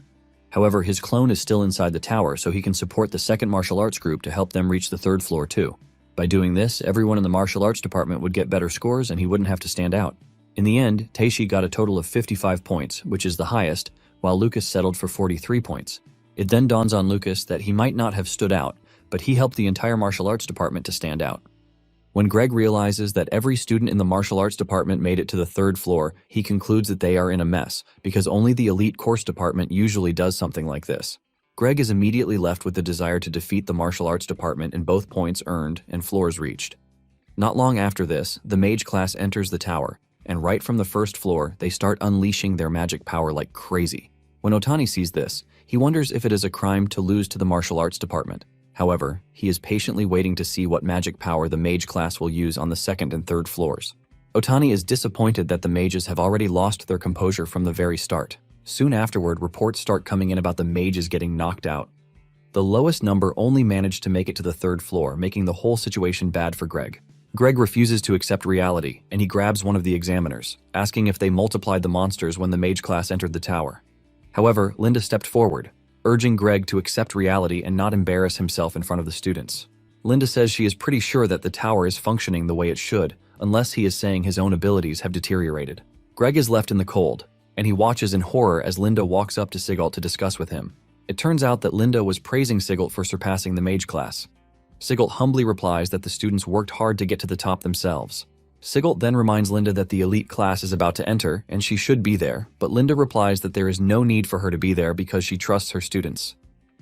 However, his clone is still inside the tower, so he can support the second martial arts group to help them reach the third floor too. By doing this, everyone in the martial arts department would get better scores and he wouldn't have to stand out. In the end, Teishi got a total of 55 points, which is the highest, while Lucas settled for 43 points. It then dawns on Lucas that he might not have stood out, but he helped the entire martial arts department to stand out. When Greg realizes that every student in the martial arts department made it to the third floor, he concludes that they are in a mess, because only the elite course department usually does something like this. Greg is immediately left with the desire to defeat the martial arts department in both points earned and floors reached. Not long after this, the mage class enters the tower, and right from the first floor, they start unleashing their magic power like crazy. When Otani sees this, he wonders if it is a crime to lose to the martial arts department. However, he is patiently waiting to see what magic power the mage class will use on the second and third floors. Otani is disappointed that the mages have already lost their composure from the very start. Soon afterward, reports start coming in about the mages getting knocked out. The lowest number only managed to make it to the third floor, making the whole situation bad for Greg. Greg refuses to accept reality, and he grabs one of the examiners, asking if they multiplied the monsters when the mage class entered the tower. However, Linda stepped forward, urging Greg to accept reality and not embarrass himself in front of the students. Linda says she is pretty sure that the tower is functioning the way it should, unless he is saying his own abilities have deteriorated. Greg is left in the cold, and he watches in horror as Linda walks up to Sigalt to discuss with him. It turns out that Linda was praising Sigalt for surpassing the mage class. Sigalt humbly replies that the students worked hard to get to the top themselves. Sigalt then reminds Linda that the elite class is about to enter and she should be there, but Linda replies that there is no need for her to be there because she trusts her students.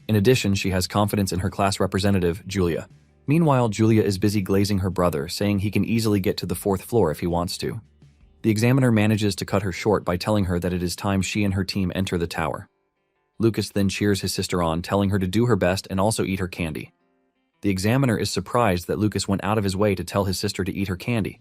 In addition, she has confidence in her class representative, Julia. Meanwhile, Julia is busy glazing her brother, saying he can easily get to the fourth floor if he wants to. The examiner manages to cut her short by telling her that it is time she and her team enter the tower. Lucas then cheers his sister on, telling her to do her best and also eat her candy. The examiner is surprised that Lucas went out of his way to tell his sister to eat her candy.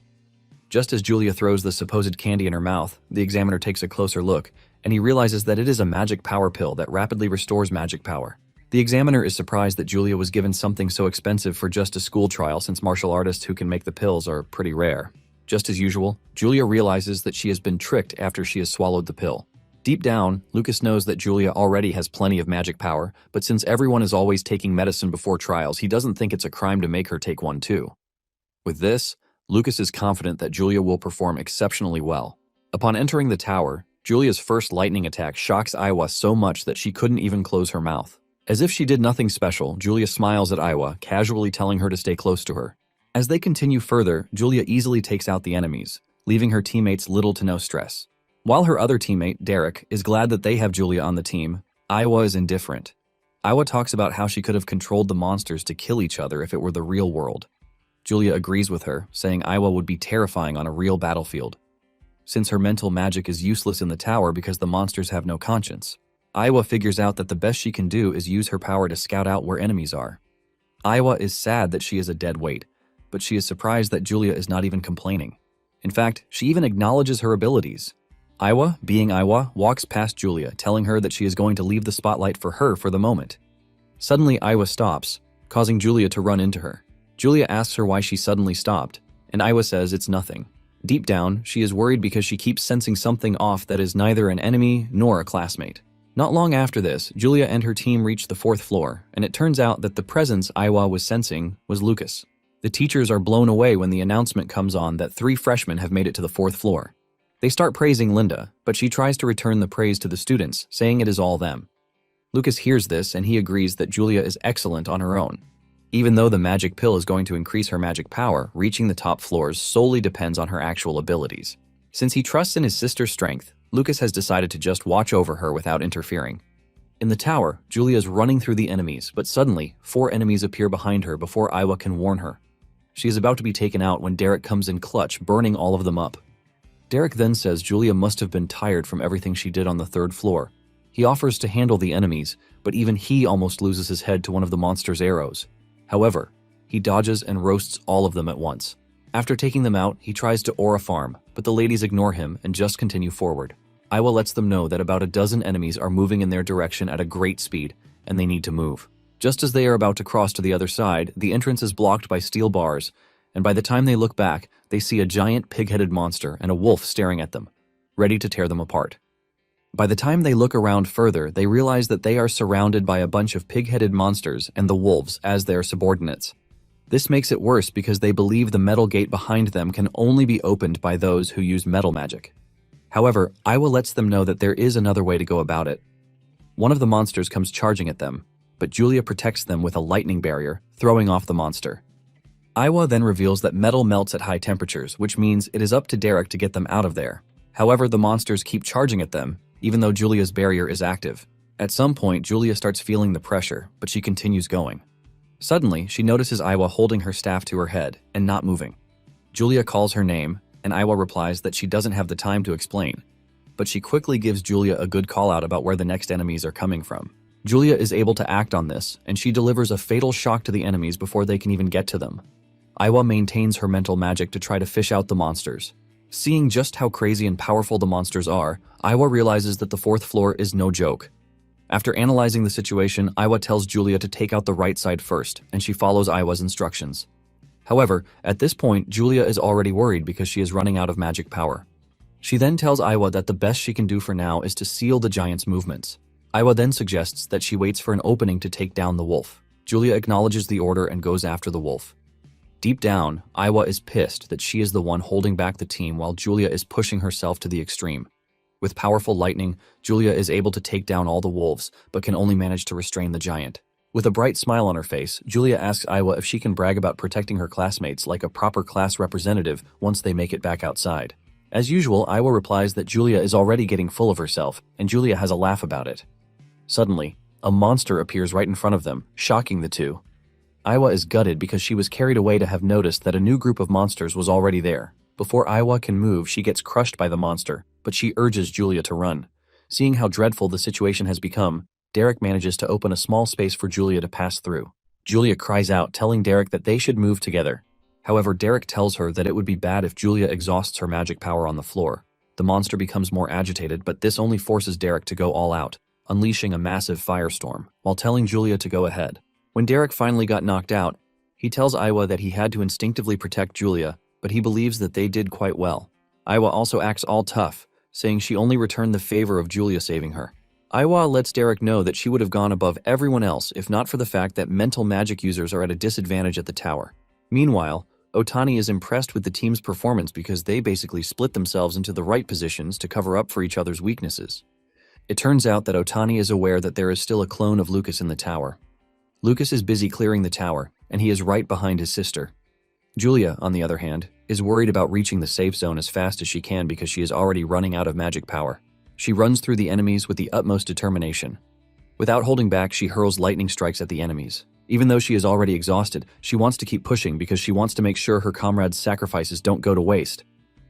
Just as Julia throws the supposed candy in her mouth, the examiner takes a closer look, and he realizes that it is a magic power pill that rapidly restores magic power. The examiner is surprised that Julia was given something so expensive for just a school trial, since martial artists who can make the pills are pretty rare. Just as usual, Julia realizes that she has been tricked after she has swallowed the pill. Deep down, Lucas knows that Julia already has plenty of magic power, but since everyone is always taking medicine before trials, he doesn't think it's a crime to make her take one too. With this, Lucas is confident that Julia will perform exceptionally well. Upon entering the tower, Julia's first lightning attack shocks Aiwa so much that she couldn't even close her mouth. As if she did nothing special, Julia smiles at Aiwa, casually telling her to stay close to her. As they continue further, Julia easily takes out the enemies, leaving her teammates little to no stress. While her other teammate, Derek, is glad that they have Julia on the team, Aiwa is indifferent. Aiwa talks about how she could have controlled the monsters to kill each other if it were the real world. Julia agrees with her, saying Aiwa would be terrifying on a real battlefield. Since her mental magic is useless in the tower because the monsters have no conscience, Aiwa figures out that the best she can do is use her power to scout out where enemies are. Aiwa is sad that she is a dead weight, but she is surprised that Julia is not even complaining. In fact, she even acknowledges her abilities. Aiwa, being Aiwa, walks past Julia, telling her that she is going to leave the spotlight for her for the moment. Suddenly, Aiwa stops, causing Julia to run into her. Julia asks her why she suddenly stopped, and Aiwa says it's nothing. Deep down, she is worried because she keeps sensing something off that is neither an enemy nor a classmate. Not long after this, Julia and her team reach the fourth floor, and it turns out that the presence Aiwa was sensing was Lucas. The teachers are blown away when the announcement comes on that 3 freshmen have made it to the fourth floor. They start praising Linda, but she tries to return the praise to the students, saying it is all them. Lucas hears this and he agrees that Julia is excellent on her own. Even though the magic pill is going to increase her magic power, reaching the top floors solely depends on her actual abilities. Since he trusts in his sister's strength, Lucas has decided to just watch over her without interfering. In the tower, Julia is running through the enemies, but suddenly, 4 enemies appear behind her before Aiwa can warn her. She is about to be taken out when Derek comes in clutch, burning all of them up. Derek then says Julia must have been tired from everything she did on the 3rd floor. He offers to handle the enemies, but even he almost loses his head to one of the monster's arrows. However, he dodges and roasts all of them at once. After taking them out, he tries to aura farm, but the ladies ignore him and just continue forward. Aiwa lets them know that about a dozen enemies are moving in their direction at a great speed, and they need to move. Just as they are about to cross to the other side, the entrance is blocked by steel bars, and by the time they look back, they see a giant pig-headed monster and a wolf staring at them, ready to tear them apart. By the time they look around further, they realize that they are surrounded by a bunch of pig-headed monsters and the wolves as their subordinates. This makes it worse because they believe the metal gate behind them can only be opened by those who use metal magic. However, Aiwa lets them know that there is another way to go about it. One of the monsters comes charging at them, but Julia protects them with a lightning barrier, throwing off the monster. Aiwa then reveals that metal melts at high temperatures, which means it is up to Derek to get them out of there. However, the monsters keep charging at them, even though Julia's barrier is active. At some point, Julia starts feeling the pressure, but she continues going. Suddenly, she notices Aiwa holding her staff to her head and not moving. Julia calls her name, and Iwa replies that she doesn't have the time to explain. But she quickly gives Julia a good call out about where the next enemies are coming from. Julia is able to act on this, and she delivers a fatal shock to the enemies before they can even get to them. Iwa maintains her mental magic to try to fish out the monsters. Seeing just how crazy and powerful the monsters are, Iwa realizes that the 4th floor is no joke. After analyzing the situation, Iwa tells Julia to take out the right side first, and she follows Iwa's instructions. However, at this point, Julia is already worried because she is running out of magic power. She then tells Iwa that the best she can do for now is to seal the giant's movements. Iwa then suggests that she waits for an opening to take down the wolf. Julia acknowledges the order and goes after the wolf. Deep down, Iwa is pissed that she is the one holding back the team while Julia is pushing herself to the extreme. With powerful lightning, Julia is able to take down all the wolves, but can only manage to restrain the giant. With a bright smile on her face, Julia asks Iwa if she can brag about protecting her classmates like a proper class representative once they make it back outside. As usual, Iwa replies that Julia is already getting full of herself, and Julia has a laugh about it. Suddenly, a monster appears right in front of them, shocking the two. Iwa is gutted because she was carried away to have noticed that a new group of monsters was already there. Before Iwa can move, she gets crushed by the monster, but she urges Julia to run. Seeing how dreadful the situation has become, Derek manages to open a small space for Julia to pass through. Julia cries out, telling Derek that they should move together. However, Derek tells her that it would be bad if Julia exhausts her magic power on the floor. The monster becomes more agitated, but this only forces Derek to go all out, unleashing a massive firestorm, while telling Julia to go ahead. When Derek finally got knocked out, he tells Iwa that he had to instinctively protect Julia, but he believes that they did quite well. Iwa also acts all tough, saying she only returned the favor of Julia saving her. Iwa lets Derek know that she would have gone above everyone else if not for the fact that mental magic users are at a disadvantage at the tower. Meanwhile, Otani is impressed with the team's performance because they basically split themselves into the right positions to cover up for each other's weaknesses. It turns out that Otani is aware that there is still a clone of Lucas in the tower. Lucas is busy clearing the tower, and he is right behind his sister. Julia, on the other hand, is worried about reaching the safe zone as fast as she can because she is already running out of magic power. She runs through the enemies with the utmost determination. Without holding back, she hurls lightning strikes at the enemies. Even though she is already exhausted, she wants to keep pushing because she wants to make sure her comrades' sacrifices don't go to waste.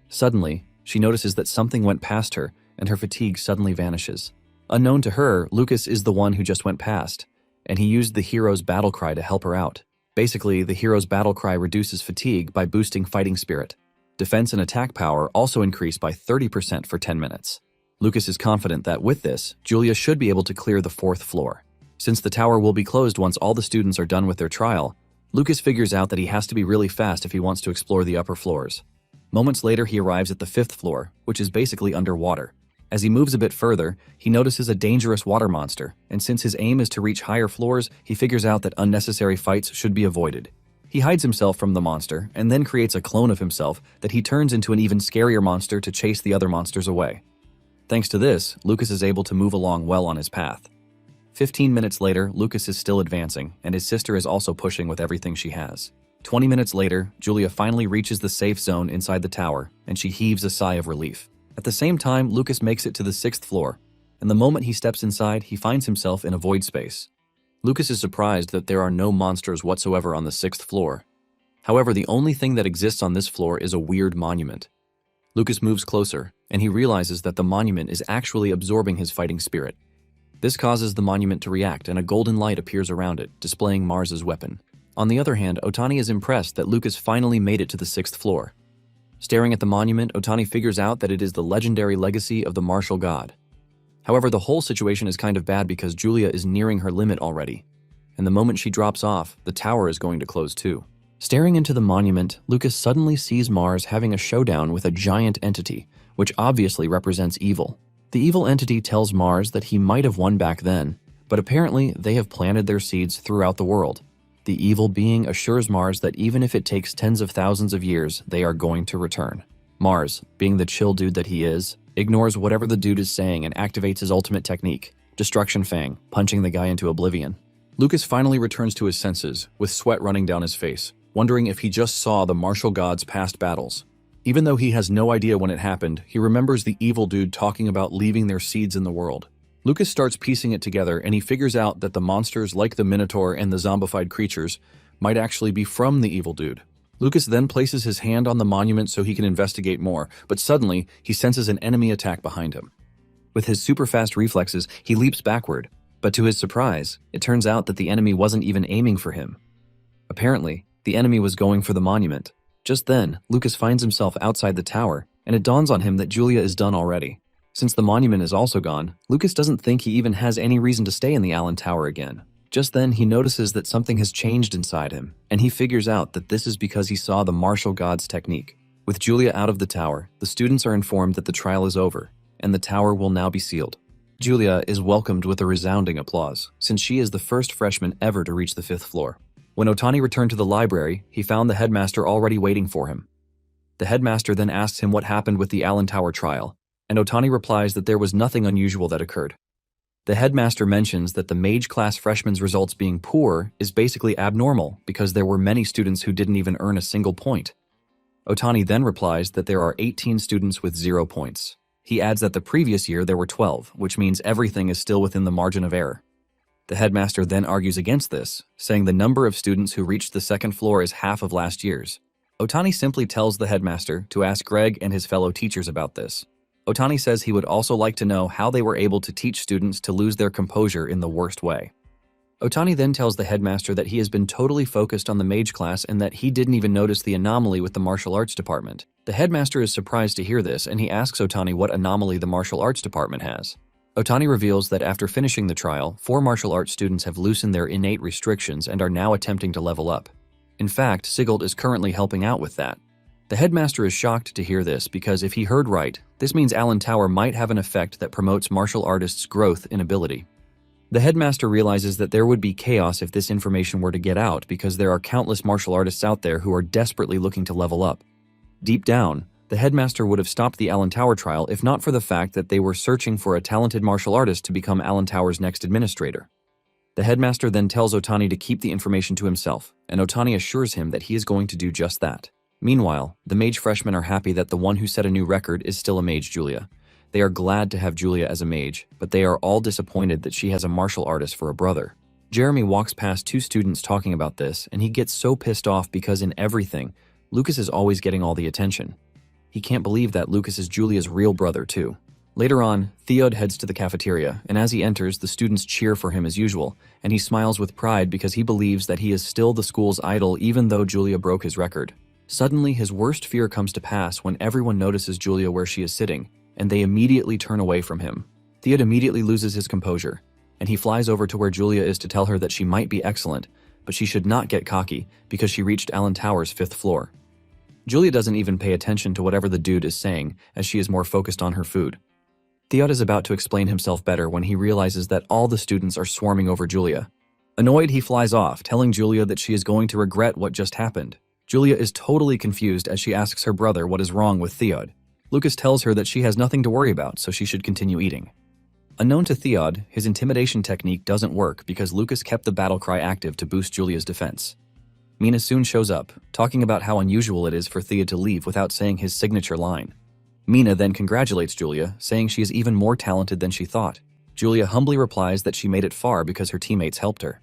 Suddenly, she notices that something went past her, and her fatigue suddenly vanishes. Unknown to her, Lucas is the one who just went past, and he used the hero's battle cry to help her out. Basically, the hero's battle cry reduces fatigue by boosting fighting spirit. Defense and attack power also increase by 30% for 10 minutes. Lucas is confident that with this, Julia should be able to clear the 4th floor. Since the tower will be closed once all the students are done with their trial, Lucas figures out that he has to be really fast if he wants to explore the upper floors. Moments later, he arrives at the 5th floor, which is basically underwater. As he moves a bit further, he notices a dangerous water monster, and since his aim is to reach higher floors, he figures out that unnecessary fights should be avoided. He hides himself from the monster, and then creates a clone of himself that he turns into an even scarier monster to chase the other monsters away. Thanks to this, Lucas is able to move along well on his path. 15 minutes later, Lucas is still advancing, and his sister is also pushing with everything she has. 20 minutes later, Julia finally reaches the safe zone inside the tower, and she heaves a sigh of relief. At the same time, Lucas makes it to the 6th floor, and the moment he steps inside, he finds himself in a void space. Lucas is surprised that there are no monsters whatsoever on the 6th floor. However, the only thing that exists on this floor is a weird monument. Lucas moves closer, and he realizes that the monument is actually absorbing his fighting spirit. This causes the monument to react, and a golden light appears around it, displaying Mars's weapon. On the other hand, Otani is impressed that Lucas finally made it to the 6th floor. Staring at the monument, Otani figures out that it is the legendary legacy of the martial god. However, the whole situation is kind of bad because Julia is nearing her limit already, and the moment she drops off, the tower is going to close too. Staring into the monument, Lucas suddenly sees Mars having a showdown with a giant entity, which obviously represents evil. The evil entity tells Mars that he might have won back then, but apparently they have planted their seeds throughout the world. The evil being assures Mars that even if it takes tens of thousands of years, they are going to return. Mars, being the chill dude that he is, ignores whatever the dude is saying and activates his ultimate technique, Destruction Fang, punching the guy into oblivion. Lucas finally returns to his senses, with sweat running down his face, wondering if he just saw the martial god's past battles. Even though he has no idea when it happened, he remembers the evil dude talking about leaving their seeds in the world. Lucas starts piecing it together, and he figures out that the monsters like the Minotaur and the zombified creatures might actually be from the evil dude. Lucas then places his hand on the monument so he can investigate more, but suddenly he senses an enemy attack behind him. With his super fast reflexes, he leaps backward, but to his surprise, it turns out that the enemy wasn't even aiming for him. Apparently, the enemy was going for the monument. Just then, Lucas finds himself outside the tower, and it dawns on him that Julia is done already. Since the monument is also gone, Lucas doesn't think he even has any reason to stay in the Allen Tower again. Just then, he notices that something has changed inside him, and he figures out that this is because he saw the martial gods technique. With Julia out of the tower, the students are informed that the trial is over, and the tower will now be sealed. Julia is welcomed with a resounding applause, since she is the first freshman ever to reach the 5th floor. When Otani returned to the library, he found the headmaster already waiting for him. The headmaster then asks him what happened with the Allen Tower trial, and Otani replies that there was nothing unusual that occurred. The headmaster mentions that the mage class freshmen's results being poor is basically abnormal because there were many students who didn't even earn a single point. Otani then replies that there are 18 students with 0 points. He adds that the previous year there were 12, which means everything is still within the margin of error. The headmaster then argues against this, saying the number of students who reached the 2nd floor is half of last year's. Otani simply tells the headmaster to ask Greg and his fellow teachers about this. Otani says he would also like to know how they were able to teach students to lose their composure in the worst way. Otani then tells the headmaster that he has been totally focused on the mage class and that he didn't even notice the anomaly with the martial arts department. The headmaster is surprised to hear this, and he asks Otani what anomaly the martial arts department has. Otani reveals that after finishing the trial, 4 martial arts students have loosened their innate restrictions and are now attempting to level up. In fact, Sigurd is currently helping out with that. The headmaster is shocked to hear this because if he heard right, this means Allen Tower might have an effect that promotes martial artists' growth in ability. The headmaster realizes that there would be chaos if this information were to get out because there are countless martial artists out there who are desperately looking to level up. Deep down, the headmaster would have stopped the Allen Tower trial if not for the fact that they were searching for a talented martial artist to become Allen Tower's next administrator. The headmaster then tells Otani to keep the information to himself, and Otani assures him that he is going to do just that. Meanwhile, the mage freshmen are happy that the one who set a new record is still a mage, Julia. They are glad to have Julia as a mage, but they are all disappointed that she has a martial artist for a brother. Jeremy walks past 2 students talking about this, and he gets so pissed off because in everything, Lucas is always getting all the attention. He can't believe that Lucas is Julia's real brother, too. Later on, Theod heads to the cafeteria, and as he enters, the students cheer for him as usual, and he smiles with pride because he believes that he is still the school's idol even though Julia broke his record. Suddenly, his worst fear comes to pass when everyone notices Julia where she is sitting, and they immediately turn away from him. Theod immediately loses his composure, and he flies over to where Julia is to tell her that she might be excellent, but she should not get cocky because she reached Allen Tower's 5th floor. Julia doesn't even pay attention to whatever the dude is saying as she is more focused on her food. Theod is about to explain himself better when he realizes that all the students are swarming over Julia. Annoyed, he flies off, telling Julia that she is going to regret what just happened. Julia is totally confused as she asks her brother what is wrong with Theod. Lucas tells her that she has nothing to worry about, so she should continue eating. Unknown to Theod, his intimidation technique doesn't work because Lucas kept the battle cry active to boost Julia's defense. Mina soon shows up, talking about how unusual it is for Theod to leave without saying his signature line. Mina then congratulates Julia, saying she is even more talented than she thought. Julia humbly replies that she made it far because her teammates helped her.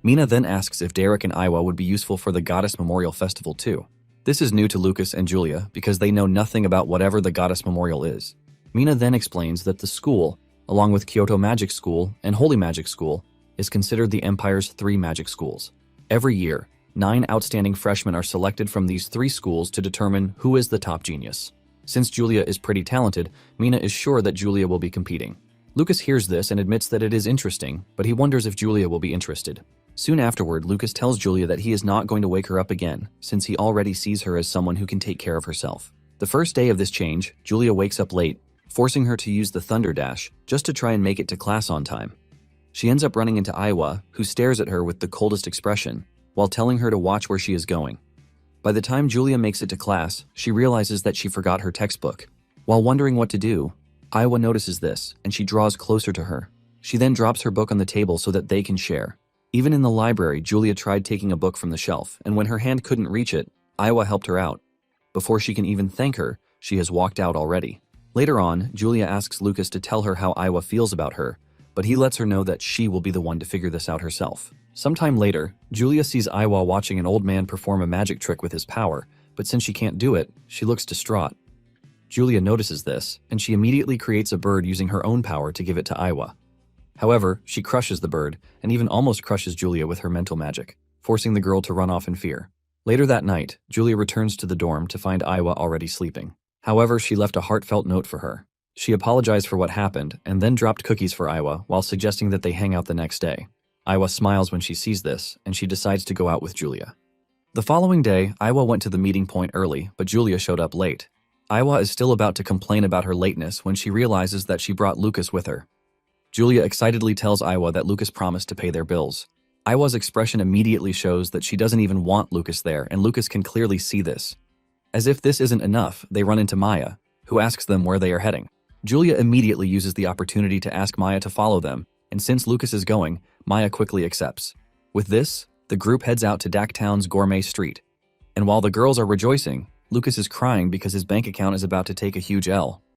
Mina then asks if Derek and Iwa would be useful for the Goddess Memorial Festival too. This is new to Lucas and Julia because they know nothing about whatever the Goddess Memorial is. Mina then explains that the school, along with Kyoto Magic School and Holy Magic School, is considered the Empire's 3 magic schools. Every year, 9 outstanding freshmen are selected from these 3 schools to determine who is the top genius. Since Julia is pretty talented, Mina is sure that Julia will be competing. Lucas hears this and admits that it is interesting, but he wonders if Julia will be interested. Soon afterward, Lucas tells Julia that he is not going to wake her up again, since he already sees her as someone who can take care of herself. The first day of this change, Julia wakes up late, forcing her to use the Thunder Dash just to try and make it to class on time. She ends up running into Iwa, who stares at her with the coldest expression, while telling her to watch where she is going. By the time Julia makes it to class, she realizes that she forgot her textbook. While wondering what to do, Iwa notices this, and she draws closer to her. She then drops her book on the table so that they can share. Even in the library, Julia tried taking a book from the shelf, and when her hand couldn't reach it, Iwa helped her out. Before she can even thank her, she has walked out already. Later on, Julia asks Lucas to tell her how Iwa feels about her, but he lets her know that she will be the one to figure this out herself. Sometime later, Julia sees Iwa watching an old man perform a magic trick with his power, but since she can't do it, she looks distraught. Julia notices this, and she immediately creates a bird using her own power to give it to Iwa. However, she crushes the bird, and even almost crushes Julia with her mental magic, forcing the girl to run off in fear. Later that night, Julia returns to the dorm to find Iwa already sleeping. However, she left a heartfelt note for her. She apologized for what happened, and then dropped cookies for Iwa while suggesting that they hang out the next day. Iwa smiles when she sees this, and she decides to go out with Julia. The following day, Iwa went to the meeting point early, but Julia showed up late. Iwa is still about to complain about her lateness when she realizes that she brought Lucas with her. Julia excitedly tells Iwa that Lucas promised to pay their bills. Iwa's expression immediately shows that she doesn't even want Lucas there, and Lucas can clearly see this. As if this isn't enough, they run into Maya, who asks them where they are heading. Julia immediately uses the opportunity to ask Maya to follow them, and since Lucas is going, Maya quickly accepts. With this, the group heads out to Daktown's Gourmet Street. And while the girls are rejoicing, Lucas is crying because his bank account is about to take a huge L.